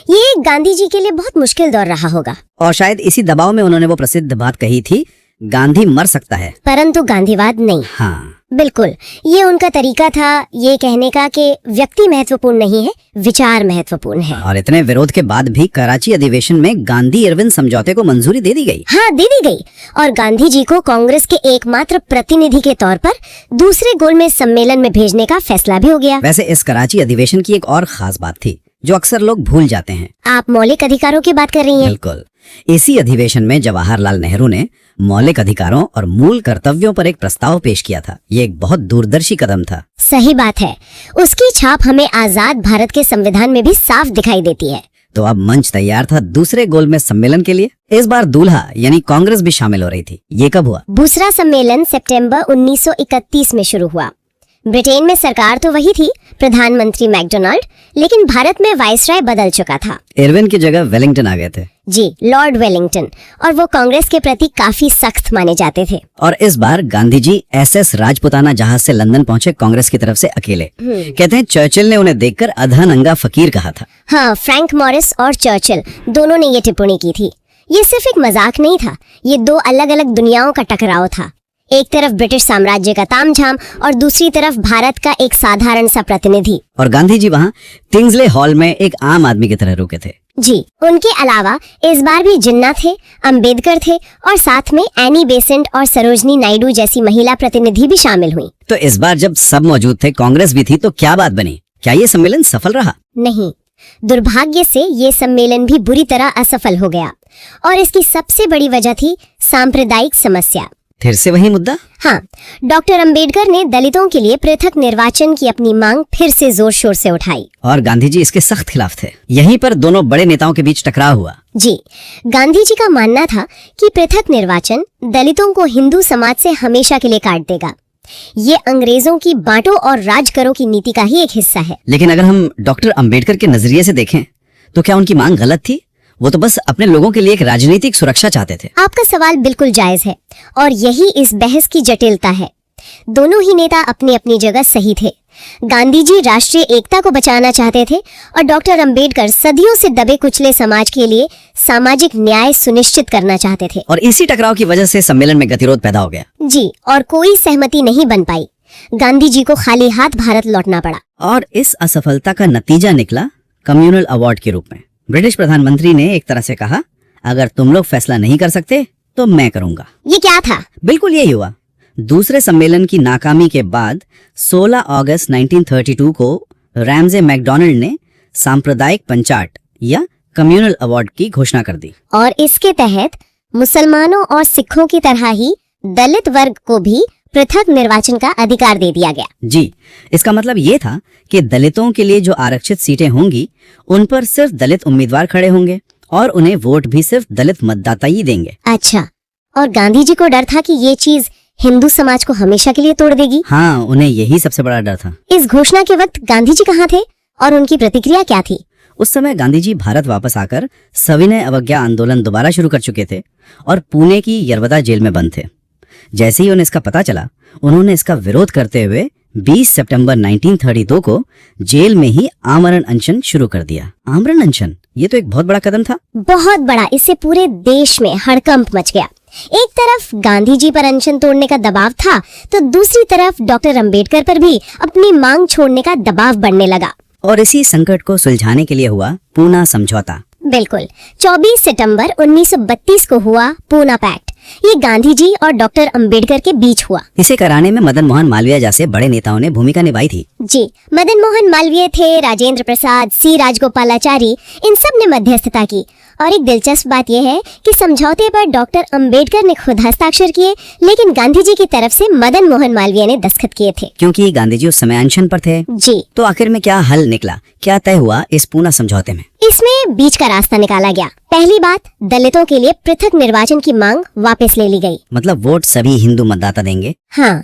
[SPEAKER 1] ये गांधी जी के लिए बहुत मुश्किल दौर रहा होगा।
[SPEAKER 2] और शायद इसी दबाव में उन्होंने वो प्रसिद्ध बात कही थी, गांधी मर सकता है
[SPEAKER 1] परंतु गांधीवाद नहीं।
[SPEAKER 2] हाँ,
[SPEAKER 1] बिल्कुल, ये उनका तरीका था ये कहने का कि व्यक्ति महत्वपूर्ण नहीं है, विचार महत्वपूर्ण है।
[SPEAKER 2] और इतने विरोध के बाद भी कराची अधिवेशन में गांधी इरविन समझौते को मंजूरी दे दी गई।
[SPEAKER 1] हाँ, दे दी गई। और गांधी जी को कांग्रेस के एकमात्र प्रतिनिधि के तौर पर दूसरे गोलमेज सम्मेलन में भेजने का फैसला भी हो गया।
[SPEAKER 2] वैसे इस कराची अधिवेशन की एक और खास बात थी जो अक्सर लोग भूल जाते हैं।
[SPEAKER 1] आप मौलिक अधिकारों की बात कर रही हैं?
[SPEAKER 2] बिल्कुल। इसी अधिवेशन में जवाहरलाल नेहरू ने मौलिक अधिकारों और मूल कर्तव्यों पर एक प्रस्ताव पेश किया था। ये एक बहुत दूरदर्शी कदम था।
[SPEAKER 1] सही बात है। उसकी छाप हमें आजाद भारत के संविधान में भी साफ दिखाई देती है।
[SPEAKER 2] तो अब मंच तैयार था दूसरे गोलमेज सम्मेलन के लिए। इस बार दूल्हा यानी कांग्रेस भी शामिल हो रही थी। ये कब हुआ?
[SPEAKER 1] दूसरा सम्मेलन सितंबर 1931 में शुरू हुआ। ब्रिटेन में सरकार तो वही थी, प्रधानमंत्री मैकडोनाल्ड, लेकिन भारत में वाइसराय बदल चुका था।
[SPEAKER 2] इरविन की जगह वेलिंगटन आ गए थे।
[SPEAKER 1] जी, लॉर्ड वेलिंगटन, और वो कांग्रेस के प्रति काफी सख्त माने जाते थे।
[SPEAKER 2] और इस बार गांधी जी SS राजपुताना जहाज से लंदन पहुंचे कांग्रेस की तरफ से अकेले। कहते हैं चर्चिल ने उन्हें देखकर अधा नंगा फकीर कहा था।
[SPEAKER 1] हाँ, फ्रैंक मॉरिस और चर्चिल दोनों ने ये टिप्पणी की थी। ये सिर्फ एक मजाक नहीं था, ये दो अलग अलग दुनियाओं का टकराव था। एक तरफ ब्रिटिश साम्राज्य का तामझाम और दूसरी तरफ भारत का एक साधारण सा प्रतिनिधि।
[SPEAKER 2] और गांधी जी वहाँ किंग्सले हॉल में एक आम आदमी की तरह रुके थे।
[SPEAKER 1] जी, उनके अलावा इस बार भी जिन्ना थे, अंबेडकर थे और साथ में एनी बेसेंट और सरोजनी नायडू जैसी महिला प्रतिनिधि भी शामिल हुई।
[SPEAKER 2] तो इस बार जब सब मौजूद थे, कांग्रेस भी थी, तो क्या बात बनी? क्या ये सम्मेलन सफल रहा?
[SPEAKER 1] नहीं, दुर्भाग्य से ये सम्मेलन भी बुरी तरह असफल हो गया और इसकी सबसे बड़ी वजह थी सांप्रदायिक समस्या।
[SPEAKER 2] फिर से वही मुद्दा?
[SPEAKER 1] हाँ, डॉक्टर अंबेडकर ने दलितों के लिए पृथक निर्वाचन की अपनी मांग फिर से जोर शोर से उठाई
[SPEAKER 2] और गांधी जी इसके सख्त खिलाफ थे। यहीं पर दोनों बड़े नेताओं के बीच टकराव हुआ।
[SPEAKER 1] जी, गांधी जी का मानना था कि पृथक निर्वाचन दलितों को हिंदू समाज से हमेशा के लिए काट देगा। ये अंग्रेजों की बांटो और राज करो की नीति का ही एक हिस्सा है।
[SPEAKER 2] लेकिन अगर हम डॉक्टर अंबेडकर के नजरिए से देखें तो क्या उनकी मांग गलत थी? वो तो बस अपने लोगों के लिए एक राजनीतिक सुरक्षा चाहते थे।
[SPEAKER 1] आपका सवाल बिल्कुल जायज है और यही इस बहस की जटिलता है। दोनों ही नेता अपनी अपनी जगह सही थे। गांधी जी राष्ट्रीय एकता को बचाना चाहते थे और डॉक्टर अंबेडकर सदियों से दबे कुचले समाज के लिए सामाजिक न्याय सुनिश्चित करना चाहते थे।
[SPEAKER 2] और इसी टकराव की वजह से सम्मेलन में गतिरोध पैदा हो गया।
[SPEAKER 1] जी, और कोई सहमति नहीं बन पाई। गांधी जी को खाली हाथ भारत लौटना पड़ा।
[SPEAKER 2] और इस असफलता का नतीजा निकला कम्युनल अवार्ड के रूप में। ब्रिटिश प्रधानमंत्री ने एक तरह से कहा, अगर तुम लोग फैसला नहीं कर सकते तो मैं करूंगा।
[SPEAKER 1] ये क्या था?
[SPEAKER 2] बिल्कुल यही हुआ। दूसरे सम्मेलन की नाकामी के बाद 16 अगस्त 1932 को रैमजे मैकडोनल्ड ने सांप्रदायिक पंचाट या कम्युनल अवार्ड की घोषणा कर दी।
[SPEAKER 1] और इसके तहत मुसलमानों और सिखों की तरह ही दलित वर्ग को भी पृथक निर्वाचन का अधिकार दे दिया गया।
[SPEAKER 2] जी, इसका मतलब ये था कि दलितों के लिए जो आरक्षित सीटें होंगी उन पर सिर्फ दलित उम्मीदवार खड़े होंगे और उन्हें वोट भी सिर्फ दलित मतदाता ही देंगे।
[SPEAKER 1] अच्छा, और गांधी जी को डर था कि ये चीज हिंदू समाज को हमेशा के लिए तोड़ देगी।
[SPEAKER 2] हाँ, उन्हें यही सबसे बड़ा डर था।
[SPEAKER 1] इस घोषणा के वक्त गांधी जी कहाँ थे और उनकी प्रतिक्रिया क्या थी?
[SPEAKER 2] उस समय गांधी जी भारत वापस आकर सविनय अवज्ञा आंदोलन दोबारा शुरू कर चुके थे और पुणे की यरवदा जेल में बंद थे। जैसे ही उन्हें इसका पता चला, उन्होंने इसका विरोध करते हुए 20 सितंबर 1932 को जेल में ही आमरण अनशन शुरू कर दिया। आमरण अनशन, ये तो एक बहुत बड़ा कदम था।
[SPEAKER 1] बहुत बड़ा। इससे पूरे देश में हड़कंप मच गया। एक तरफ गांधी जी पर अनशन तोड़ने का दबाव था तो दूसरी तरफ डॉक्टर अंबेडकर पर भी अपनी मांग छोड़ने का दबाव बढ़ने लगा।
[SPEAKER 2] और इसी संकट को सुलझाने के लिए हुआ पूना समझौता।
[SPEAKER 1] बिल्कुल, 24 सितंबर 1932 को हुआ पूना पैक्ट। ये गांधी जी और डॉक्टर अंबेडकर के बीच हुआ।
[SPEAKER 2] इसे कराने में मदन मोहन मालवीय जैसे बड़े नेताओं ने भूमिका निभाई थी।
[SPEAKER 1] जी, मदन मोहन मालवीय थे, राजेंद्र प्रसाद, सी राजगोपालाचारी, इन सब ने मध्यस्थता की। और एक दिलचस्प बात यह है कि समझौते पर डॉक्टर अंबेडकर ने खुद हस्ताक्षर किए, लेकिन गांधी जी की तरफ से मदन मोहन मालवीय ने दस्तखत किए थे,
[SPEAKER 2] क्योंकि गांधी जी उस समय अनशन पर थे।
[SPEAKER 1] जी,
[SPEAKER 2] तो आखिर में क्या हल निकला, क्या तय हुआ इस पूना समझौते में?
[SPEAKER 1] इसमें बीच का रास्ता निकाला गया। पहली बात, दलितों के लिए पृथक निर्वाचन की मांग वापस ले ली गई।
[SPEAKER 2] मतलब वोट सभी हिंदू मतदाता देंगे।
[SPEAKER 1] हाँ,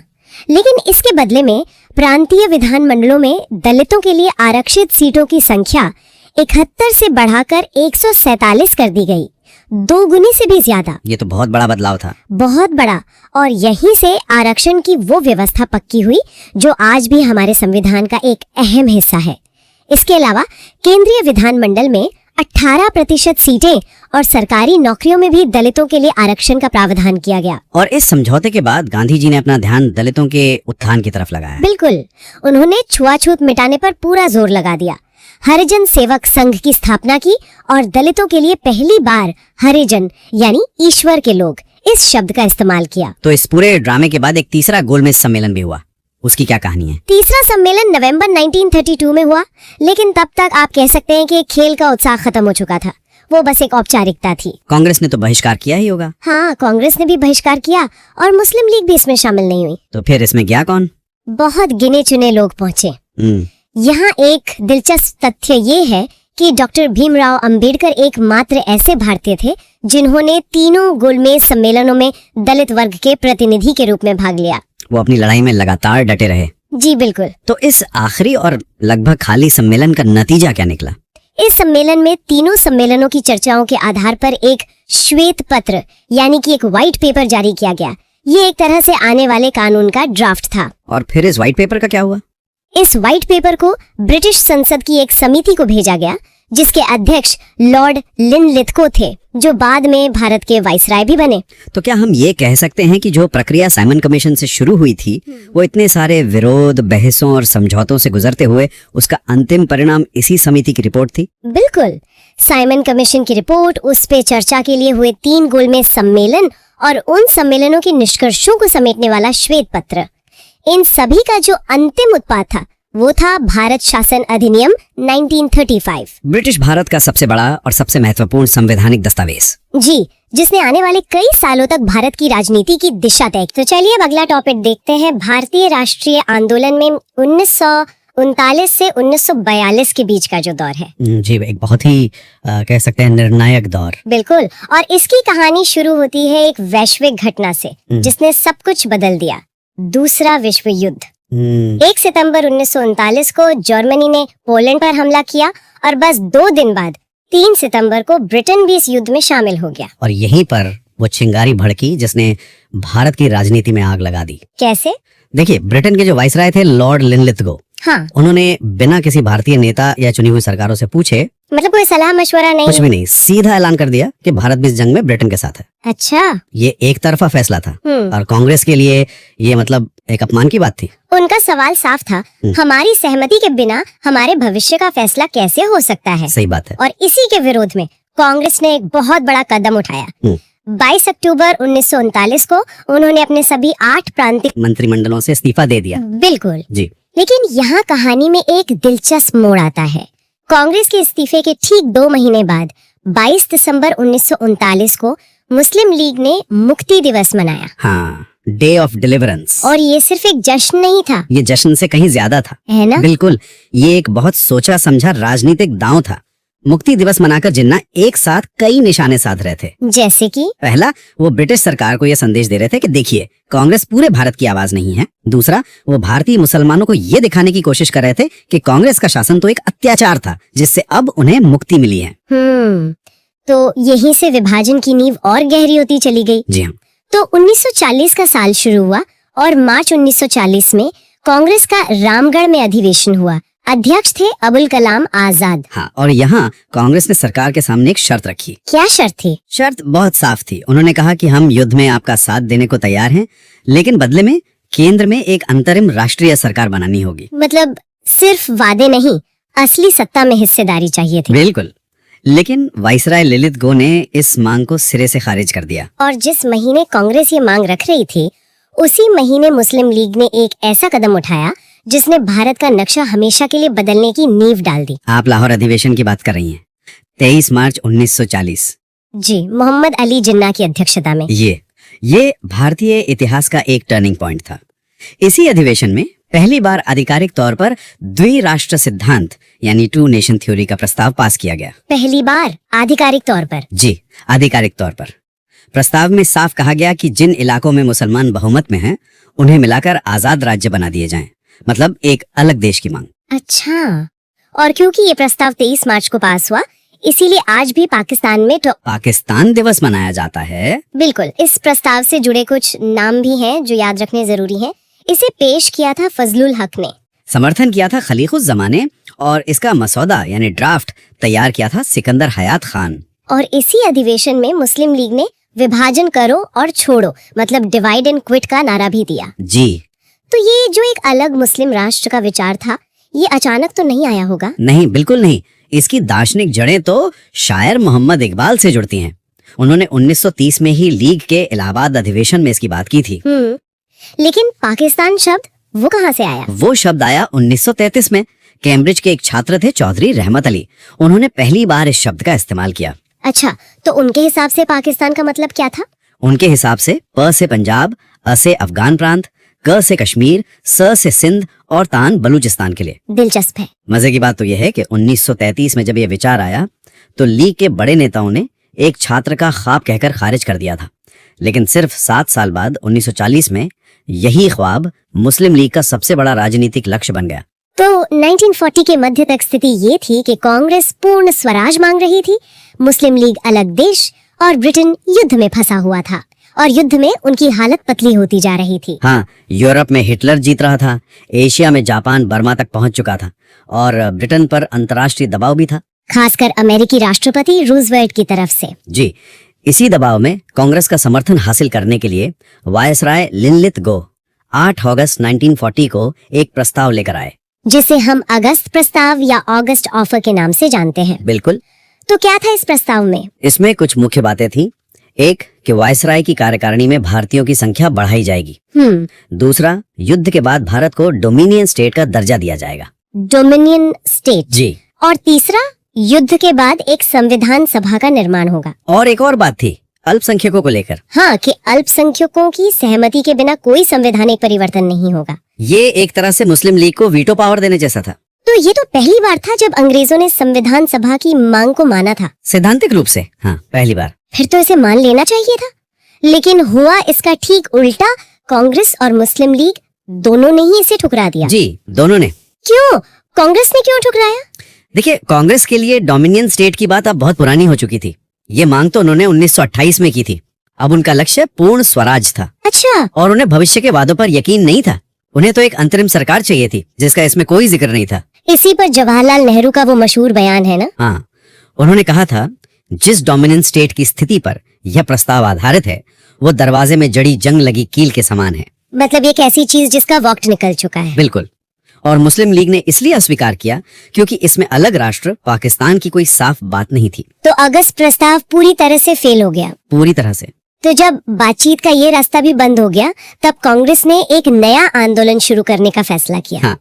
[SPEAKER 1] लेकिन इसके बदले में प्रांतीय विधानमंडलों में दलितों के लिए आरक्षित सीटों की संख्या 71 से बढ़ाकर 147 कर दी गई, 2 गुनी से भी ज्यादा।
[SPEAKER 2] ये तो बहुत बड़ा बदलाव था।
[SPEAKER 1] बहुत बड़ा। और यहीं से आरक्षण की वो व्यवस्था पक्की हुई जो आज भी हमारे संविधान का एक अहम हिस्सा है। इसके अलावा केंद्रीय विधानमंडल में 18% सीटें और सरकारी नौकरियों में भी दलितों के लिए आरक्षण का प्रावधान किया गया।
[SPEAKER 2] और इस समझौते के बाद गांधी जी ने अपना ध्यान दलितों के उत्थान की तरफ लगाया।
[SPEAKER 1] बिल्कुल, उन्होंने छुआछूत मिटाने पर पूरा जोर लगा दिया। हरिजन सेवक संघ की स्थापना की और दलितों के लिए पहली बार हरिजन यानी ईश्वर के लोग इस शब्द का इस्तेमाल किया।
[SPEAKER 2] तो इस पूरे ड्रामे के बाद एक तीसरा गोलमेज सम्मेलन भी हुआ। उसकी क्या कहानी है?
[SPEAKER 1] तीसरा सम्मेलन नवंबर 1932 में हुआ, लेकिन तब तक आप कह सकते हैं कि खेल का उत्साह खत्म हो चुका था। वो बस एक औपचारिकता थी।
[SPEAKER 2] कांग्रेस ने तो बहिष्कार किया ही होगा।
[SPEAKER 1] हाँ, कांग्रेस ने भी बहिष्कार किया और मुस्लिम लीग भी इसमें शामिल नहीं हुई।
[SPEAKER 2] तो फिर इसमें गया कौन?
[SPEAKER 1] बहुत गिने चुने लोग पहुंचे। यहाँ एक दिलचस्प तथ्य ये है कि डॉक्टर भीमराव अंबेडकर एकमात्र ऐसे भारतीय थे जिन्होंने तीनों गोलमेज सम्मेलनों में दलित वर्ग के प्रतिनिधि के रूप में भाग लिया।
[SPEAKER 2] वो अपनी लड़ाई में लगातार डटे रहे।
[SPEAKER 1] जी बिल्कुल।
[SPEAKER 2] तो इस आखिरी और लगभग खाली सम्मेलन का नतीजा क्या निकला?
[SPEAKER 1] इस सम्मेलन में तीनों सम्मेलनों की चर्चाओं के आधार पर एक श्वेत पत्र यानी कि एक व्हाइट पेपर जारी किया गया। ये एक तरह से आने वाले कानून का ड्राफ्ट था।
[SPEAKER 2] और फिर इस व्हाइट पेपर का क्या हुआ?
[SPEAKER 1] इस व्हाइट पेपर को ब्रिटिश संसद की एक समिति को भेजा गया जिसके अध्यक्ष लॉर्ड लिनलिथगो थे, जो बाद में भारत के वाइसराय भी बने।
[SPEAKER 2] तो क्या हम ये कह सकते हैं कि जो प्रक्रिया साइमन कमीशन से शुरू हुई थी वो इतने सारे विरोध, बहसों और समझौतों से गुजरते हुए उसका अंतिम परिणाम इसी समिति की रिपोर्ट थी?
[SPEAKER 1] बिल्कुल। साइमन कमीशन की रिपोर्ट, उस पे चर्चा के लिए हुए 3 गोलमेज सम्मेलन और उन सम्मेलनों के निष्कर्षों को समेटने वाला श्वेत पत्र, इन सभी का जो अंतिम उत्पाद था वो था भारत शासन अधिनियम 1935।
[SPEAKER 2] ब्रिटिश भारत का सबसे बड़ा और सबसे महत्वपूर्ण संवैधानिक दस्तावेज।
[SPEAKER 1] जी, जिसने आने वाले कई सालों तक भारत की राजनीति की दिशा तय की। तो चलिए अब अगला टॉपिक देखते हैं। भारतीय राष्ट्रीय आंदोलन में 1939 से 1942 के बीच का जो दौर है।
[SPEAKER 2] जी, एक बहुत ही कह सकते हैं निर्णायक दौर।
[SPEAKER 1] बिल्कुल। और इसकी कहानी शुरू होती है एक वैश्विक घटना से जिसने सब कुछ बदल दिया, दूसरा विश्व युद्ध। 1 सितंबर 1939 को जर्मनी ने पोलैंड पर हमला किया और बस 2 दिन बाद 3 सितंबर को ब्रिटेन भी इस युद्ध में शामिल हो गया।
[SPEAKER 2] और यहीं पर वो चिंगारी भड़की जिसने भारत की राजनीति में आग लगा दी।
[SPEAKER 1] कैसे?
[SPEAKER 2] देखिए, ब्रिटेन के जो वाइसराय थे लॉर्ड लिनलिथगो,
[SPEAKER 1] हाँ,
[SPEAKER 2] उन्होंने बिना किसी भारतीय नेता या चुनी हुई सरकारों से पूछे,
[SPEAKER 1] मतलब कोई सलाह मशवरा नहीं,
[SPEAKER 2] कुछ भी नहीं, सीधा ऐलान कर दिया कि भारत भी इस जंग में ब्रिटेन के साथ है।
[SPEAKER 1] अच्छा।
[SPEAKER 2] ये एक तरफा फैसला था और कांग्रेस के लिए ये मतलब एक अपमान की बात थी।
[SPEAKER 1] उनका सवाल साफ था, हमारी सहमति के बिना हमारे भविष्य का फैसला कैसे हो सकता है?
[SPEAKER 2] सही बात है।
[SPEAKER 1] और इसी के विरोध में कांग्रेस ने एक बहुत बड़ा कदम उठाया। 22 अक्टूबर 1939 को उन्होंने अपने सभी 8 प्रांतीय
[SPEAKER 2] मंत्रिमंडलों से इस्तीफा दे दिया।
[SPEAKER 1] बिल्कुल
[SPEAKER 2] जी।
[SPEAKER 1] लेकिन यहाँ कहानी में एक दिलचस्प मोड़ आता है। कांग्रेस के इस्तीफे के ठीक 2 महीने बाद 22 दिसंबर 1939 को मुस्लिम लीग ने मुक्ति दिवस मनाया।
[SPEAKER 2] हाँ, डे ऑफ डिलीवरेंस।
[SPEAKER 1] और ये सिर्फ एक जश्न नहीं था,
[SPEAKER 2] ये जश्न से कहीं ज्यादा था,
[SPEAKER 1] है ना?
[SPEAKER 2] बिल्कुल। ये एक बहुत सोचा समझा राजनीतिक दांव था। मुक्ति दिवस मनाकर जिन्ना एक साथ कई निशाने साध रहे थे।
[SPEAKER 1] जैसे कि
[SPEAKER 2] पहला, वो ब्रिटिश सरकार को यह संदेश दे रहे थे कि देखिए, कांग्रेस पूरे भारत की आवाज नहीं है। दूसरा, वो भारतीय मुसलमानों को ये दिखाने की कोशिश कर रहे थे कि कांग्रेस का शासन तो एक अत्याचार था जिससे अब उन्हें मुक्ति मिली है।
[SPEAKER 1] तो यहीं से विभाजन की नींव और गहरी होती चली गई।
[SPEAKER 2] जी हाँ।
[SPEAKER 1] तो 1940 का साल शुरू हुआ और मार्च 1940 में कांग्रेस का रामगढ़ में अधिवेशन हुआ। अध्यक्ष थे अबुल कलाम आजाद।
[SPEAKER 2] हाँ, और यहाँ कांग्रेस ने सरकार के सामने एक शर्त रखी।
[SPEAKER 1] क्या शर्त थी?
[SPEAKER 2] शर्त बहुत साफ थी। उन्होंने कहा कि हम युद्ध में आपका साथ देने को तैयार हैं, लेकिन बदले में केंद्र में एक अंतरिम राष्ट्रीय सरकार बनानी होगी।
[SPEAKER 1] मतलब सिर्फ वादे नहीं, असली सत्ता में हिस्सेदारी चाहिए थी।
[SPEAKER 2] बिल्कुल। लेकिन वाइसराय लिनलिथगो ने इस मांग को सिरे से खारिज कर दिया।
[SPEAKER 1] और जिस महीने कांग्रेस ये मांग रख रही थी, उसी महीने मुस्लिम लीग ने एक ऐसा कदम उठाया जिसने भारत का नक्शा हमेशा के लिए बदलने की नींव डाल दी।
[SPEAKER 2] आप लाहौर अधिवेशन की बात कर रही हैं। 23 मार्च 1940।
[SPEAKER 1] जी, मोहम्मद अली जिन्ना की अध्यक्षता में।
[SPEAKER 2] ये भारतीय इतिहास का एक टर्निंग पॉइंट था। इसी अधिवेशन में पहली बार आधिकारिक तौर पर द्विराष्ट्र सिद्धांत यानी 2 नेशन थ्योरी का प्रस्ताव पास किया गया।
[SPEAKER 1] पहली बार आधिकारिक तौर पर?
[SPEAKER 2] जी, आधिकारिक तौर पर। प्रस्ताव में साफ कहा गया कि जिन इलाकों में मुसलमान बहुमत में हैं, उन्हें मिलाकर आजाद राज्य बना दिए जाएं। मतलब एक अलग देश की मांग।
[SPEAKER 1] अच्छा। और क्योंकि ये प्रस्ताव 23 मार्च को पास हुआ, इसीलिए आज भी पाकिस्तान में
[SPEAKER 2] पाकिस्तान दिवस मनाया जाता है।
[SPEAKER 1] बिल्कुल। इस प्रस्ताव से जुड़े कुछ नाम भी हैं जो याद रखने जरूरी हैं। इसे पेश किया था फजलुल हक ने,
[SPEAKER 2] समर्थन किया था खलीकुज़्ज़मान ने, और इसका मसौदा यानी ड्राफ्ट तैयार किया था सिकंदर हयात खान।
[SPEAKER 1] और इसी अधिवेशन में मुस्लिम लीग ने विभाजन करो और छोड़ो, मतलब डिवाइड एंड क्विट का नारा भी दिया।
[SPEAKER 2] जी।
[SPEAKER 1] तो ये जो एक अलग मुस्लिम राष्ट्र का विचार था, ये अचानक तो नहीं आया होगा?
[SPEAKER 2] नहीं, बिल्कुल नहीं। इसकी दार्शनिक जड़ें तो शायर मोहम्मद इकबाल से जुड़ती हैं। उन्होंने 1930 में ही लीग के इलाहाबाद अधिवेशन में इसकी बात की थी।
[SPEAKER 1] लेकिन पाकिस्तान शब्द वो कहाँ से आया?
[SPEAKER 2] वो शब्द आया 1933 में। कैम्ब्रिज के एक छात्र थे चौधरी रहमत अली, उन्होंने पहली बार इस शब्द का इस्तेमाल किया।
[SPEAKER 1] अच्छा, तो उनके हिसाब से पाकिस्तान का मतलब क्या था?
[SPEAKER 2] उनके हिसाब से प से पंजाब, अ से अफगान प्रांत, क से कश्मीर, स से सिंध और तान बलूचिस्तान के लिए।
[SPEAKER 1] दिलचस्प है।
[SPEAKER 2] मजे की बात तो यह है कि 1933 में जब ये विचार आया तो लीग के बड़े नेताओं ने एक छात्र का ख्वाब कहकर खारिज कर दिया था। लेकिन सिर्फ 7 साल बाद 1940 में यही ख्वाब मुस्लिम लीग का सबसे बड़ा राजनीतिक लक्ष्य बन गया।
[SPEAKER 1] तो 1940 के मध्य तक स्थिति ये थी कि कांग्रेस पूर्ण स्वराज मांग रही थी, मुस्लिम लीग अलग देश और ब्रिटेन युद्ध में फंसा हुआ था और युद्ध में उनकी हालत पतली होती जा रही थी।
[SPEAKER 2] हाँ, यूरोप में हिटलर जीत रहा था, एशिया में जापान बर्मा तक पहुंच चुका था और ब्रिटेन पर अंतर्राष्ट्रीय दबाव भी था,
[SPEAKER 1] खासकर अमेरिकी राष्ट्रपति रूजवेल्ट की तरफ से।
[SPEAKER 2] जी, इसी दबाव में कांग्रेस का समर्थन हासिल करने के लिए वायसराय लिनलिथगो 8 अगस्त 1940 को एक प्रस्ताव लेकर आए,
[SPEAKER 1] जिसे हम अगस्त प्रस्ताव या अगस्त ऑफर के नाम से जानते हैं।
[SPEAKER 2] बिल्कुल।
[SPEAKER 1] तो क्या था इस प्रस्ताव में?
[SPEAKER 2] इसमें कुछ मुख्य बातें थी। एक, कि वायसराय की कार्यकारिणी में भारतीयों की संख्या बढ़ाई जाएगी। दूसरा, युद्ध के बाद भारत को डोमिनियन स्टेट का दर्जा दिया जाएगा।
[SPEAKER 1] Dominion state?
[SPEAKER 2] जी।
[SPEAKER 1] और तीसरा, युद्ध के बाद एक संविधान सभा का निर्माण होगा।
[SPEAKER 2] और एक और बात थी, अल्पसंख्यकों को लेकर।
[SPEAKER 1] हाँ, कि अल्पसंख्यकों की सहमति के बिना कोई संवैधानिक परिवर्तन नहीं होगा।
[SPEAKER 2] ये एक तरह से मुस्लिम लीग को वीटो पावर देने जैसा था।
[SPEAKER 1] तो ये तो पहली बार था जब अंग्रेजों ने संविधान सभा की मांग को माना था।
[SPEAKER 2] सैद्धांतिक रूप से हाँ, पहली बार।
[SPEAKER 1] फिर तो इसे मान लेना चाहिए था, लेकिन हुआ इसका ठीक उल्टा। कांग्रेस और मुस्लिम लीग दोनों ने ही इसे ठुकरा दिया।
[SPEAKER 2] जी, दोनों ने।
[SPEAKER 1] क्यों? कांग्रेस ने क्यों ठुकराया?
[SPEAKER 2] देखिए, कांग्रेस के लिए डोमिनियन स्टेट की बात अब बहुत पुरानी हो चुकी थी। ये मांग तो उन्होंने 1928 में की थी। अब उनका लक्ष्य पूर्ण स्वराज था।
[SPEAKER 1] अच्छा।
[SPEAKER 2] और उन्हें भविष्य के वादों पर यकीन नहीं था। उन्हें तो एक अंतरिम सरकार चाहिए थी जिसका इसमें कोई जिक्र नहीं था।
[SPEAKER 1] इसी पर जवाहरलाल नेहरू का वो मशहूर बयान है ना?
[SPEAKER 2] हाँ, उन्होंने कहा था, जिस डोमिनियन स्टेट की स्थिति पर यह प्रस्ताव आधारित है वो दरवाजे में जड़ी जंग लगी कील के समान है।
[SPEAKER 1] मतलब एक ऐसी चीज जिसका वक्त निकल चुका है।
[SPEAKER 2] बिल्कुल। और मुस्लिम लीग ने इसलिए अस्वीकार किया क्योंकि इसमें अलग राष्ट्र पाकिस्तान की कोई साफ बात नहीं थी।
[SPEAKER 1] तो अगस्त प्रस्ताव पूरी तरह से फेल हो गया।
[SPEAKER 2] पूरी तरह से।
[SPEAKER 1] तो जब बातचीत का ये रास्ता भी बंद हो गया, तब कांग्रेस ने एक नया आंदोलन शुरू करने का फैसला किया।
[SPEAKER 2] हाँ,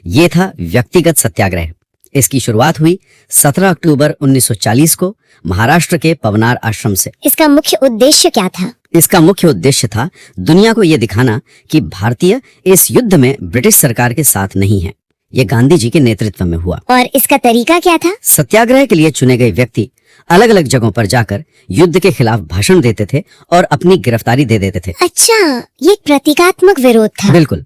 [SPEAKER 2] ये था व्यक्तिगत सत्याग्रह। इसकी शुरुआत हुई 17 अक्टूबर 1940 को महाराष्ट्र के पवनार आश्रम से।
[SPEAKER 1] इसका मुख्य उद्देश्य क्या था?
[SPEAKER 2] इसका मुख्य उद्देश्य था दुनिया को यह दिखाना कि भारतीय इस युद्ध में ब्रिटिश सरकार के साथ नहीं है। ये गांधी जी के नेतृत्व में हुआ। और
[SPEAKER 1] इसका तरीका क्या था?
[SPEAKER 2] सत्याग्रह के लिए चुने गए व्यक्ति अलग अलग जगहों पर जाकर युद्ध के खिलाफ भाषण देते थे और अपनी गिरफ्तारी दे देते थे।
[SPEAKER 1] अच्छा, ये प्रतीकात्मक विरोध था।
[SPEAKER 2] बिल्कुल।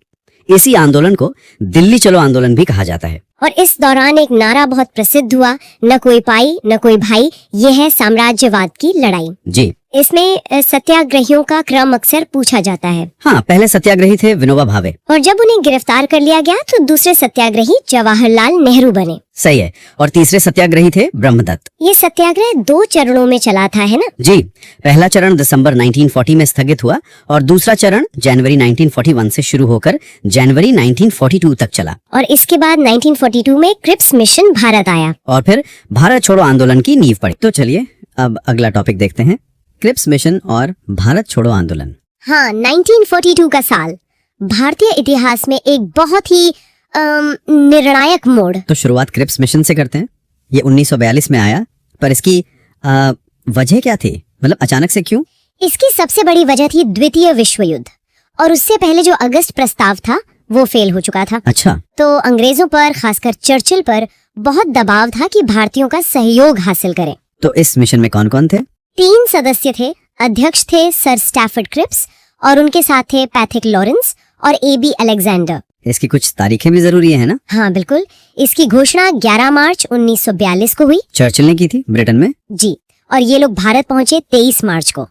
[SPEAKER 2] इसी आंदोलन को दिल्ली चलो आंदोलन भी कहा जाता है।
[SPEAKER 1] और इस दौरान एक नारा बहुत प्रसिद्ध हुआ, न कोई पाई न कोई भाई, ये है साम्राज्यवाद की लड़ाई।
[SPEAKER 2] जी।
[SPEAKER 1] इसमें सत्याग्रहियों का क्रम अक्सर पूछा जाता है।
[SPEAKER 2] हाँ, पहले सत्याग्रही थे विनोबा भावे।
[SPEAKER 1] और जब उन्हें गिरफ्तार कर लिया गया तो दूसरे सत्याग्रही जवाहरलाल नेहरू बने।
[SPEAKER 2] सही है। और तीसरे सत्याग्रही थे ब्रह्मदत्त।
[SPEAKER 1] ये सत्याग्रह 2 चरणों में चला था, है ना?
[SPEAKER 2] जी। पहला चरण दिसंबर 1940 में स्थगित हुआ और दूसरा चरण जनवरी 1941 से शुरू होकर जनवरी 1942 तक चला।
[SPEAKER 1] और इसके बाद 1942 में क्रिप्स मिशन भारत आया
[SPEAKER 2] और फिर भारत छोड़ो आंदोलन की नींव पड़ी। तो चलिए अब अगला टॉपिक देखते हैं, क्रिप्स मिशन और भारत छोड़ो आंदोलन।
[SPEAKER 1] हाँ, 1942 का साल भारतीय इतिहास में एक बहुत ही निर्णायक मोड़।
[SPEAKER 2] तो शुरुआत क्रिप्स मिशन से करते हैं। ये 1942 में आया, पर इसकी वजह क्या थी? मतलब अचानक से क्यों?
[SPEAKER 1] इसकी सबसे बड़ी वजह थी द्वितीय विश्व युद्ध, और उससे पहले जो अगस्त प्रस्ताव था वो फेल हो चुका था।
[SPEAKER 2] अच्छा।
[SPEAKER 1] तो अंग्रेजों पर, खासकर चर्चिल पर बहुत दबाव था कि भारतीयों का सहयोग हासिल करें।
[SPEAKER 2] तो इस मिशन में कौन कौन थे?
[SPEAKER 1] 3 सदस्य थे। अध्यक्ष थे सर स्टैफर्ड क्रिप्स और उनके साथ थे पैथिक लॉरेंस और AB अलेक्जेंडर।
[SPEAKER 2] इसकी कुछ तारीखें भी जरूरी है ना?
[SPEAKER 1] हाँ बिल्कुल। इसकी घोषणा 11 मार्च 1942 को हुई।
[SPEAKER 2] चर्चिल ने की थी ब्रिटेन में।
[SPEAKER 1] जी। और ये लोग भारत पहुंचे 23 मार्च को।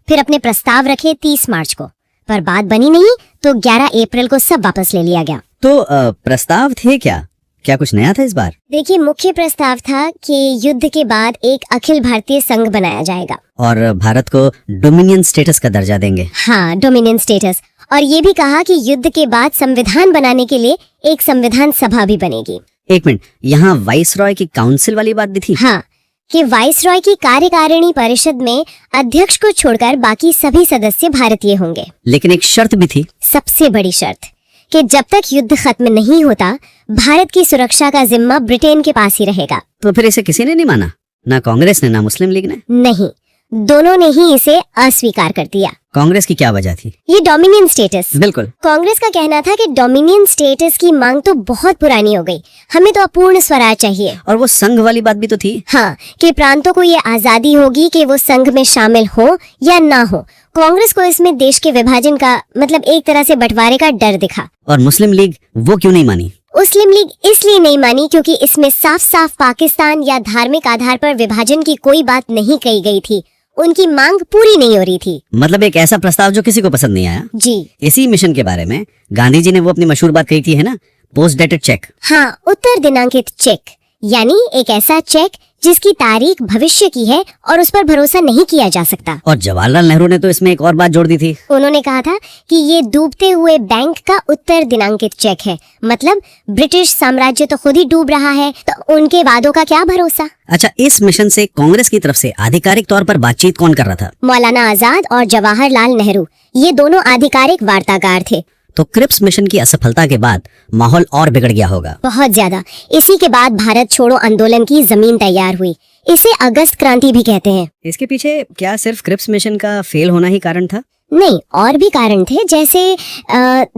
[SPEAKER 1] फिर अपने प्रस्ताव रखे 30 मार्च को, पर बात बनी नहीं तो 11 अप्रैल को सब वापस ले लिया गया।
[SPEAKER 2] तो प्रस्ताव थे क्या कुछ नया था इस बार?
[SPEAKER 1] देखिए, मुख्य प्रस्ताव था कि युद्ध के बाद एक अखिल भारतीय संघ बनाया जाएगा
[SPEAKER 2] और भारत को डोमिनियन स्टेटस का दर्जा देंगे।
[SPEAKER 1] हाँ, डोमिनियन स्टेटस। और ये भी कहा कि युद्ध के बाद संविधान बनाने के लिए एक संविधान सभा भी बनेगी।
[SPEAKER 2] एक मिनट, यहाँ वाइसरॉय की काउंसिल वाली बात भी थी?
[SPEAKER 1] हाँ, कि वाइसरॉय की कार्यकारिणी परिषद में अध्यक्ष को छोड़कर बाकी सभी सदस्य भारतीय होंगे।
[SPEAKER 2] लेकिन एक शर्त भी थी।
[SPEAKER 1] सबसे बड़ी शर्त कि जब तक युद्ध खत्म नहीं होता भारत की सुरक्षा का जिम्मा ब्रिटेन के पास ही रहेगा।
[SPEAKER 2] तो फिर इसे किसी ने नहीं माना, ना कांग्रेस ने ना मुस्लिम लीग ने?
[SPEAKER 1] नहीं, दोनों ने ही इसे अस्वीकार कर दिया।
[SPEAKER 2] कांग्रेस की क्या वजह थी?
[SPEAKER 1] ये डोमिनियन स्टेटस।
[SPEAKER 2] बिल्कुल।
[SPEAKER 1] कांग्रेस का कहना था कि डोमिनियन स्टेटस की मांग तो बहुत पुरानी हो गई, हमें तो अपूर्ण स्वराज चाहिए।
[SPEAKER 2] और वो संघ वाली बात भी तो थी।
[SPEAKER 1] हाँ, कि प्रांतों को ये आजादी होगी कि वो संघ में शामिल हो या ना हो। कांग्रेस को इसमें देश के विभाजन का, मतलब एक तरह से बंटवारे का डर दिखा।
[SPEAKER 2] और मुस्लिम लीग वो क्यों नहीं मानी?
[SPEAKER 1] मुस्लिम लीग इसलिए नहीं मानी क्योंकि इसमें साफ साफ पाकिस्तान या धार्मिक आधार पर विभाजन की कोई बात नहीं कही गई थी। उनकी मांग पूरी नहीं हो रही थी।
[SPEAKER 2] मतलब एक ऐसा प्रस्ताव जो किसी को पसंद नहीं आया।
[SPEAKER 1] जी।
[SPEAKER 2] इसी मिशन के बारे में गांधी जी ने वो अपनी मशहूर बात कही थी, है ना, पोस्ट डेटेड चेक।
[SPEAKER 1] हाँ, उत्तर दिनांकित चेक, यानी एक ऐसा चेक जिसकी तारीख भविष्य की है और उस पर भरोसा नहीं किया जा सकता।
[SPEAKER 2] और जवाहरलाल नेहरू ने तो इसमें एक और बात जोड़ दी थी।
[SPEAKER 1] उन्होंने कहा था कि ये डूबते हुए बैंक का उत्तर दिनांकित चेक है। मतलब ब्रिटिश साम्राज्य तो खुद ही डूब रहा है, तो उनके वादों का क्या भरोसा।
[SPEAKER 2] अच्छा, इस मिशन से कांग्रेस की तरफ से आधिकारिक तौर पर बातचीत कौन कर रहा था?
[SPEAKER 1] मौलाना आजाद और जवाहरलाल नेहरू, ये दोनों आधिकारिक वार्ताकार थे।
[SPEAKER 2] तो क्रिप्स मिशन की असफलता के बाद माहौल और बिगड़ गया होगा।
[SPEAKER 1] बहुत ज्यादा। इसी के बाद भारत छोड़ो आंदोलन की जमीन तैयार हुई। इसे अगस्त क्रांति भी कहते हैं।
[SPEAKER 2] इसके पीछे क्या सिर्फ क्रिप्स मिशन का फेल होना ही कारण था?
[SPEAKER 1] नहीं, और भी कारण थे, जैसे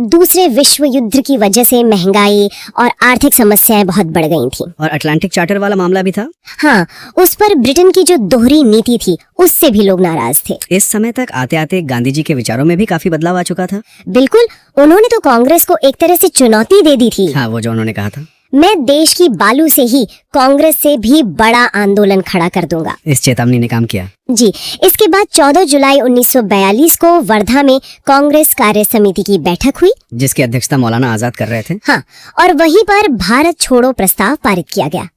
[SPEAKER 1] दूसरे विश्व युद्ध की वजह से महंगाई और आर्थिक समस्याएं बहुत बढ़ गई थी।
[SPEAKER 2] और अटलांटिक चार्टर वाला मामला भी था।
[SPEAKER 1] हाँ, उस पर ब्रिटेन की जो दोहरी नीति थी उससे भी लोग नाराज थे।
[SPEAKER 2] इस समय तक आते आते गांधी जी के विचारों में भी काफी बदलाव आ चुका था।
[SPEAKER 1] बिल्कुल, उन्होंने तो कांग्रेस को एक तरह से चुनौती दे दी थी।
[SPEAKER 2] हाँ, वो जो उन्होंने कहा था,
[SPEAKER 1] मैं देश की बालू से ही कांग्रेस से भी बड़ा आंदोलन खड़ा कर दूंगा।
[SPEAKER 2] इस चेतावनी ने काम किया।
[SPEAKER 1] जी। इसके बाद 14 जुलाई 1942 को वर्धा में कांग्रेस कार्य समिति की बैठक हुई,
[SPEAKER 2] जिसकी अध्यक्षता मौलाना आजाद कर रहे थे।
[SPEAKER 1] हाँ, और वहीं पर भारत छोड़ो प्रस्ताव पारित किया गया।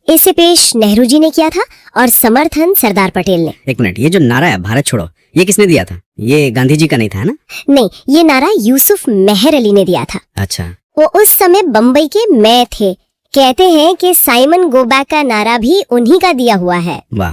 [SPEAKER 1] इसे पेश नेहरू जी ने किया था और समर्थन सरदार पटेल ने।
[SPEAKER 2] एक मिनट, ये जो नारा है भारत छोड़ो, ये किसने दिया था? ये गांधी जी का नहीं था ना?
[SPEAKER 1] नहीं, ये नारा यूसुफ मेहर अली ने दिया था।
[SPEAKER 2] अच्छा।
[SPEAKER 1] वो उस समय बम्बई के मैं थे। कहते हैं कि साइमन गो बैक का नारा भी उन्हीं का दिया हुआ है।
[SPEAKER 2] वाह।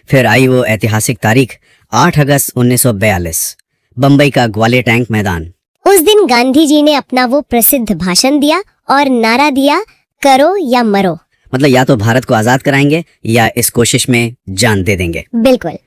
[SPEAKER 2] फिर आई वो ऐतिहासिक तारीख 8 अगस्त 1942, बम्बई का ग्वालियर टैंक मैदान।
[SPEAKER 1] उस दिन गांधी जी ने अपना वो प्रसिद्ध भाषण दिया और नारा दिया, करो या मरो।
[SPEAKER 2] मतलब या तो भारत को आजाद कराएंगे या इस कोशिश में जान दे देंगे।
[SPEAKER 1] बिल्कुल।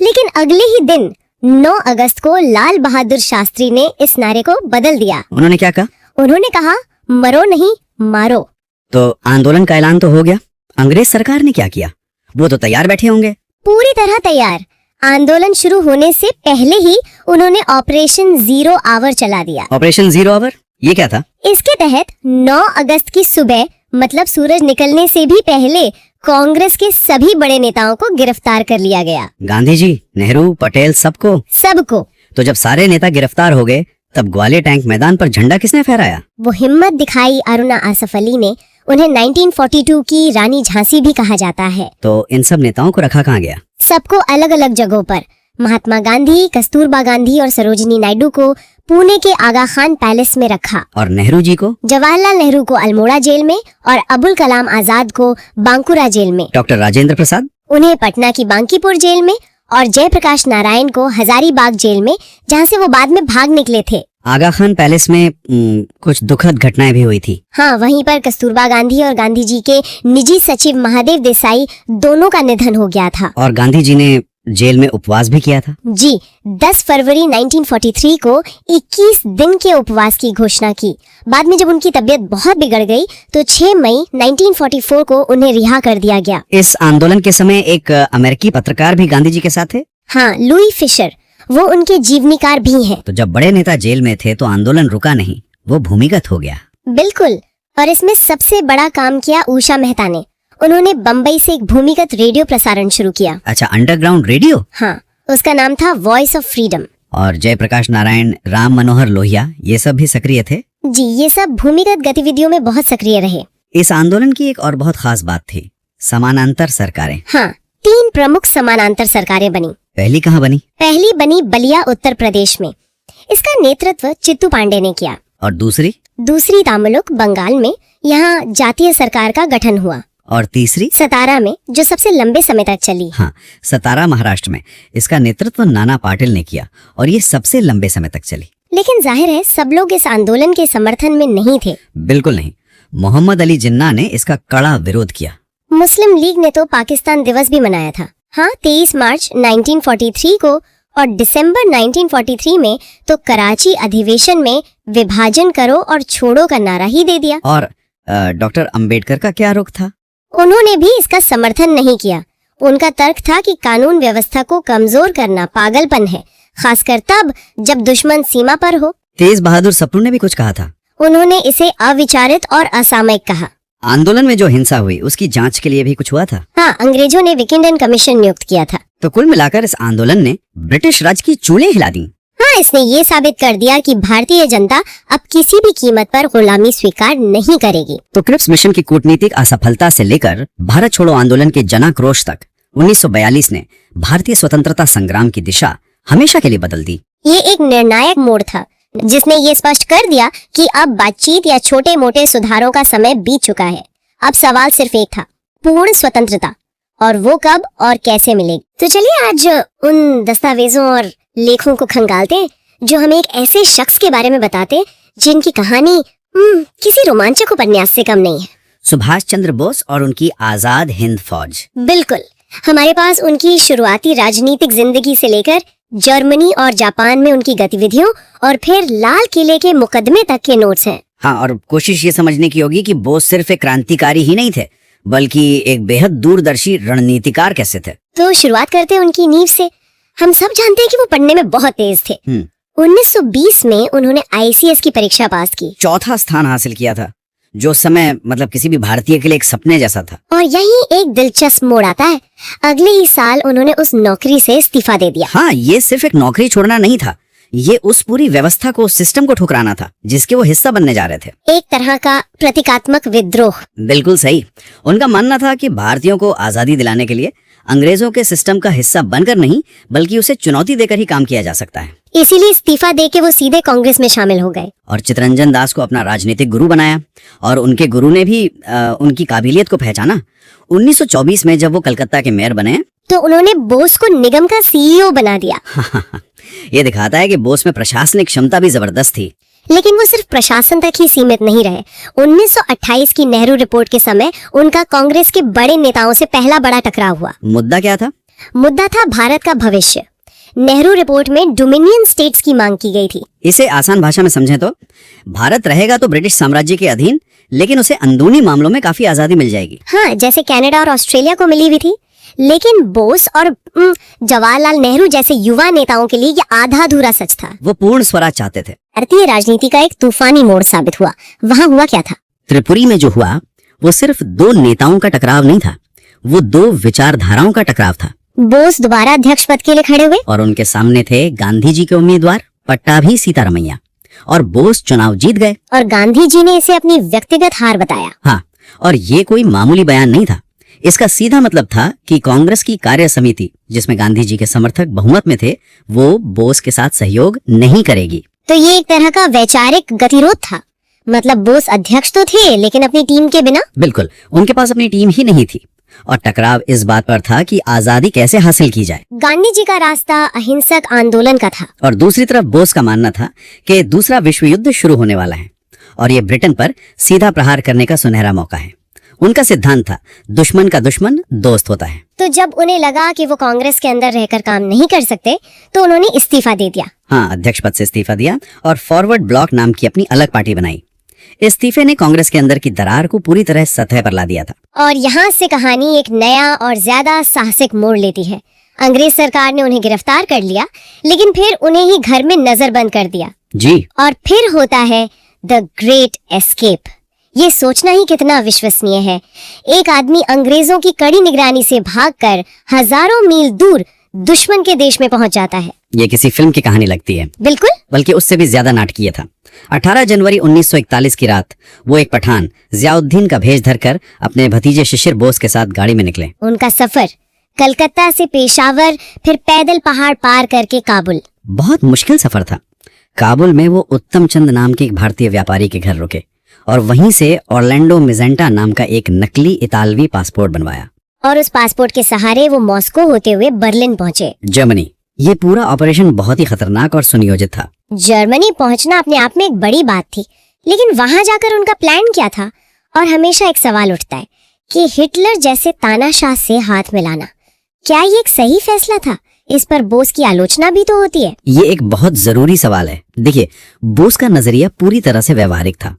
[SPEAKER 1] लेकिन अगले ही दिन 9 अगस्त को लाल बहादुर शास्त्री ने इस नारे को बदल दिया।
[SPEAKER 2] उन्होंने क्या कहा?
[SPEAKER 1] उन्होंने कहा, मरो नहीं मारो।
[SPEAKER 2] तो आंदोलन का ऐलान तो हो गया। अंग्रेज सरकार ने क्या किया? वो तो तैयार बैठे होंगे।
[SPEAKER 1] पूरी तरह तैयार। आंदोलन शुरू होने से पहले ही उन्होंने ऑपरेशन 0 आवर चला दिया।
[SPEAKER 2] ऑपरेशन 0 आवर, ये क्या था?
[SPEAKER 1] इसके तहत 9 अगस्त की सुबह, मतलब सूरज निकलने से भी पहले, कांग्रेस के सभी बड़े नेताओं को गिरफ्तार कर लिया गया।
[SPEAKER 2] गांधी जी, नेहरू, पटेल, सबको। तो जब सारे नेता गिरफ्तार हो गए, तब ग्वालियर टैंक मैदान पर झंडा किसने फहराया?
[SPEAKER 1] वो हिम्मत दिखाई अरुणा आसफ अली ने। उन्हें 1942 की रानी झांसी भी कहा जाता है।
[SPEAKER 2] तो इन सब नेताओं को रखा कहाँ गया?
[SPEAKER 1] सबको अलग अलग जगहों पर। महात्मा गांधी, कस्तूरबा गांधी और सरोजिनी नायडू को पुणे के आगा खान पैलेस में रखा।
[SPEAKER 2] और नेहरू जी को?
[SPEAKER 1] जवाहरलाल नेहरू को अल्मोड़ा जेल में और अबुल कलाम आजाद को बांकुरा जेल में।
[SPEAKER 2] डॉक्टर राजेंद्र प्रसाद?
[SPEAKER 1] उन्हें पटना की बांकीपुर जेल में और जयप्रकाश नारायण को हजारीबाग जेल में, जहाँ से वो बाद में भाग निकले थे।
[SPEAKER 2] आगा खान पैलेस में कुछ दुखद घटनाएं भी हुई थी।
[SPEAKER 1] हाँ, वहीं पर कस्तूरबा गांधी और गांधी जी के निजी सचिव महादेव देसाई दोनों का निधन हो गया था।
[SPEAKER 2] और गांधी जी ने जेल में उपवास भी किया था। जी।
[SPEAKER 1] 10 फरवरी 1943 को 21 दिन के उपवास की घोषणा की। बाद में जब उनकी तबीयत बहुत बिगड़ गई तो 6 मई 1944 को उन्हें रिहा कर दिया गया।
[SPEAKER 2] इस आंदोलन के समय एक अमेरिकी पत्रकार भी गांधी जी के साथ थे।
[SPEAKER 1] हाँ, लुई फिशर, वो उनके जीवनीकार भी हैं।
[SPEAKER 2] तो जब बड़े नेता जेल में थे तो आंदोलन रुका नहीं, वो भूमिगत हो गया।
[SPEAKER 1] बिल्कुल। और इसमें सबसे बड़ा काम किया उषा मेहता ने। उन्होंने बम्बई से एक भूमिगत रेडियो प्रसारण शुरू किया।
[SPEAKER 2] अच्छा, अंडरग्राउंड रेडियो?
[SPEAKER 1] हाँ, उसका नाम था वॉइस ऑफ फ्रीडम।
[SPEAKER 2] और जयप्रकाश नारायण, राम मनोहर लोहिया, ये सब भी सक्रिय थे।
[SPEAKER 1] जी, ये सब भूमिगत गतिविधियों में बहुत सक्रिय रहे।
[SPEAKER 2] इस आंदोलन की एक और बहुत खास बात थी, समानांतर सरकारें।
[SPEAKER 1] हाँ, 3 प्रमुख समानांतर सरकारें बनी।
[SPEAKER 2] पहली कहाँ बनी?
[SPEAKER 1] पहली बनी बलिया, उत्तर प्रदेश में। इसका नेतृत्व चित्तू पांडे ने किया।
[SPEAKER 2] और दूसरी
[SPEAKER 1] तामुलुक, बंगाल में। यहाँ जातीय सरकार का गठन हुआ।
[SPEAKER 2] और तीसरी
[SPEAKER 1] सतारा में, जो सबसे लंबे समय तक चली।
[SPEAKER 2] हाँ, सतारा, महाराष्ट्र में। इसका नेतृत्व नाना पाटिल ने किया और ये सबसे लंबे समय तक चली।
[SPEAKER 1] लेकिन जाहिर है सब लोग इस आंदोलन के समर्थन में नहीं थे।
[SPEAKER 2] बिल्कुल नहीं। मोहम्मद अली जिन्ना ने इसका कड़ा विरोध किया।
[SPEAKER 1] मुस्लिम लीग ने तो पाकिस्तान दिवस भी मनाया था। हाँ, 23 मार्च 1943 को और दिसंबर 1943 में तो कराची अधिवेशन में विभाजन करो और छोड़ो का नारा ही दे दिया।
[SPEAKER 2] और डॉक्टर अंबेडकर का क्या रुख था?
[SPEAKER 1] उन्होंने भी इसका समर्थन नहीं किया। उनका तर्क था कि कानून व्यवस्था को कमजोर करना पागलपन है, खासकर तब जब दुश्मन सीमा पर हो।
[SPEAKER 2] तेज बहादुर सप्रू ने भी कुछ कहा था।
[SPEAKER 1] उन्होंने इसे अविचारित और असामयिक कहा।
[SPEAKER 2] आंदोलन में जो हिंसा हुई उसकी जांच के लिए भी कुछ हुआ था?
[SPEAKER 1] हाँ, अंग्रेजों ने विकिंडन कमीशन नियुक्त किया था।
[SPEAKER 2] तो कुल मिलाकर इस आंदोलन ने ब्रिटिश राज की चूल्हे हिला दी।
[SPEAKER 1] हाँ, इसने ये साबित कर दिया कि भारतीय जनता अब किसी भी कीमत पर गुलामी स्वीकार नहीं करेगी।
[SPEAKER 2] तो क्रिप्स मिशन की कूटनीतिक असफलता से लेकर भारत छोड़ो आंदोलन के जनाक्रोश तक 1942 ने भारतीय स्वतंत्रता संग्राम की दिशा हमेशा के लिए बदल दी।
[SPEAKER 1] ये एक निर्णायक मोड़ था जिसने ये स्पष्ट कर दिया कि अब बातचीत या छोटे मोटे सुधारों का समय बीत चुका है। अब सवाल सिर्फ एक था, पूर्ण स्वतंत्रता, और वो कब और कैसे मिलेगी। तो चलिए आज उन दस्तावेजों और लेखों को खंगालते हैं जो हमें एक ऐसे शख्स के बारे में बताते जिनकी कहानी किसी रोमांचक उपन्यास से कम नहीं है।
[SPEAKER 2] सुभाष चंद्र बोस और उनकी आजाद हिंद फौज।
[SPEAKER 1] बिल्कुल, हमारे पास उनकी शुरुआती राजनीतिक जिंदगी से लेकर जर्मनी और जापान में उनकी गतिविधियों और फिर लाल किले के मुकदमे तक के नोट्स हैं।
[SPEAKER 2] हाँ, और कोशिश ये समझने की होगी कि बोस सिर्फ एक क्रांतिकारी ही नहीं थे बल्कि एक बेहद दूरदर्शी रणनीतिकार कैसे थे।
[SPEAKER 1] तो शुरुआत करते हैं उनकी नींव से। हम सब जानते हैं कि वो पढ़ने में बहुत तेज थे। 1920 में उन्होंने ICS की परीक्षा पास की,
[SPEAKER 2] चौथा स्थान हासिल किया था, जो उस समय मतलब किसी भी भारतीय के लिए एक सपने जैसा था।
[SPEAKER 1] और यही एक दिलचस्प मोड़ आता है, अगले ही साल उन्होंने उस नौकरी से इस्तीफा दे दिया।
[SPEAKER 2] हाँ, ये सिर्फ एक नौकरी छोड़ना नहीं था, ये उस पूरी व्यवस्था को, सिस्टम को ठुकराना था जिसके वो हिस्सा बनने जा रहे थे।
[SPEAKER 1] एक तरह का प्रतीकात्मक विद्रोह।
[SPEAKER 2] बिल्कुल सही। उनका मानना था कि भारतीयों को आजादी दिलाने के लिए अंग्रेजों के सिस्टम का हिस्सा बनकर नहीं बल्कि उसे चुनौती देकर ही काम किया जा सकता है।
[SPEAKER 1] इसीलिए इस्तीफा देके वो सीधे कांग्रेस में शामिल हो गए
[SPEAKER 2] और चित्तरंजन दास को अपना राजनीतिक गुरु बनाया और उनके गुरु ने भी उनकी काबिलियत को पहचाना। 1924 में जब वो कलकत्ता के मेयर बने
[SPEAKER 1] तो उन्होंने बोस को निगम का CEO बना दिया।
[SPEAKER 2] ये दिखाता है कि बोस में प्रशासनिक क्षमता भी जबरदस्त थी।
[SPEAKER 1] लेकिन वो सिर्फ प्रशासन तक ही सीमित नहीं रहे। 1928 की नेहरू रिपोर्ट के समय उनका कांग्रेस के बड़े नेताओं से पहला बड़ा टकराव हुआ।
[SPEAKER 2] मुद्दा क्या था?
[SPEAKER 1] मुद्दा था भारत का भविष्य। नेहरू रिपोर्ट में डोमिनियन स्टेट्स की मांग की गई थी।
[SPEAKER 2] इसे आसान भाषा में समझें तो भारत रहेगा तो ब्रिटिश साम्राज्य के अधीन, लेकिन उसे अंदरूनी मामलों में काफी आजादी मिल जाएगी।
[SPEAKER 1] हाँ, जैसे कनाडा और ऑस्ट्रेलिया को मिली हुई थी। लेकिन बोस और जवाहरलाल नेहरू जैसे युवा नेताओं के लिए ये आधा अधूरा सच था।
[SPEAKER 2] वो पूर्ण स्वराज चाहते थे।
[SPEAKER 1] भारतीय राजनीति का एक तूफानी मोड़ साबित हुआ। वहाँ हुआ क्या था?
[SPEAKER 2] त्रिपुरी में जो हुआ वो सिर्फ दो नेताओं का टकराव नहीं था, वो दो विचारधाराओं का टकराव था।
[SPEAKER 1] बोस दोबारा अध्यक्ष पद के लिए खड़े हुए
[SPEAKER 2] और उनके सामने थे गांधी जी के उम्मीदवार पट्टाभी सीतारमैया, और बोस चुनाव जीत गए।
[SPEAKER 1] और गांधी जी ने इसे अपनी व्यक्तिगत हार बताया।
[SPEAKER 2] हाँ, और ये कोई मामूली बयान नहीं था। इसका सीधा मतलब था कि कांग्रेस की कार्य समिति, जिसमें गांधी जी के समर्थक बहुमत में थे, वो बोस के साथ सहयोग नहीं करेगी।
[SPEAKER 1] तो ये एक तरह का वैचारिक गतिरोध था। मतलब बोस अध्यक्ष तो थे लेकिन अपनी टीम के बिना।
[SPEAKER 2] बिल्कुल, उनके पास अपनी टीम ही नहीं थी। और टकराव इस बात पर था कि आजादी कैसे हासिल की जाए।
[SPEAKER 1] गांधी जी का रास्ता अहिंसक आंदोलन का था
[SPEAKER 2] और दूसरी तरफ बोस का मानना था कि दूसरा विश्व युद्ध शुरू होने वाला है और ये ब्रिटेन पर सीधा प्रहार करने का सुनहरा मौका है। उनका सिद्धांत था, दुश्मन का दुश्मन दोस्त होता है।
[SPEAKER 1] तो जब उन्हें लगा कि वो कांग्रेस के अंदर रहकर काम नहीं कर सकते तो उन्होंने इस्तीफा दे दिया।
[SPEAKER 2] हाँ, अध्यक्ष पद से इस्तीफा दिया और फॉरवर्ड ब्लॉक नाम की अपनी अलग पार्टी बनाई। इस्तीफे ने कांग्रेस के अंदर की दरार को पूरी तरह सतह पर ला दिया था।
[SPEAKER 1] और यहाँ से कहानी एक नया और ज्यादा साहसिक मोड़ लेती है। अंग्रेज सरकार ने उन्हें गिरफ्तार कर लिया, लेकिन फिर उन्हें ही घर में नजरबंद कर दिया।
[SPEAKER 2] जी।
[SPEAKER 1] और फिर होता है द ग्रेट एस्केप। ये सोचना ही कितना अविश्वसनीय है। एक आदमी अंग्रेजों की कड़ी निगरानी से भागकर हजारों मील दूर दुश्मन के देश में पहुंच जाता है।
[SPEAKER 2] ये किसी फिल्म की कहानी लगती है।
[SPEAKER 1] बिल्कुल,
[SPEAKER 2] बल्कि उससे भी ज्यादा नाटकीय था। 18 जनवरी 1941 की रात वो एक पठान जियाउद्दीन का भेष धरकर अपने भतीजे शिशिर बोस के साथ गाड़ी में निकले।
[SPEAKER 1] उनका सफर कलकत्ता से पेशावर, फिर पैदल पहाड़ पार करके काबुल।
[SPEAKER 2] बहुत मुश्किल सफर था। काबुल में वो उत्तम चंद नाम के एक भारतीय व्यापारी के घर रुके और वहीं से ऑर्लैंडो मिजेंटा नाम का एक नकली इतालवी पासपोर्ट बनवाया।
[SPEAKER 1] और उस पासपोर्ट के सहारे वो मॉस्को होते हुए बर्लिन पहुंचे,
[SPEAKER 2] जर्मनी। ये पूरा ऑपरेशन बहुत ही खतरनाक और सुनियोजित था।
[SPEAKER 1] जर्मनी पहुंचना अपने आप में एक बड़ी बात थी, लेकिन वहां जाकर उनका प्लान क्या था? और हमेशा एक सवाल उठता है कि हिटलर जैसे तानाशाह से हाथ मिलाना, क्या ये एक सही फैसला था? इस पर बोस की आलोचना भी तो होती है।
[SPEAKER 2] ये एक बहुत जरूरी सवाल है। देखिए, बोस का नजरिया पूरी तरह से व्यवहारिक था।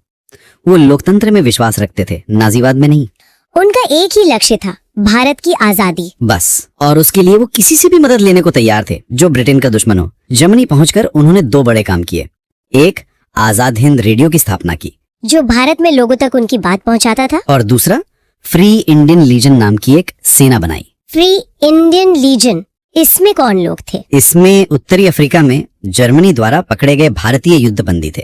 [SPEAKER 2] वो लोकतंत्र में विश्वास रखते थे, नाजीवाद में नहीं।
[SPEAKER 1] उनका एक ही लक्ष्य था, भारत की आजादी,
[SPEAKER 2] बस। और उसके लिए वो किसी से भी मदद लेने को तैयार थे जो ब्रिटेन का दुश्मन हो। जर्मनी पहुंचकर उन्होंने दो बड़े काम किए। एक, आजाद हिंद रेडियो की स्थापना की,
[SPEAKER 1] जो भारत में लोगों तक उनकी बात पहुंचाता था।
[SPEAKER 2] और दूसरा, फ्री इंडियन लीजन नाम की एक सेना बनाई।
[SPEAKER 1] फ्री इंडियन लीजन, इसमें कौन लोग थे?
[SPEAKER 2] इसमें उत्तरी अफ्रीका में जर्मनी द्वारा पकड़े गए भारतीय युद्धबंदी थे।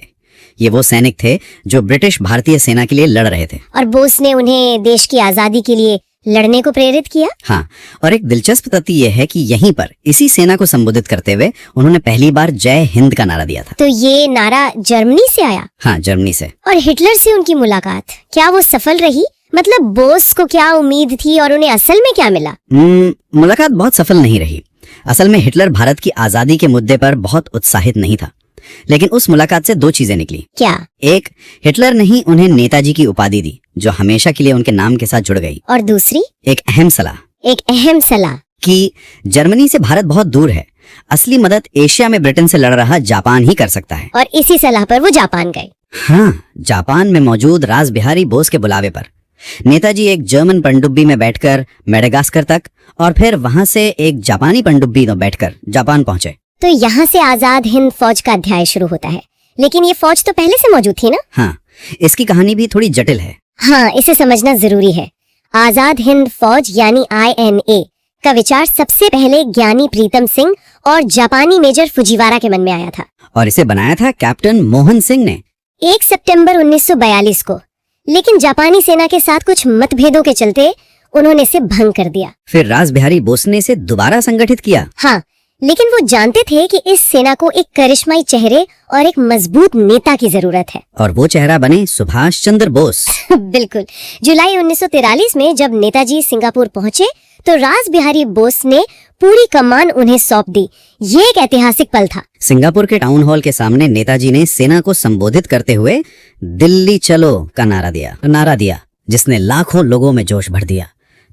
[SPEAKER 2] ये वो सैनिक थे जो ब्रिटिश भारतीय सेना के लिए लड़ रहे थे।
[SPEAKER 1] और बोस ने उन्हें देश की आजादी के लिए लड़ने को प्रेरित किया।
[SPEAKER 2] हाँ, और एक दिलचस्प तथ्य यह है कि यहीं पर इसी सेना को संबोधित करते हुए उन्होंने पहली बार जय हिंद का नारा दिया था।
[SPEAKER 1] तो ये नारा जर्मनी से आया?
[SPEAKER 2] हाँ, जर्मनी से।
[SPEAKER 1] और हिटलर से उनकी मुलाकात, क्या वो सफल रही? मतलब बोस को क्या उम्मीद थी और उन्हें असल में क्या मिला?
[SPEAKER 2] मुलाकात बहुत सफल नहीं रही। असल में हिटलर भारत की आजादी के मुद्दे पर बहुत उत्साहित नहीं था। लेकिन उस मुलाकात से दो चीजें निकली।
[SPEAKER 1] क्या?
[SPEAKER 2] एक, हिटलर ने ही उन्हें नेताजी की उपाधि दी, जो हमेशा के लिए उनके नाम के साथ जुड़ गई।
[SPEAKER 1] और दूसरी?
[SPEAKER 2] एक अहम सलाह कि जर्मनी से भारत बहुत दूर है, असली मदद एशिया में ब्रिटेन से लड़ रहा जापान ही कर सकता है।
[SPEAKER 1] और इसी सलाह पर वो जापान गए।
[SPEAKER 2] हाँ, जापान में मौजूद रास बिहारी बोस के बुलावे पर नेताजी एक जर्मन पनडुब्बी में बैठकर मेडागास्कर तक और फिर वहां से एक जापानी पनडुब्बी में बैठकर जापान पहुंचे।
[SPEAKER 1] तो यहाँ से आजाद हिंद फौज का अध्याय शुरू होता है। लेकिन ये फौज तो पहले से मौजूद थी ना?
[SPEAKER 2] हाँ, इसकी कहानी भी थोड़ी जटिल है।
[SPEAKER 1] हाँ, इसे समझना जरूरी है। आजाद हिंद फौज यानी INA का विचार सबसे पहले ज्ञानी प्रीतम सिंह और जापानी मेजर फुजिवारा के मन में आया था।
[SPEAKER 2] और इसे बनाया था कैप्टन मोहन सिंह ने
[SPEAKER 1] 1 सितंबर 1942 को। लेकिन जापानी सेना के साथ कुछ मतभेदों के चलते उन्होंने इसे भंग कर दिया।
[SPEAKER 2] फिर रास बिहारी बोस ने इसे दोबारा संगठित किया।
[SPEAKER 1] हाँ, लेकिन वो जानते थे कि इस सेना को एक करिश्माई चेहरे और एक मजबूत नेता की जरूरत है।
[SPEAKER 2] और वो चेहरा बने सुभाष चंद्र बोस।
[SPEAKER 1] बिल्कुल। जुलाई 1943 में जब नेताजी सिंगापुर पहुंचे तो रास बिहारी बोस ने पूरी कमान उन्हें सौंप दी। ये एक ऐतिहासिक पल था।
[SPEAKER 2] सिंगापुर के टाउन हॉल के सामने नेताजी ने सेना को संबोधित करते हुए दिल्ली चलो का नारा दिया, जिसने लाखों लोगों में जोश भर दिया।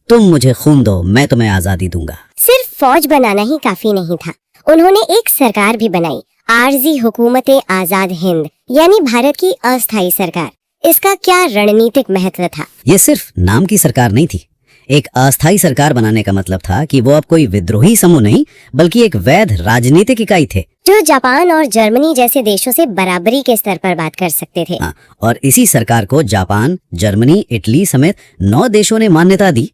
[SPEAKER 2] तुम मुझे खून दो, मैं तुम्हें आजादी दूंगा।
[SPEAKER 1] सिर्फ फौज बनाना ही काफी नहीं था, उन्होंने एक सरकार भी बनाई, आरजी हुकूमत आजाद हिंद यानी भारत की अस्थायी सरकार। इसका क्या रणनीतिक महत्व था?
[SPEAKER 2] ये सिर्फ नाम की सरकार नहीं थी। एक अस्थायी सरकार बनाने का मतलब था कि वो अब कोई विद्रोही समूह नहीं, बल्कि एक वैध राजनीतिक इकाई थे,
[SPEAKER 1] जो जापान और जर्मनी जैसे देशों से बराबरी के स्तर पर बात कर सकते थे।
[SPEAKER 2] और इसी सरकार को जापान, जर्मनी, इटली समेत 9 देशों ने मान्यता दी।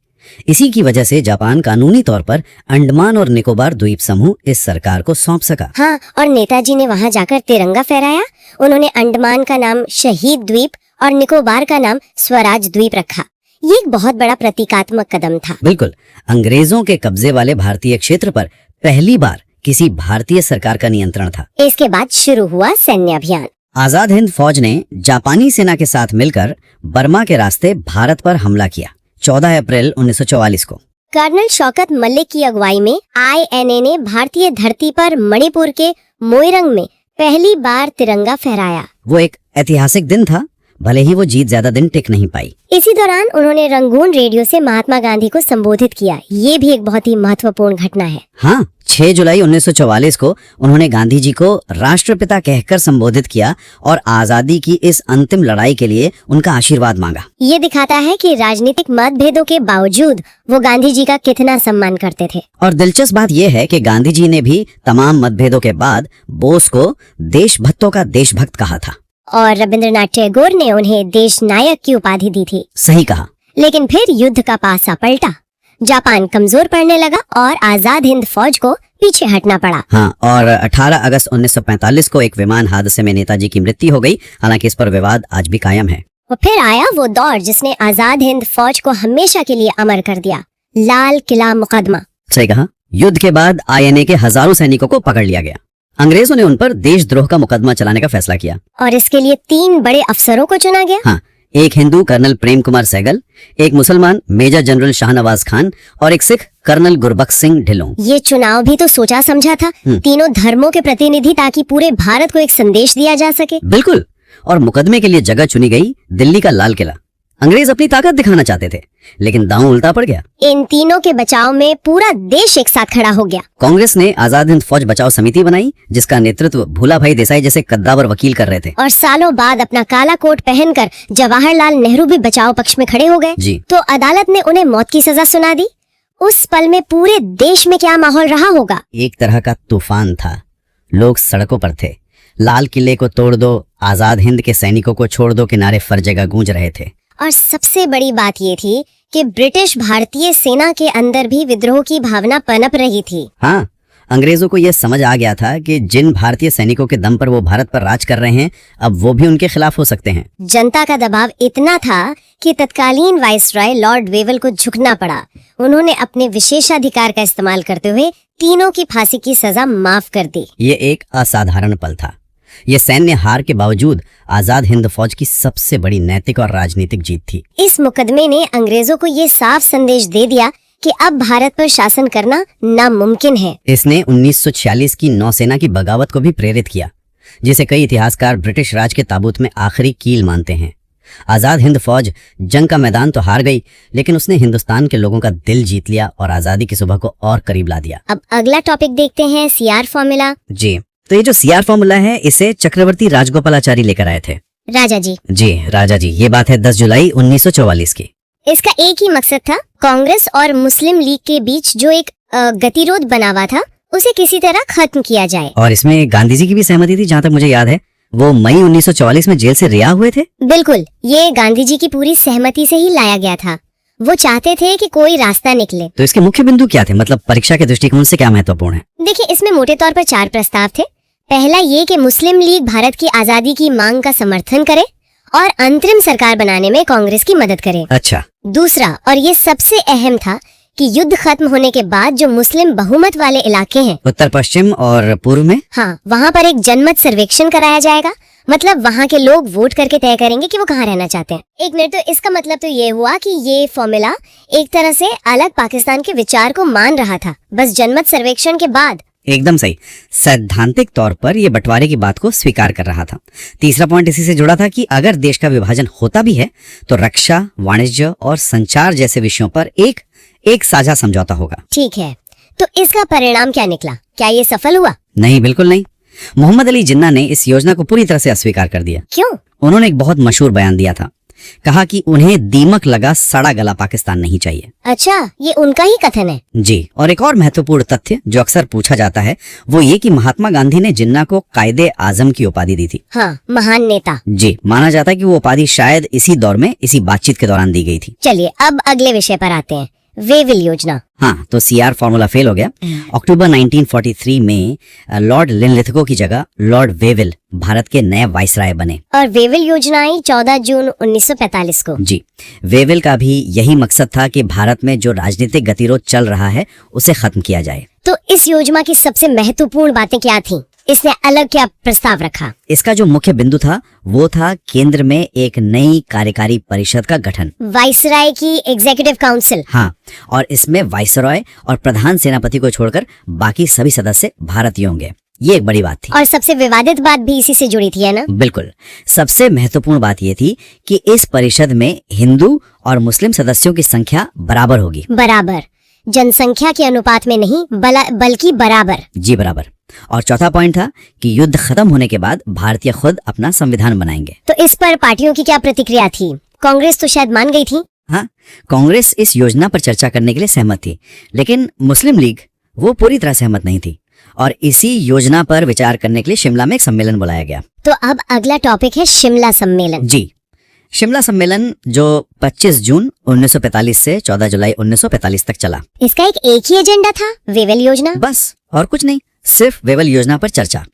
[SPEAKER 2] इसी की वजह से जापान कानूनी तौर पर अंडमान और निकोबार द्वीप समूह इस सरकार को सौंप सका।
[SPEAKER 1] हाँ, और नेताजी ने वहाँ जाकर तिरंगा फहराया। उन्होंने अंडमान का नाम शहीद द्वीप और निकोबार का नाम स्वराज द्वीप रखा। ये एक बहुत बड़ा प्रतीकात्मक कदम था।
[SPEAKER 2] बिल्कुल, अंग्रेजों के कब्जे वाले भारतीय क्षेत्र पर पहली बार किसी भारतीय सरकार का नियंत्रण था।
[SPEAKER 1] इसके बाद शुरू हुआ सैन्य अभियान।
[SPEAKER 2] आजाद हिंद फौज ने जापानी सेना के साथ मिलकर बर्मा के रास्ते भारत पर हमला किया 14 अप्रैल 1944 को।
[SPEAKER 1] कर्नल शौकत मलिक की अगुवाई में INA ने भारतीय धरती पर मणिपुर के मोइरंग में पहली बार तिरंगा फहराया।
[SPEAKER 2] वो एक ऐतिहासिक दिन था, भले ही वो जीत ज्यादा दिन टिक नहीं पाई।
[SPEAKER 1] इसी दौरान उन्होंने रंगून रेडियो से महात्मा गांधी को संबोधित किया। ये भी एक बहुत ही महत्वपूर्ण घटना है।
[SPEAKER 2] हाँ, 6 जुलाई 1944 को उन्होंने गांधी जी को राष्ट्रपिता कहकर संबोधित किया और आजादी की इस अंतिम लड़ाई के लिए उनका आशीर्वाद मांगा।
[SPEAKER 1] ये दिखाता है कि राजनीतिक मतभेदों के बावजूद वो गांधी जी का कितना सम्मान करते थे।
[SPEAKER 2] और दिलचस्प बात यह है कि गांधी जी ने भी तमाम मतभेदों के बाद बोस को देशभक्तों का देशभक्त कहा था।
[SPEAKER 1] और रविंद्रनाथ टैगोर ने उन्हें देश नायक की उपाधि दी थी।
[SPEAKER 2] सही कहा।
[SPEAKER 1] लेकिन फिर युद्ध का पासा पलटा, जापान कमजोर पड़ने लगा और आजाद हिंद फौज को पीछे हटना पड़ा।
[SPEAKER 2] हाँ, और 18 अगस्त 1945 को एक विमान हादसे में नेताजी की मृत्यु हो गई। हालांकि इस पर विवाद आज भी कायम है।
[SPEAKER 1] और फिर आया वो दौर जिसने आजाद हिंद फौज को हमेशा के लिए अमर कर दिया, लाल किला मुकदमा।
[SPEAKER 2] सही कहा। युद्ध के बाद INA के हजारों सैनिकों को पकड़ लिया गया। अंग्रेजों ने उन पर देशद्रोह का मुकदमा चलाने का फैसला किया
[SPEAKER 1] और इसके लिए 3 बड़े अफसरों को चुना गया।
[SPEAKER 2] हाँ, एक हिंदू कर्नल प्रेम कुमार सहगल, एक मुसलमान मेजर जनरल शाहनवाज खान और एक सिख कर्नल गुरबख्श सिंह ढिल्लों।
[SPEAKER 1] ये चुनाव भी तो सोचा समझा था, तीनों धर्मों के प्रतिनिधि, ताकि पूरे भारत को एक संदेश दिया जा सके।
[SPEAKER 2] बिल्कुल। और मुकदमे के लिए जगह चुनी गई दिल्ली का लाल किला। अंग्रेज अपनी ताकत दिखाना चाहते थे, लेकिन दांव उल्टा पड़ गया।
[SPEAKER 1] इन तीनों के बचाव में पूरा देश एक साथ खड़ा हो गया।
[SPEAKER 2] कांग्रेस ने आजाद हिंद फौज बचाव समिति बनाई, जिसका नेतृत्व भूला भाई देसाई जैसे कद्दावर वकील कर रहे थे।
[SPEAKER 1] और सालों बाद अपना काला कोट पहनकर जवाहरलाल नेहरू भी बचाव पक्ष में खड़े हो गए।
[SPEAKER 2] जी।
[SPEAKER 1] तो अदालत ने उन्हें मौत की सजा सुना दी। उस पल में पूरे देश में क्या माहौल रहा होगा?
[SPEAKER 2] एक तरह का तूफान था। लोग सड़कों पर थे। लाल किले को तोड़ दो, आजाद हिंद के सैनिकों को छोड़ दो के नारे हर जगह गूंज रहे थे।
[SPEAKER 1] और सबसे बड़ी बात ये थी कि ब्रिटिश भारतीय सेना के अंदर भी विद्रोह की भावना पनप रही थी।
[SPEAKER 2] हाँ, अंग्रेजों को यह समझ आ गया था कि जिन भारतीय सैनिकों के दम पर वो भारत पर राज कर रहे हैं, अब वो भी उनके खिलाफ हो सकते हैं।
[SPEAKER 1] जनता का दबाव इतना था कि तत्कालीन वाइसरॉय लॉर्ड वेवल को झुकना पड़ा। उन्होंने अपने विशेषाधिकार का इस्तेमाल करते हुए तीनों की फांसी की सजा माफ कर दी।
[SPEAKER 2] ये एक असाधारण पल था। ये सैन्य हार के बावजूद आजाद हिंद फौज की सबसे बड़ी नैतिक और राजनीतिक जीत थी।
[SPEAKER 1] इस मुकदमे ने अंग्रेजों को ये साफ संदेश दे दिया कि अब भारत पर शासन करना नामुमकिन है।
[SPEAKER 2] इसने 1946 की नौसेना की बगावत को भी प्रेरित किया, जिसे कई इतिहासकार ब्रिटिश राज के ताबूत में आखिरी कील मानते हैं। आजाद हिंद फौज जंग का मैदान तो हार गई, लेकिन उसने हिंदुस्तान के लोगों का दिल जीत लिया और आजादी की सुबह को और करीब ला दिया।
[SPEAKER 1] अब अगला टॉपिक देखते हैं, सीआर फॉर्मूला।
[SPEAKER 2] जी, तो ये जो सीआर फॉर्मूला है, इसे चक्रवर्ती राजगोपालाचारी लेकर आए थे।
[SPEAKER 1] राजा जी।
[SPEAKER 2] जी, राजा जी। ये बात है 10 जुलाई 1944 की।
[SPEAKER 1] इसका एक ही मकसद था, कांग्रेस और मुस्लिम लीग के बीच जो एक गतिरोध बना हुआ था उसे किसी तरह खत्म किया जाए।
[SPEAKER 2] और इसमें गांधी जी की भी सहमति थी, जहाँ तक मुझे याद है। वो मई 1944 में जेल से रिहा हुए थे।
[SPEAKER 1] बिल्कुल, ये गांधी जी की पूरी सहमति से ही लाया गया था। वो चाहते थे कि कोई रास्ता निकले।
[SPEAKER 2] तो इसके मुख्य बिंदु क्या थे, मतलब परीक्षा के दृष्टिकोण से क्या महत्वपूर्ण है?
[SPEAKER 1] देखिए, इसमें मोटे तौर पर 4 प्रस्ताव थे। पहला ये कि मुस्लिम लीग भारत की आजादी की मांग का समर्थन करे और अंतरिम सरकार बनाने में कांग्रेस की मदद करे।
[SPEAKER 2] अच्छा।
[SPEAKER 1] दूसरा, और ये सबसे अहम था, कि युद्ध खत्म होने के बाद जो मुस्लिम बहुमत वाले इलाके हैं,
[SPEAKER 2] उत्तर पश्चिम और पूर्व में,
[SPEAKER 1] हाँ, वहाँ पर एक जनमत सर्वेक्षण कराया जाएगा। मतलब वहाँ के लोग वोट करके तय करेंगे कि वो कहाँ रहना चाहते हैं। एक मिनट, तो इसका मतलब तो ये हुआ कि ये फॉर्मूला एक तरह से अलग पाकिस्तान के विचार को मान रहा था, बस जनमत सर्वेक्षण के बाद।
[SPEAKER 2] एकदम सही। सैद्धांतिक तौर पर यह बंटवारे की बात को स्वीकार कर रहा था। तीसरा पॉइंट इसी से जुड़ा था कि अगर देश का विभाजन होता भी है तो रक्षा, वाणिज्य और संचार जैसे विषयों पर एक साझा समझौता होगा।
[SPEAKER 1] ठीक है, तो इसका परिणाम क्या निकला? क्या ये सफल हुआ?
[SPEAKER 2] नहीं, बिल्कुल नहीं। मोहम्मद अली जिन्ना ने इस योजना को पूरी तरह से अस्वीकार कर दिया।
[SPEAKER 1] क्यों?
[SPEAKER 2] उन्होंने एक बहुत मशहूर बयान दिया था। कहा कि उन्हें दीमक लगा सड़ा गला पाकिस्तान नहीं चाहिए।
[SPEAKER 1] अच्छा, ये उनका ही कथन है?
[SPEAKER 2] जी। और एक और महत्वपूर्ण तथ्य जो अक्सर पूछा जाता है, वो ये कि महात्मा गांधी ने जिन्ना को कायदे आजम की उपाधि दी थी।
[SPEAKER 1] हाँ, महान नेता।
[SPEAKER 2] जी, माना जाता है कि वो उपाधि शायद इसी दौर में, इसी बातचीत के दौरान दी गई थी।
[SPEAKER 1] चलिए अब अगले विषय पर आते हैं, वेविल योजना।
[SPEAKER 2] हाँ, तो सीआर फॉर्मूला फेल हो गया। अक्टूबर 1943 में लॉर्ड लिनलिथगो की जगह लॉर्ड वेविल भारत के नए वाइसराय बने।
[SPEAKER 1] और वेविल योजना आई 14 जून 1945 को।
[SPEAKER 2] जी, वेविल का भी यही मकसद था कि भारत में जो राजनीतिक गतिरोध चल रहा है उसे खत्म किया जाए।
[SPEAKER 1] तो इस योजना की सबसे महत्वपूर्ण बातें क्या थी? इसने अलग क्या प्रस्ताव रखा?
[SPEAKER 2] इसका जो मुख्य बिंदु था वो था केंद्र में एक नई कार्यकारी परिषद का गठन,
[SPEAKER 1] वाइसराय की एग्जीक्यूटिव काउंसिल।
[SPEAKER 2] हाँ, और इसमें वाइसरॉय और प्रधान सेनापति को छोड़कर बाकी सभी सदस्य भारतीय होंगे। ये एक बड़ी बात थी।
[SPEAKER 1] और सबसे विवादित बात भी इसी से जुड़ी थी, है ना?
[SPEAKER 2] बिल्कुल। सबसे महत्वपूर्ण बात ये थी कि इस परिषद में हिंदू और मुस्लिम सदस्यों की संख्या बराबर होगी।
[SPEAKER 1] बराबर, जनसंख्या के अनुपात में नहीं, बल्कि बराबर।
[SPEAKER 2] जी, बराबर। और चौथा पॉइंट था कि युद्ध खत्म होने के बाद भारतीय खुद अपना संविधान बनाएंगे।
[SPEAKER 1] तो इस पर पार्टियों की क्या प्रतिक्रिया थी? कांग्रेस तो शायद मान गई थी।
[SPEAKER 2] हाँ, कांग्रेस इस योजना पर चर्चा करने के लिए सहमत थी, लेकिन मुस्लिम लीग वो पूरी तरह सहमत नहीं थी और इसी योजना पर विचार करने के लिए शिमला में एक सम्मेलन बुलाया गया।
[SPEAKER 1] तो अब अगला टॉपिक है शिमला सम्मेलन।
[SPEAKER 2] जी, शिमला सम्मेलन जो 25 जून 1945 से 14 जुलाई 1945 तक चला।
[SPEAKER 1] इसका एक ही एजेंडा था, वेविल योजना।
[SPEAKER 2] बस, और कुछ नहीं, सिर्फ वेविल योजना पर चर्चा।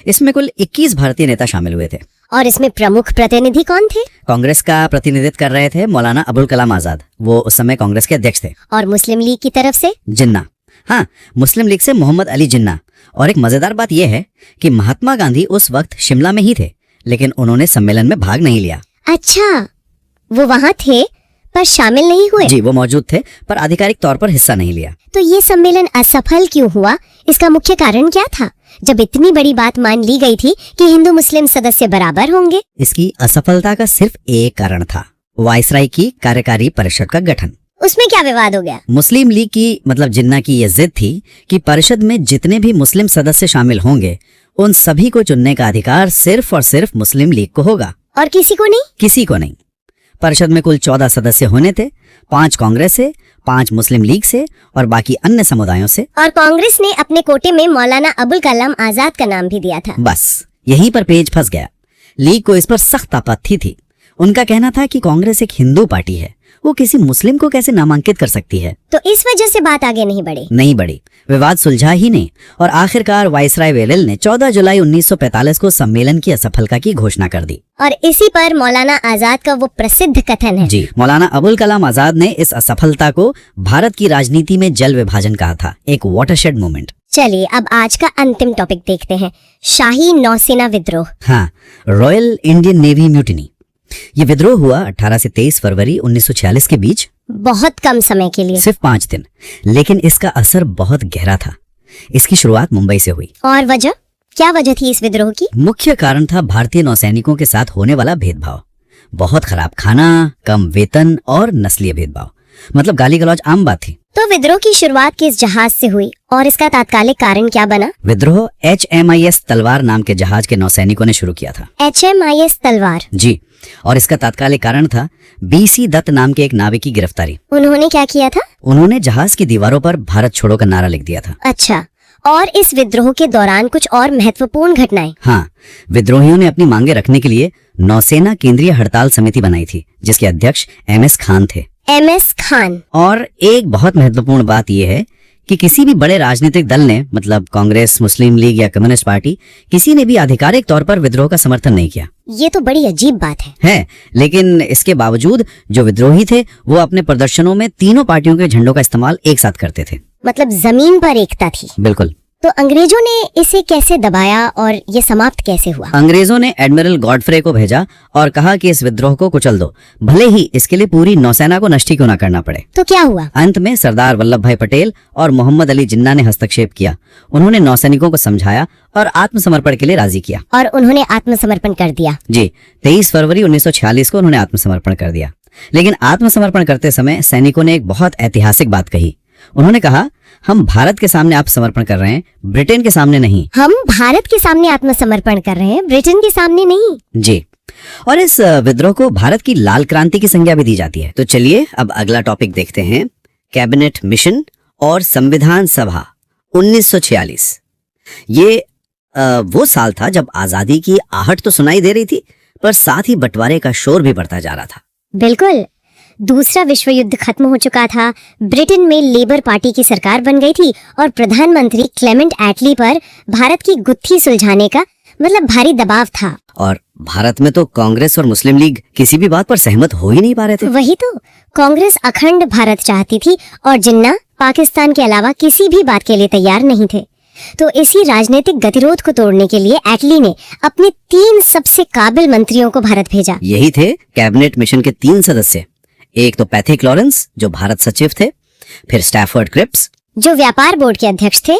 [SPEAKER 2] इसमें कुल 21 भारतीय नेता शामिल हुए थे।
[SPEAKER 1] और इसमें प्रमुख प्रतिनिधि कौन थे?
[SPEAKER 2] कांग्रेस का प्रतिनिधित्व कर रहे थे मौलाना अबुल कलाम आजाद, वो उस समय कांग्रेस के अध्यक्ष थे।
[SPEAKER 1] और मुस्लिम लीग की तरफ से
[SPEAKER 2] जिन्ना, हाँ, मुस्लिम लीग से मोहम्मद अली जिन्ना। और एक मजेदार बात यह है कि महात्मा गांधी उस वक्त शिमला में ही थे, लेकिन उन्होंने सम्मेलन में भाग नहीं लिया।
[SPEAKER 1] अच्छा, वो वहाँ थे पर शामिल नहीं हुए?
[SPEAKER 2] जी, वो मौजूद थे पर आधिकारिक तौर पर हिस्सा नहीं लिया।
[SPEAKER 1] तो ये सम्मेलन असफल क्यों हुआ? इसका मुख्य कारण क्या था, जब इतनी बड़ी बात मान ली गई थी कि हिंदू मुस्लिम सदस्य बराबर होंगे?
[SPEAKER 2] इसकी असफलता का सिर्फ एक कारण था, वाइसराय की कार्यकारी परिषद का गठन।
[SPEAKER 1] उसमें क्या विवाद हो गया?
[SPEAKER 2] मुस्लिम लीग की, मतलब जिन्ना की यह जिद थी कि परिषद में जितने भी मुस्लिम सदस्य शामिल होंगे उन सभी को चुनने का अधिकार सिर्फ और सिर्फ मुस्लिम लीग को होगा।
[SPEAKER 1] और किसी को नहीं?
[SPEAKER 2] किसी को नहीं। परिषद में कुल 14 सदस्य होने थे, 5 कांग्रेस से, 5 मुस्लिम लीग से और बाकी अन्य समुदायों से।
[SPEAKER 1] और कांग्रेस ने अपने कोटे में मौलाना अबुल कलाम आजाद का नाम भी दिया था।
[SPEAKER 2] बस यहीं पर पेज फंस गया। लीग को इस पर सख्त आपत्ति थी। उनका कहना था कि कांग्रेस एक हिंदू पार्टी है, वो किसी मुस्लिम को कैसे नामांकित कर सकती है।
[SPEAKER 1] तो इस वजह से बात आगे नहीं बढ़ी।
[SPEAKER 2] विवाद सुलझा ही नहीं और आखिरकार वाइसराय वेलिल ने 14 जुलाई 1945 को सम्मेलन की असफलता की घोषणा कर दी।
[SPEAKER 1] और इसी पर मौलाना आजाद का वो प्रसिद्ध कथन है।
[SPEAKER 2] जी, मौलाना अबुल कलाम आजाद ने इस असफलता को भारत की राजनीति में जल विभाजन कहा था, एक वाटरशेड मोमेंट।
[SPEAKER 1] चलिए अब आज का अंतिम टॉपिक देखते हैं, शाही नौसेना विद्रोह।
[SPEAKER 2] हाँ, रॉयल इंडियन नेवी म्यूटिनी। ये विद्रोह हुआ 18 से 23 फरवरी 1946 के बीच।
[SPEAKER 1] बहुत कम समय के लिए,
[SPEAKER 2] सिर्फ 5 दिन, लेकिन इसका असर बहुत गहरा था। इसकी शुरुआत मुंबई से हुई।
[SPEAKER 1] और वजह, क्या वजह थी इस विद्रोह की?
[SPEAKER 2] मुख्य कारण था भारतीय नौसैनिकों के साथ होने वाला भेदभाव। बहुत खराब खाना, कम वेतन और नस्लीय भेदभाव, मतलब गाली गलौज आम बात थी।
[SPEAKER 1] तो विद्रोह की शुरुआत किस जहाज से हुई और इसका तात्कालिक कारण क्या बना?
[SPEAKER 2] विद्रोह HMIS तलवार नाम के जहाज के नौसैनिकों ने शुरू किया था।
[SPEAKER 1] HMIS तलवार?
[SPEAKER 2] जी, और इसका तात्कालिक कारण था BC दत्त नाम के एक नाविक की गिरफ्तारी।
[SPEAKER 1] उन्होंने क्या किया था?
[SPEAKER 2] उन्होंने जहाज की दीवारों पर भारत छोड़ो का नारा लिख दिया था।
[SPEAKER 1] अच्छा, और इस विद्रोह के दौरान कुछ और महत्वपूर्ण घटनाएं?
[SPEAKER 2] हाँ, विद्रोहियों ने अपनी मांगे रखने के लिए नौसेना केंद्रीय हड़ताल समिति बनाई थी, जिसके अध्यक्ष MS खान थे। MS खान। और एक बहुत महत्वपूर्ण बात यह है कि किसी भी बड़े राजनीतिक दल ने, मतलब कांग्रेस, मुस्लिम लीग या कम्युनिस्ट पार्टी, किसी ने भी आधिकारिक तौर पर विद्रोह का समर्थन नहीं किया।
[SPEAKER 1] ये तो बड़ी अजीब बात है।
[SPEAKER 2] लेकिन इसके बावजूद जो विद्रोही थे वो अपने प्रदर्शनों में तीनों पार्टियों के झंडों का इस्तेमाल एक साथ करते थे।
[SPEAKER 1] मतलब जमीन पर एकता थी।
[SPEAKER 2] बिल्कुल।
[SPEAKER 1] तो अंग्रेजों ने इसे कैसे दबाया और ये समाप्त कैसे हुआ?
[SPEAKER 2] अंग्रेजों ने एडमिरल गॉडफ्रे को भेजा और कहा कि इस विद्रोह को कुचल दो, भले ही इसके लिए पूरी नौसेना को नष्ट क्यों न करना पड़े।
[SPEAKER 1] तो क्या हुआ?
[SPEAKER 2] अंत में सरदार वल्लभ भाई पटेल और मोहम्मद अली जिन्ना ने हस्तक्षेप किया। उन्होंने नौसैनिकों को समझाया और आत्मसमर्पण के लिए राजी किया।
[SPEAKER 1] और उन्होंने आत्मसमर्पण कर दिया।
[SPEAKER 2] जी, 23 फरवरी 1946 को उन्होंने आत्मसमर्पण कर दिया। लेकिन आत्मसमर्पण करते समय सैनिकों ने एक बहुत ऐतिहासिक बात कही। उन्होंने कहा, हम भारत के सामने आत्मसमर्पण कर रहे हैं, ब्रिटेन के सामने नहीं।
[SPEAKER 1] हम भारत के सामने आत्मसमर्पण कर रहे हैं, ब्रिटेन के सामने नहीं।
[SPEAKER 2] जी, और इस विद्रोह को भारत की लाल क्रांति की संज्ञा भी दी जाती है। तो चलिए अब अगला टॉपिक देखते हैं, कैबिनेट मिशन और संविधान सभा 1946। ये वो साल था जब आजादी की आहट तो सुनाई दे रही थी, पर साथ ही बंटवारे का शोर भी बढ़ता जा रहा था।
[SPEAKER 1] बिल्कुल, दूसरा विश्व युद्ध खत्म हो चुका था, ब्रिटेन में लेबर पार्टी की सरकार बन गई थी और प्रधानमंत्री क्लेमेंट एटली पर भारत की गुत्थी सुलझाने का मतलब भारी दबाव था।
[SPEAKER 2] और भारत में तो कांग्रेस और मुस्लिम लीग किसी भी बात पर सहमत हो ही नहीं पा रहे थे।
[SPEAKER 1] वही तो, कांग्रेस अखंड भारत चाहती थी और जिन्ना पाकिस्तान के अलावा किसी भी बात के लिए तैयार नहीं थे। तो इसी राजनीतिक गतिरोध को तोड़ने के लिए एटली ने अपने 3 सबसे काबिल मंत्रियों को भारत भेजा।
[SPEAKER 2] यही थे कैबिनेट मिशन के 3 सदस्य। एक तो पैथिक लॉरेंस जो भारत सचिव थे, फिर स्टैफर्ड क्रिप्स
[SPEAKER 1] जो व्यापार बोर्ड के अध्यक्ष थे,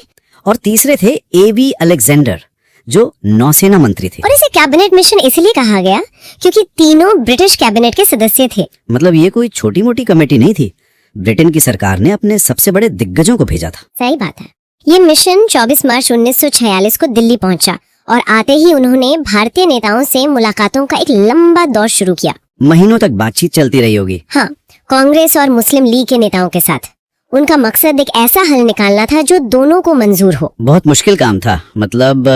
[SPEAKER 2] और तीसरे थे A.V. अलेक्जेंडर जो नौसेना मंत्री थे।
[SPEAKER 1] और इसे कैबिनेट मिशन इसलिए कहा गया क्योंकि तीनों ब्रिटिश कैबिनेट के सदस्य थे।
[SPEAKER 2] मतलब ये कोई छोटी मोटी कमेटी नहीं थी, ब्रिटेन की सरकार ने अपने सबसे बड़े दिग्गजों को भेजा था।
[SPEAKER 1] सही बात है। ये मिशन 24 मार्च 1946 को दिल्ली पहुंचा और आते ही उन्होंने भारतीय नेताओं से मुलाकातों का एक लंबा दौर शुरू किया।
[SPEAKER 2] महीनों तक बातचीत चलती रही होगी।
[SPEAKER 1] हाँ, कांग्रेस और मुस्लिम लीग के नेताओं के साथ। उनका मकसद एक ऐसा हल निकालना था जो दोनों को मंजूर हो।
[SPEAKER 2] बहुत मुश्किल काम था, मतलब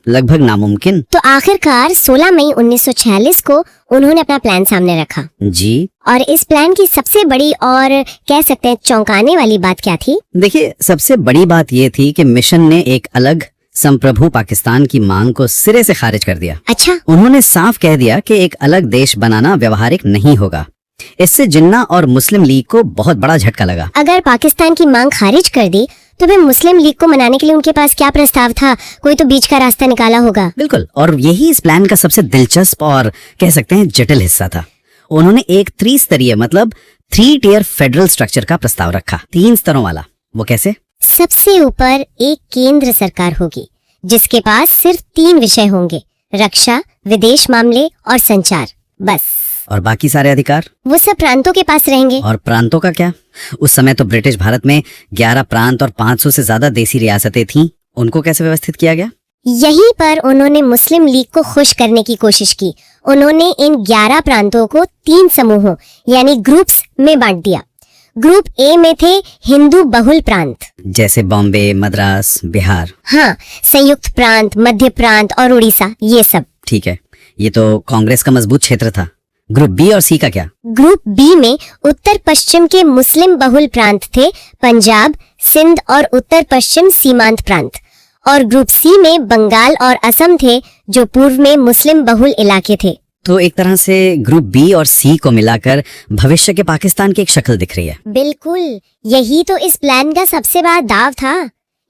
[SPEAKER 2] लगभग नामुमकिन।
[SPEAKER 1] तो आखिरकार 16 मई 1946 को उन्होंने अपना प्लान सामने रखा।
[SPEAKER 2] जी,
[SPEAKER 1] और इस प्लान की सबसे बड़ी और कह सकते हैं चौंकाने वाली बात क्या थी?
[SPEAKER 2] देखिए, सबसे बड़ी बात ये थी कि मिशन ने एक अलग संप्रभु पाकिस्तान की मांग को सिरे से खारिज कर दिया।
[SPEAKER 1] अच्छा,
[SPEAKER 2] उन्होंने साफ कह दिया कि एक अलग देश बनाना व्यवहारिक नहीं होगा। इससे जिन्ना और मुस्लिम लीग को बहुत बड़ा झटका लगा।
[SPEAKER 1] अगर पाकिस्तान की मांग खारिज कर दी तो फिर मुस्लिम लीग को मनाने के लिए उनके पास क्या प्रस्ताव था? कोई तो बीच का रास्ता निकाला होगा।
[SPEAKER 2] बिल्कुल, और यही इस प्लान का सबसे दिलचस्प और कह सकते हैं जटिल हिस्सा था। उन्होंने एक 3 स्तरीय मतलब 3 टियर फेडरल स्ट्रक्चर का प्रस्ताव रखा, 3 स्तरों वाला। वो कैसे?
[SPEAKER 1] सबसे ऊपर एक केंद्र सरकार होगी जिसके पास सिर्फ 3 विषय होंगे, रक्षा, विदेश मामले और संचार, बस।
[SPEAKER 2] और बाकी सारे अधिकार
[SPEAKER 1] वो सब प्रांतों के पास रहेंगे।
[SPEAKER 2] और प्रांतों का क्या? उस समय तो ब्रिटिश भारत में 11 प्रांत और 500 से ज्यादा देसी रियासतें थीं। उनको कैसे व्यवस्थित किया गया?
[SPEAKER 1] यहीं पर उन्होंने मुस्लिम लीग को खुश करने की कोशिश की। उन्होंने इन 11 प्रांतों को 3 समूहों यानी ग्रुप्स में बांट दिया। ग्रुप ए में थे हिंदू बहुल प्रांत,
[SPEAKER 2] जैसे बॉम्बे, मद्रास, बिहार।
[SPEAKER 1] हाँ, संयुक्त प्रांत, मध्य प्रांत और उड़ीसा, ये सब।
[SPEAKER 2] ठीक है, ये तो कांग्रेस का मजबूत क्षेत्र था। ग्रुप बी और सी का क्या?
[SPEAKER 1] ग्रुप बी में उत्तर पश्चिम के मुस्लिम बहुल प्रांत थे, पंजाब, सिंध और उत्तर पश्चिम सीमांत प्रांत। और ग्रुप सी में बंगाल और असम थे, जो पूर्व में मुस्लिम बहुल इलाके थे।
[SPEAKER 2] तो एक तरह से ग्रुप बी और सी को मिलाकर भविष्य के पाकिस्तान की एक शक्ल दिख रही है।
[SPEAKER 1] बिल्कुल, यही तो इस प्लान का सबसे बड़ा दाव था।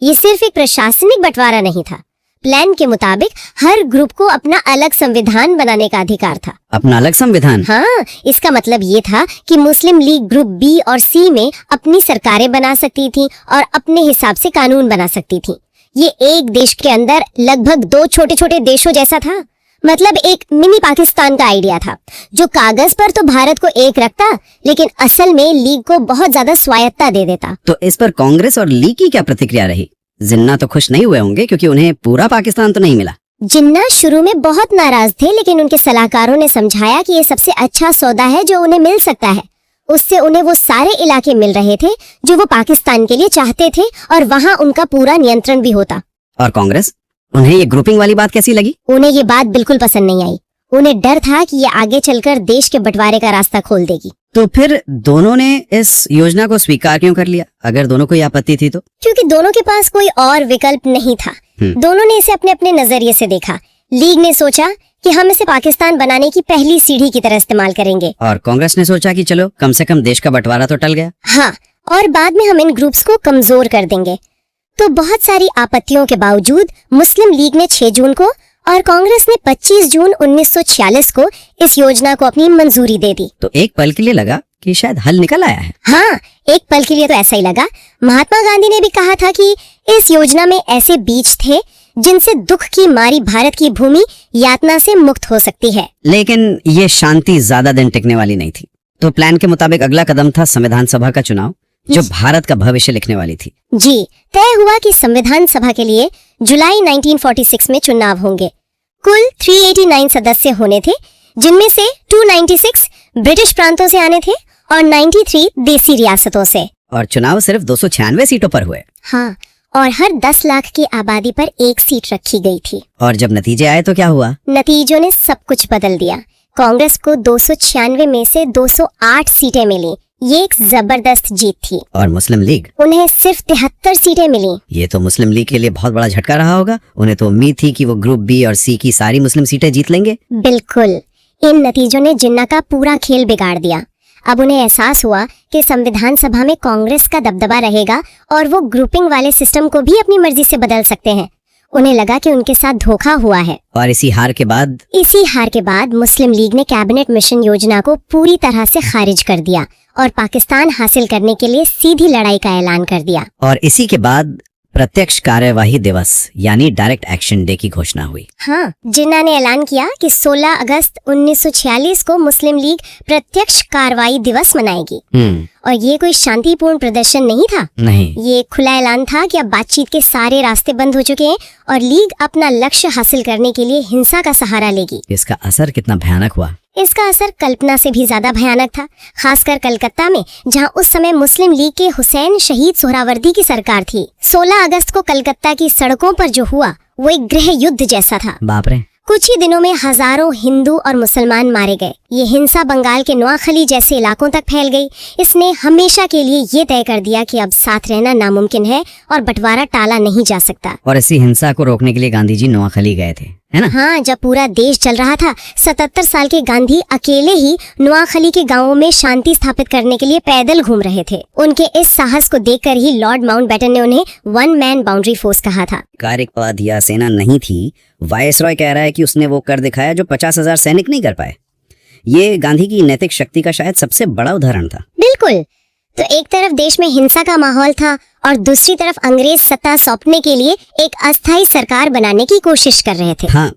[SPEAKER 1] ये सिर्फ एक प्रशासनिक बंटवारा नहीं था। प्लान के मुताबिक हर ग्रुप को अपना अलग संविधान बनाने का अधिकार था।
[SPEAKER 2] अपना अलग संविधान?
[SPEAKER 1] हाँ, इसका मतलब ये था कि मुस्लिम लीग ग्रुप बी और सी में अपनी सरकारें बना सकती थी और अपने हिसाब से कानून बना सकती थी। ये एक देश के अंदर लगभग 2 छोटे छोटे देशों जैसा था। मतलब एक मिनी पाकिस्तान का आइडिया था, जो कागज पर तो भारत को एक रखता, लेकिन असल में लीग को बहुत ज्यादा स्वायत्ता दे देता।
[SPEAKER 2] तो इस पर कांग्रेस और लीग की क्या प्रतिक्रिया रही? जिन्ना तो खुश नहीं हुए होंगे, क्योंकि उन्हें पूरा पाकिस्तान तो नहीं मिला।
[SPEAKER 1] जिन्ना शुरू में बहुत नाराज थे, लेकिन उनके सलाहकारों ने समझाया कि ये सबसे अच्छा सौदा है जो उन्हें मिल सकता है। उससे उन्हें वो सारे इलाके मिल रहे थे जो वो पाकिस्तान के लिए चाहते थे, और वहाँ उनका पूरा नियंत्रण भी होता।
[SPEAKER 2] और कांग्रेस, उन्हें ये ग्रुपिंग वाली बात कैसी लगी?
[SPEAKER 1] उन्हें ये बात बिल्कुल पसंद नहीं आई। उन्हें डर था कि ये आगे चलकर देश के बंटवारे का रास्ता खोल देगी।
[SPEAKER 2] तो फिर दोनों ने इस योजना को स्वीकार क्यों कर लिया, अगर दोनों को आपत्ति थी तो?
[SPEAKER 1] क्योंकि दोनों के पास कोई और विकल्प नहीं था। दोनों ने इसे अपने अपने नजरिए से देखा। लीग ने सोचा कि हम इसे पाकिस्तान बनाने की पहली सीढ़ी की तरह इस्तेमाल करेंगे,
[SPEAKER 2] और कांग्रेस ने सोचा कि चलो कम से कम देश का बंटवारा तो टल गया।
[SPEAKER 1] हाँ, और बाद में हम इन ग्रुप्स को कमजोर कर देंगे। तो बहुत सारी आपत्तियों के बावजूद मुस्लिम लीग ने 6 जून को और कांग्रेस ने 25 जून 1946 को इस योजना को अपनी मंजूरी दे दी।
[SPEAKER 2] तो एक पल के लिए लगा कि शायद हल निकल आया है।
[SPEAKER 1] हाँ, एक पल के लिए तो ऐसा ही लगा। महात्मा गांधी ने भी कहा था कि इस योजना में ऐसे बीज थे जिनसे दुख की मारी भारत की भूमि यातना से मुक्त हो सकती है।
[SPEAKER 2] लेकिन ये शांति ज्यादा दिन टिकने वाली नहीं थी। तो प्लान के मुताबिक अगला कदम था संविधान सभा का चुनाव, जो भारत का भविष्य लिखने वाली थी।
[SPEAKER 1] जी, तय हुआ कि संविधान सभा के लिए जुलाई 1946 में चुनाव होंगे। कुल 389 सदस्य होने थे, जिनमें से 296 ब्रिटिश प्रांतों से आने थे और 93 देसी रियासतों से।
[SPEAKER 2] और चुनाव सिर्फ 296 सीटों पर हुए।
[SPEAKER 1] हाँ, और हर 10 लाख की आबादी पर एक सीट रखी गई थी।
[SPEAKER 2] और जब नतीजे आए तो क्या हुआ?
[SPEAKER 1] नतीजों ने सब कुछ बदल दिया। कांग्रेस को 296 में से 208 सीटें मिली। ये एक जबरदस्त जीत थी।
[SPEAKER 2] और मुस्लिम लीग,
[SPEAKER 1] उन्हें सिर्फ 73 सीटें मिली।
[SPEAKER 2] ये तो मुस्लिम लीग के लिए बहुत बड़ा झटका रहा होगा। उन्हें तो उम्मीद थी कि वो ग्रुप बी और सी की सारी मुस्लिम सीटें जीत लेंगे।
[SPEAKER 1] बिल्कुल, इन नतीजों ने जिन्ना का पूरा खेल बिगाड़ दिया। अब उन्हें एहसास हुआ कि संविधान सभा में कांग्रेस का दबदबा रहेगा और वो ग्रुपिंग वाले सिस्टम को भी अपनी मर्जी से बदल सकते हैं। उन्हें लगा कि उनके साथ धोखा हुआ है।
[SPEAKER 2] और इसी हार के बाद
[SPEAKER 1] मुस्लिम लीग ने कैबिनेट मिशन योजना को पूरी तरह से खारिज कर दिया और पाकिस्तान हासिल करने के लिए सीधी लड़ाई का ऐलान कर दिया।
[SPEAKER 2] और इसी के बाद प्रत्यक्ष कार्यवाही दिवस यानी डायरेक्ट एक्शन डे की घोषणा हुई।
[SPEAKER 1] हाँ, जिन्ना ने ऐलान किया कि 16 अगस्त 1946 को मुस्लिम लीग प्रत्यक्ष कार्रवाई दिवस मनाएगी। और ये कोई शांतिपूर्ण प्रदर्शन नहीं था।
[SPEAKER 2] नहीं,
[SPEAKER 1] ये खुला ऐलान था कि अब बातचीत के सारे रास्ते बंद हो चुके हैं और लीग अपना लक्ष्य हासिल करने के लिए हिंसा का सहारा लेगी।
[SPEAKER 2] इसका असर कितना भयानक हुआ?
[SPEAKER 1] इसका असर कल्पना से भी ज्यादा भयानक था, खासकर कलकत्ता में, जहां उस समय मुस्लिम लीग के हुसैन शहीद सोहरावर्दी की सरकार थी। 16 अगस्त को कलकत्ता की सड़कों पर जो हुआ वो एक गृह युद्ध जैसा था।
[SPEAKER 2] बाप रे।
[SPEAKER 1] कुछ ही दिनों में हजारों हिंदू और मुसलमान मारे गए। ये हिंसा बंगाल के नोआखली जैसे इलाकों तक फैल गई। इसने हमेशा के लिए ये तय कर दिया कि अब साथ रहना नामुमकिन है और बंटवारा टाला नहीं जा सकता।
[SPEAKER 2] और इसी हिंसा को रोकने के लिए गांधी जी नोआखली गए थे, है ना?
[SPEAKER 1] हाँ, जब पूरा देश चल रहा था, 77 साल के गांधी अकेले ही नोआखली के गांवों में शांति स्थापित करने के लिए पैदल घूम रहे थे। उनके इस साहस को देखकर ही लॉर्ड माउंटबेटन ने उन्हें 1 मैन बाउंड्री फोर्स कहा था।
[SPEAKER 2] कार्यपद या सेना नहीं थी। वायसरॉय कह रहा है कि उसने वो कर दिखाया जो 50,000 सैनिक नहीं कर पाए। ये गांधी की नैतिक शक्ति का शायद सबसे बड़ा उदाहरण था।
[SPEAKER 1] बिल्कुल। तो एक तरफ देश में हिंसा का माहौल था और दूसरी तरफ अंग्रेज सत्ता सौंपने के लिए एक अस्थायी सरकार बनाने की कोशिश कर रहे थे।
[SPEAKER 2] हाँ,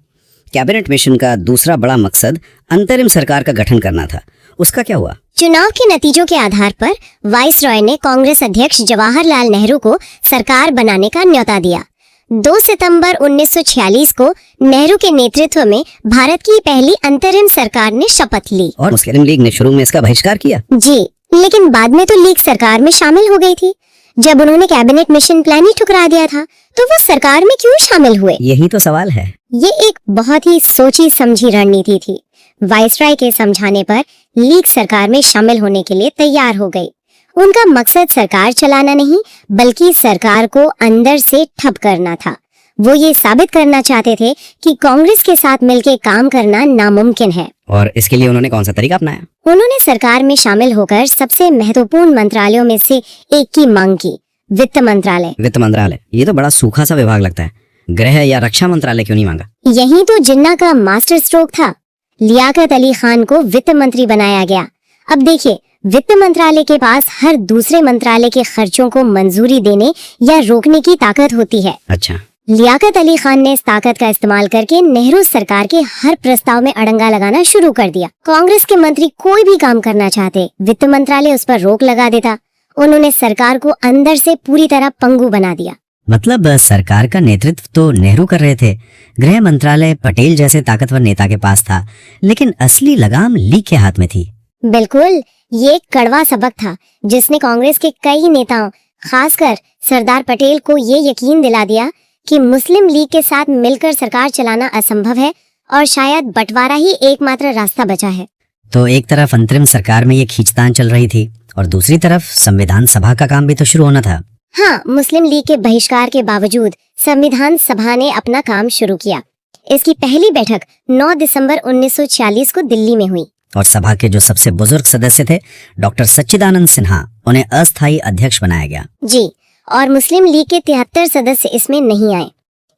[SPEAKER 2] कैबिनेट मिशन का दूसरा बड़ा मकसद अंतरिम सरकार का गठन करना था। उसका क्या हुआ?
[SPEAKER 1] चुनाव के नतीजों के आधार पर वाइसरॉय ने कांग्रेस अध्यक्ष जवाहरलाल नेहरू को सरकार बनाने का न्योता दिया। 2 सितंबर 1946 को नेहरू के नेतृत्व में भारत की पहली अंतरिम सरकार ने शपथ ली।
[SPEAKER 2] और मुस्लिम लीग ने शुरू में इसका बहिष्कार किया।
[SPEAKER 1] जी, लेकिन बाद में तो लीग सरकार में शामिल हो गई थी। जब उन्होंने कैबिनेट मिशन प्लान ही ठुकरा दिया था तो वो सरकार में क्यों शामिल हुए?
[SPEAKER 2] यही तो सवाल है।
[SPEAKER 1] ये एक बहुत ही सोची समझी रणनीति थी। वाइसराय के समझाने पर लीग सरकार में शामिल होने के लिए तैयार हो गई। उनका मकसद सरकार चलाना नहीं बल्कि सरकार को अंदर से ठप करना था। वो ये साबित करना चाहते थे कि कांग्रेस के साथ मिलकर काम करना नामुमकिन है।
[SPEAKER 2] और इसके लिए उन्होंने कौन सा तरीका अपनाया?
[SPEAKER 1] उन्होंने सरकार में शामिल होकर सबसे महत्वपूर्ण मंत्रालयों में से एक की मांग की, वित्त मंत्रालय।
[SPEAKER 2] वित्त मंत्रालय, ये तो बड़ा सूखा सा विभाग लगता है। गृह या रक्षा मंत्रालय क्यों नहीं मांगा?
[SPEAKER 1] यही तो जिन्ना का मास्टर स्ट्रोक था। लियाकत अली खान को वित्त मंत्री बनाया गया। अब देखिए, वित्त मंत्रालय के पास हर दूसरे मंत्रालय के खर्चों को मंजूरी देने या रोकने की ताकत होती है।
[SPEAKER 2] अच्छा।
[SPEAKER 1] लियाकत अली खान ने इस ताकत का इस्तेमाल करके नेहरू सरकार के हर प्रस्ताव में अड़ंगा लगाना शुरू कर दिया। कांग्रेस के मंत्री कोई भी काम करना चाहते, वित्त मंत्रालय उस पर रोक लगा देता। उन्होंने सरकार को अंदर से पूरी तरह पंगु बना दिया।
[SPEAKER 2] मतलब सरकार का नेतृत्व तो नेहरू कर रहे थे, गृह मंत्रालय पटेल जैसे ताकतवर नेता के पास था, लेकिन असली लगाम लीग के हाथ में थी।
[SPEAKER 1] बिल्कुल, ये एक कड़वा सबक था जिसने कांग्रेस के कई नेताओं, खासकर सरदार पटेल को ये यकीन दिला दिया कि मुस्लिम लीग के साथ मिलकर सरकार चलाना असंभव है और शायद बंटवारा ही एकमात्र रास्ता बचा है।
[SPEAKER 2] तो एक तरफ अंतरिम सरकार में ये खींचतान चल रही थी और दूसरी तरफ संविधान सभा का काम भी तो शुरू होना था।
[SPEAKER 1] हाँ, मुस्लिम लीग के बहिष्कार के बावजूद संविधान सभा ने अपना काम शुरू किया। इसकी पहली बैठक 9 दिसंबर 1946 को दिल्ली में हुई
[SPEAKER 2] और सभा के जो सबसे बुजुर्ग सदस्य थे, डॉक्टर सच्चिदानंद सिन्हा, उन्हें अस्थायी अध्यक्ष बनाया गया।
[SPEAKER 1] जी, और मुस्लिम लीग के 73 सदस्य इसमें नहीं आए,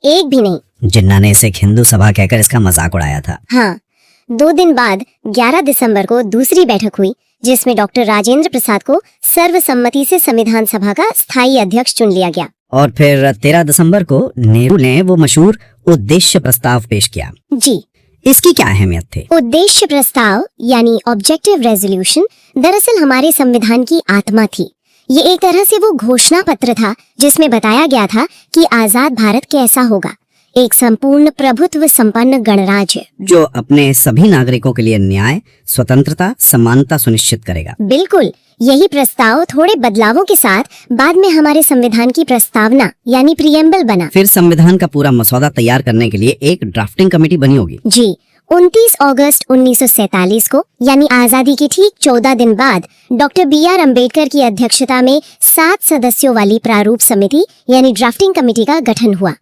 [SPEAKER 1] एक भी नहीं।
[SPEAKER 2] जिन्ना ने इसे एक हिंदू सभा कहकर इसका मजाक उड़ाया था।
[SPEAKER 1] हाँ, 2 दिन बाद 11 दिसंबर को दूसरी बैठक हुई जिसमें डॉक्टर राजेंद्र प्रसाद को सर्वसम्मति से संविधान सभा का स्थायी अध्यक्ष चुन लिया गया।
[SPEAKER 2] और फिर 13 दिसंबर को नेहरू ने वो मशहूर उद्देश्य प्रस्ताव पेश किया।
[SPEAKER 1] जी,
[SPEAKER 2] इसकी क्या अहमियत थी?
[SPEAKER 1] उद्देश्य प्रस्ताव यानी ऑब्जेक्टिव रेजोल्यूशन दरअसल हमारे संविधान की आत्मा थी। ये एक तरह से वो घोषणा पत्र था जिसमें बताया गया था कि आजाद भारत कैसा होगा, एक संपूर्ण प्रभुत्व संपन्न गणराज्य
[SPEAKER 2] जो अपने सभी नागरिकों के लिए न्याय, स्वतंत्रता, समानता सुनिश्चित करेगा।
[SPEAKER 1] बिल्कुल, यही प्रस्ताव थोड़े बदलावों के साथ बाद में हमारे संविधान की प्रस्तावना यानी प्रियम्बल बना।
[SPEAKER 2] फिर संविधान का पूरा मसौदा तैयार करने के लिए एक ड्राफ्टिंग कमेटी बनी होगी।
[SPEAKER 1] जी, 29 अगस्त 1947 को यानी आजादी के ठीक 14 दिन बाद डॉक्टर BR अम्बेडकर की अध्यक्षता में 7 सदस्यों वाली प्रारूप समिति यानी ड्राफ्टिंग कमेटी का गठन हुआ।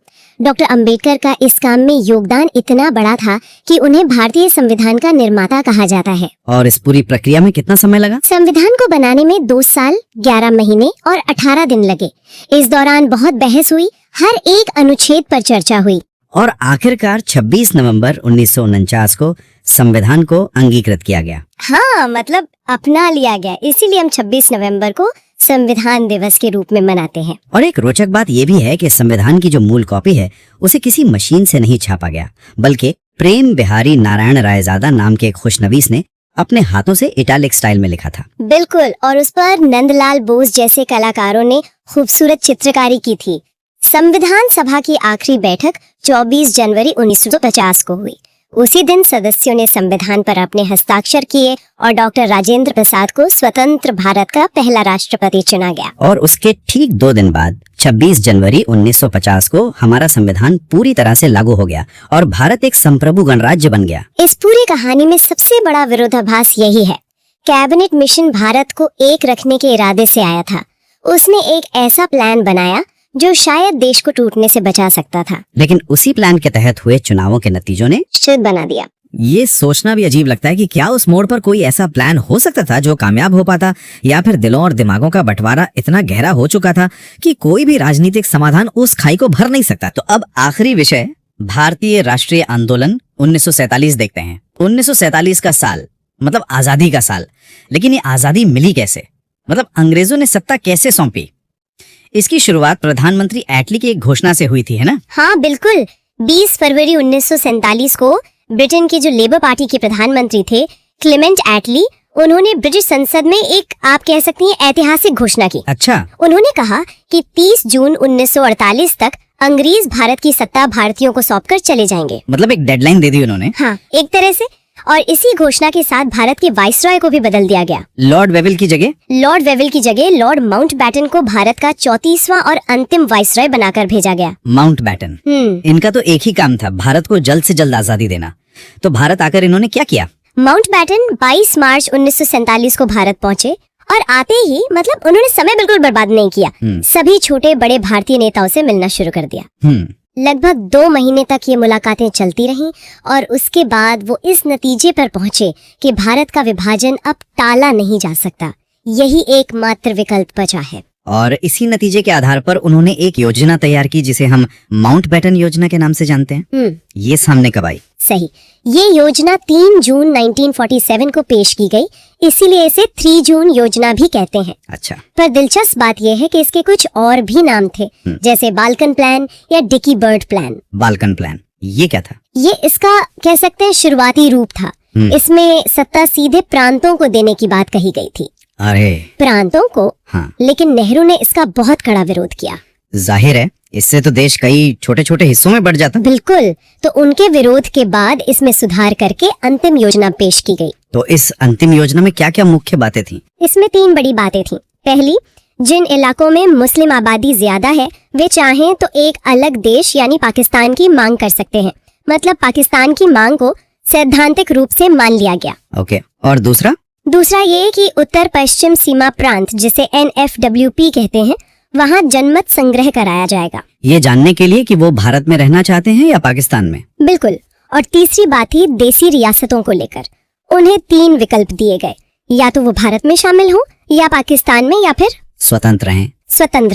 [SPEAKER 1] डॉक्टर अम्बेडकर का इस काम में योगदान इतना बड़ा था कि उन्हें भारतीय संविधान का निर्माता कहा जाता है।
[SPEAKER 2] और इस पूरी प्रक्रिया में कितना समय लगा?
[SPEAKER 1] संविधान को बनाने में 2 साल, 11 महीने और 18 दिन लगे। इस दौरान बहुत बहस हुई, हर एक अनुच्छेद पर चर्चा हुई
[SPEAKER 2] और आखिरकार 26 नवंबर 1949 को संविधान को अंगीकृत किया गया।
[SPEAKER 1] हाँ, मतलब अपना लिया गया। इसीलिए हम 26 नवंबर को संविधान दिवस के रूप में मनाते हैं।
[SPEAKER 2] और एक रोचक बात यह भी है कि संविधान की जो मूल कॉपी है उसे किसी मशीन से नहीं छापा गया, बल्कि प्रेम बिहारी नारायण रायजादा नाम के एक खुशनवीस ने अपने हाथों से इटैलिक स्टाइल में लिखा था।
[SPEAKER 1] बिल्कुल, और उस पर नंदलाल बोस जैसे कलाकारों ने खूबसूरत चित्रकारी की थी। संविधान सभा की आखिरी बैठक 24 जनवरी 1950 को हुई। उसी दिन सदस्यों ने संविधान पर अपने हस्ताक्षर किए और डॉक्टर राजेंद्र प्रसाद को स्वतंत्र भारत का पहला राष्ट्रपति चुना गया।
[SPEAKER 2] और उसके ठीक 2 दिन बाद 26 जनवरी 1950 को हमारा संविधान पूरी तरह से लागू हो गया और भारत एक संप्रभु गणराज्य बन गया।
[SPEAKER 1] इस पूरी कहानी में सबसे बड़ा विरोधाभास यही है, कैबिनेट मिशन भारत को एक रखने के इरादे से आया था। उसने एक ऐसा प्लान बनाया जो शायद देश को टूटने से बचा सकता था,
[SPEAKER 2] लेकिन उसी प्लान के तहत हुए चुनावों के नतीजों ने
[SPEAKER 1] शुद्ध बना दिया।
[SPEAKER 2] ये सोचना भी अजीब लगता है कि क्या उस मोड़ पर कोई ऐसा प्लान हो सकता था जो कामयाब हो पाता, या फिर दिलों और दिमागों का बंटवारा इतना गहरा हो चुका था कि कोई भी राजनीतिक समाधान उस खाई को भर नहीं सकता। तो अब आखिरी विषय, भारतीय राष्ट्रीय आंदोलन 1947 देखते हैं। 1947 का साल मतलब आजादी का साल, लेकिन ये आजादी मिली कैसे? मतलब अंग्रेजों ने सत्ता कैसे सौंपी? इसकी शुरुआत प्रधानमंत्री एटली की एक घोषणा से हुई थी, है ना?
[SPEAKER 1] हाँ बिल्कुल, 20 फरवरी 1947 को ब्रिटेन के जो लेबर पार्टी के प्रधानमंत्री थे क्लेमेंट एटली, उन्होंने ब्रिटिश संसद में एक, आप कह सकती हैं, ऐतिहासिक घोषणा की।
[SPEAKER 2] अच्छा।
[SPEAKER 1] उन्होंने कहा कि 30 जून 1948 तक अंग्रेज भारत की सत्ता भारतीयों को सौंपकर चले जाएंगे।
[SPEAKER 2] मतलब एक डेडलाइन दे दी उन्होंने।
[SPEAKER 1] हाँ, एक तरह से। और इसी घोषणा के साथ भारत के वाइसरॉय को भी बदल दिया गया।
[SPEAKER 2] लॉर्ड वेविल की जगह लॉर्ड माउंटबैटन को भारत का 34वां और अंतिम वाइसरॉय बनाकर भेजा गया। माउंटबैटन, इनका तो एक ही काम था, भारत को जल्द से जल्द आजादी देना। तो भारत आकर इन्होंने क्या किया?
[SPEAKER 1] माउंटबैटन 22 मार्च 1947 को भारत पहुंचे और आते ही मतलब उन्होंने समय बिल्कुल बर्बाद नहीं किया। सभी छोटे बड़े भारतीय नेताओं से मिलना शुरू कर दिया। लगभग 2 महीने तक ये मुलाकातें चलती रहीं और उसके बाद वो इस नतीजे पर पहुंचे कि भारत का विभाजन अब टाला नहीं जा सकता, यही एकमात्र विकल्प बचा है।
[SPEAKER 2] और इसी नतीजे के आधार पर उन्होंने एक योजना तैयार की जिसे हम माउंटबैटन योजना के नाम से जानते हैं। ये सामने कब आई?
[SPEAKER 1] सही, ये योजना 3 जून 1947 को पेश की गई, इसीलिए इसे 3 जून योजना भी कहते हैं।
[SPEAKER 2] अच्छा।
[SPEAKER 1] पर दिलचस्प बात यह है कि इसके कुछ और भी नाम थे, जैसे बाल्कन प्लान या Dickie Bird plan.
[SPEAKER 2] Balkan plan, ये क्या था?
[SPEAKER 1] ये इसका कह सकते हैं शुरुआती रूप था। इसमें सत्ता सीधे प्रांतों को देने की बात कही गई थी।
[SPEAKER 2] अरे,
[SPEAKER 1] प्रांतों को?
[SPEAKER 2] हाँ।
[SPEAKER 1] लेकिन नेहरू ने इसका बहुत कड़ा विरोध किया।
[SPEAKER 2] जाहिर है, इससे तो देश कई छोटे छोटे हिस्सों में बढ़ जाता।
[SPEAKER 1] बिल्कुल, तो उनके विरोध के बाद इसमें सुधार करके अंतिम योजना पेश की गई।
[SPEAKER 2] तो इस अंतिम योजना में क्या क्या मुख्य बातें थीं?
[SPEAKER 1] इसमें 3 बड़ी बातें थीं। पहली, जिन इलाकों में मुस्लिम आबादी ज्यादा है वे चाहें तो एक अलग देश यानी पाकिस्तान की मांग कर सकते हैं। मतलब पाकिस्तान की मांग को सैद्धांतिक रूप से मान लिया गया।
[SPEAKER 2] ओके। और दूसरा ये कि उत्तर पश्चिम सीमा प्रांत, जिसे NFWP कहते हैं, वहाँ जनमत संग्रह कराया जाएगा। ये जानने के लिए कि वो भारत में रहना चाहते हैं या पाकिस्तान में।
[SPEAKER 1] बिल्कुल। और तीसरी बात थी देसी रियासतों को लेकर। उन्हें 3 विकल्प दिए गए, या तो वो भारत में शामिल हो, या पाकिस्तान में, या फिर
[SPEAKER 2] स्वतंत्र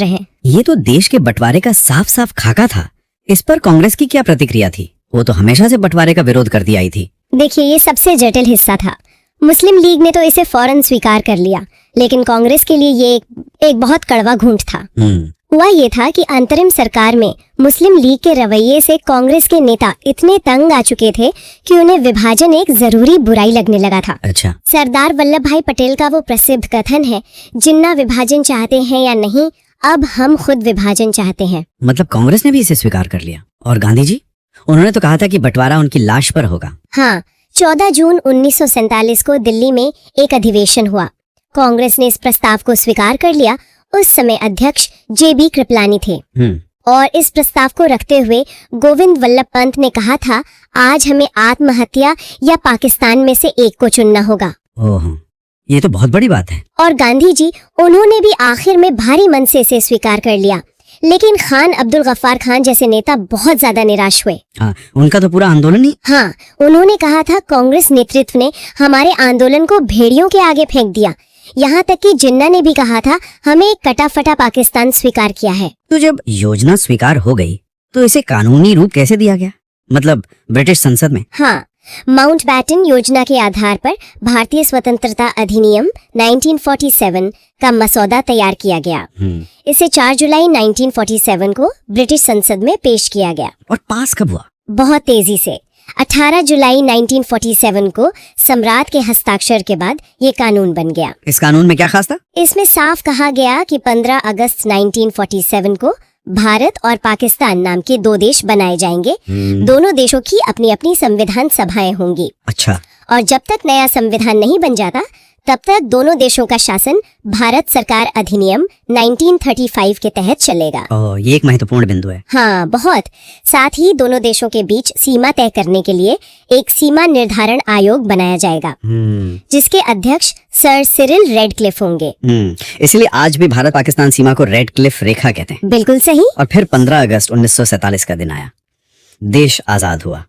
[SPEAKER 2] हैं। ये तो देश के बंटवारे का साफ साफ खाका था। इस पर कांग्रेस की क्या प्रतिक्रिया थी? वो तो हमेशा से बंटवारे का विरोध करती आई थी।
[SPEAKER 1] देखिए, ये सबसे जटिल हिस्सा था। मुस्लिम लीग ने तो इसे फौरन स्वीकार कर लिया, लेकिन कांग्रेस के लिए ये एक बहुत कड़वा घूंट था। हुआ ये था कि अंतरिम सरकार में मुस्लिम लीग के रवैये से कांग्रेस के नेता इतने तंग आ चुके थे कि उन्हें विभाजन एक जरूरी बुराई लगने लगा था।
[SPEAKER 2] अच्छा।
[SPEAKER 1] सरदार वल्लभ भाई पटेल का वो प्रसिद्ध कथन है, जिन्ना विभाजन चाहते हैं या नहीं, अब हम खुद विभाजन चाहते हैं।
[SPEAKER 2] मतलब कांग्रेस ने भी इसे स्वीकार कर लिया। और गांधी जी? उन्होंने तो कहा था कि बंटवारा उनकी लाश पर होगा।
[SPEAKER 1] हाँ, 14 जून 1947 को दिल्ली में एक अधिवेशन हुआ। कांग्रेस ने इस प्रस्ताव को स्वीकार कर लिया। उस समय अध्यक्ष JB कृपलानी थे। और इस प्रस्ताव को रखते हुए गोविंद वल्लभ पंत ने कहा था, आज हमें आत्महत्या या पाकिस्तान में से एक को चुनना होगा।
[SPEAKER 2] ओह, ये तो बहुत बड़ी बात है।
[SPEAKER 1] और गांधी जी, उन्होंने भी आखिर में भारी मन से इसे स्वीकार कर लिया। लेकिन खान अब्दुल गफ्फार खान जैसे नेता बहुत ज्यादा निराश हुए।
[SPEAKER 2] उनका तो पूरा आंदोलन ही।
[SPEAKER 1] हाँ, उन्होंने कहा था, कांग्रेस नेतृत्व ने हमारे आंदोलन को भेड़ियों के आगे फेंक दिया। यहाँ तक कि जिन्ना ने भी कहा था, हमें एक कटा-फटा पाकिस्तान स्वीकार किया है।
[SPEAKER 2] तो जब योजना स्वीकार हो गई तो इसे कानूनी रूप कैसे दिया गया? मतलब ब्रिटिश संसद में?
[SPEAKER 1] हाँ, माउंटबैटन योजना के आधार पर भारतीय स्वतंत्रता अधिनियम 1947 का मसौदा तैयार किया गया। इसे 4 जुलाई 1947 को ब्रिटिश संसद में पेश किया गया।
[SPEAKER 2] और पास कब हुआ?
[SPEAKER 1] बहुत तेजी से। 18 जुलाई 1947 को सम्राट के हस्ताक्षर के बाद ये कानून बन गया।
[SPEAKER 2] इस कानून में क्या खास था?
[SPEAKER 1] इसमें साफ कहा गया कि 15 अगस्त 1947 को भारत और पाकिस्तान नाम के 2 देश बनाए जाएंगे। दोनों देशों की अपनी अपनी संविधान सभाएं होंगी।
[SPEAKER 2] अच्छा।
[SPEAKER 1] और जब तक नया संविधान नहीं बन जाता, तब तक दोनों देशों का शासन भारत सरकार अधिनियम 1935 के तहत चलेगा।
[SPEAKER 2] ये एक महत्वपूर्ण बिंदु है।
[SPEAKER 1] हाँ, बहुत। साथ ही दोनों देशों के बीच सीमा तय करने के लिए एक सीमा निर्धारण आयोग बनाया जाएगा, जिसके अध्यक्ष सर सिरिल रेडक्लिफ होंगे।
[SPEAKER 2] इसलिए आज भी भारत पाकिस्तान सीमा को रेडक्लिफ रेखा कहते हैं।
[SPEAKER 1] बिल्कुल सही।
[SPEAKER 2] और फिर 15 अगस्त 1947 का दिन आया, देश आजाद हुआ।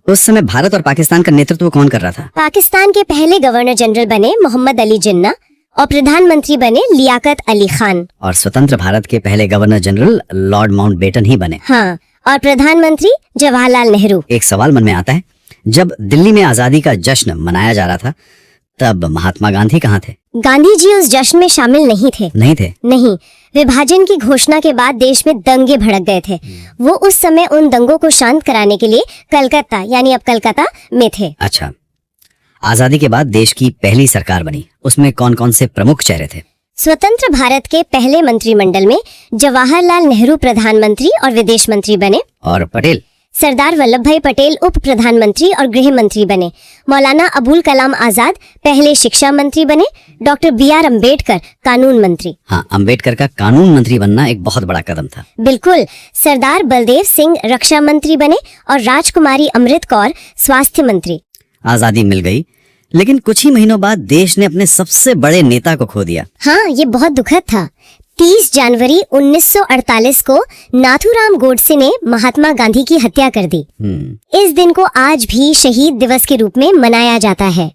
[SPEAKER 2] उस समय भारत और पाकिस्तान का नेतृत्व कौन कर रहा था?
[SPEAKER 1] पाकिस्तान के पहले गवर्नर जनरल बने मोहम्मद अली जिन्ना और प्रधानमंत्री बने लियाकत अली खान।
[SPEAKER 2] और स्वतंत्र भारत के पहले गवर्नर जनरल लॉर्ड माउंटबेटन ही बने।
[SPEAKER 1] हाँ, और प्रधानमंत्री जवाहरलाल नेहरू।
[SPEAKER 2] एक सवाल मन में आता है, जब दिल्ली में आजादी का जश्न मनाया जा रहा था, तब महात्मा गांधी कहाँ थे?
[SPEAKER 1] गांधी जी उस जश्न में शामिल नहीं थे। नहीं। विभाजन की घोषणा के बाद देश में दंगे भड़क गए थे। वो उस समय उन दंगों को शांत कराने के लिए कलकत्ता यानी अब कलकत्ता में थे।
[SPEAKER 2] अच्छा। आजादी के बाद देश की पहली सरकार बनी, उसमें कौन कौन से प्रमुख चेहरे थे?
[SPEAKER 1] स्वतंत्र भारत के पहले मंत्रिमंडल में जवाहरलाल नेहरू प्रधानमंत्री और विदेश मंत्री बने।
[SPEAKER 2] और पटेल?
[SPEAKER 1] सरदार वल्लभ भाई पटेल उप प्रधानमंत्री और गृह मंत्री बने। मौलाना अबुल कलाम आजाद पहले शिक्षा मंत्री बने। डॉक्टर BR अम्बेडकर कानून मंत्री।
[SPEAKER 2] हाँ, अम्बेडकर का कानून मंत्री बनना एक बहुत बड़ा कदम था।
[SPEAKER 1] बिल्कुल। सरदार बलदेव सिंह रक्षा मंत्री बने और राजकुमारी अमृत कौर स्वास्थ्य मंत्री।
[SPEAKER 2] आजादी मिल गई, लेकिन कुछ ही महीनों बाद देश ने अपने सबसे बड़े नेता को खो दिया।
[SPEAKER 1] हाँ, ये बहुत दुखद था। 30 जनवरी 1948 को नाथूराम गोडसे ने महात्मा गांधी की हत्या कर दी। इस दिन को आज भी शहीद दिवस के रूप में मनाया जाता है।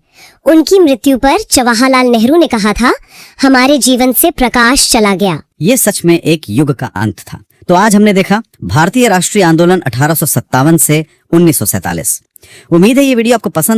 [SPEAKER 1] उनकी मृत्यु पर जवाहरलाल नेहरू ने कहा था, हमारे जीवन से प्रकाश चला गया।
[SPEAKER 2] ये सच में एक युग का अंत था। तो आज हमने देखा भारतीय राष्ट्रीय आंदोलन 1857 से 1947। उम्मीद है ये वीडियो आपको पसंद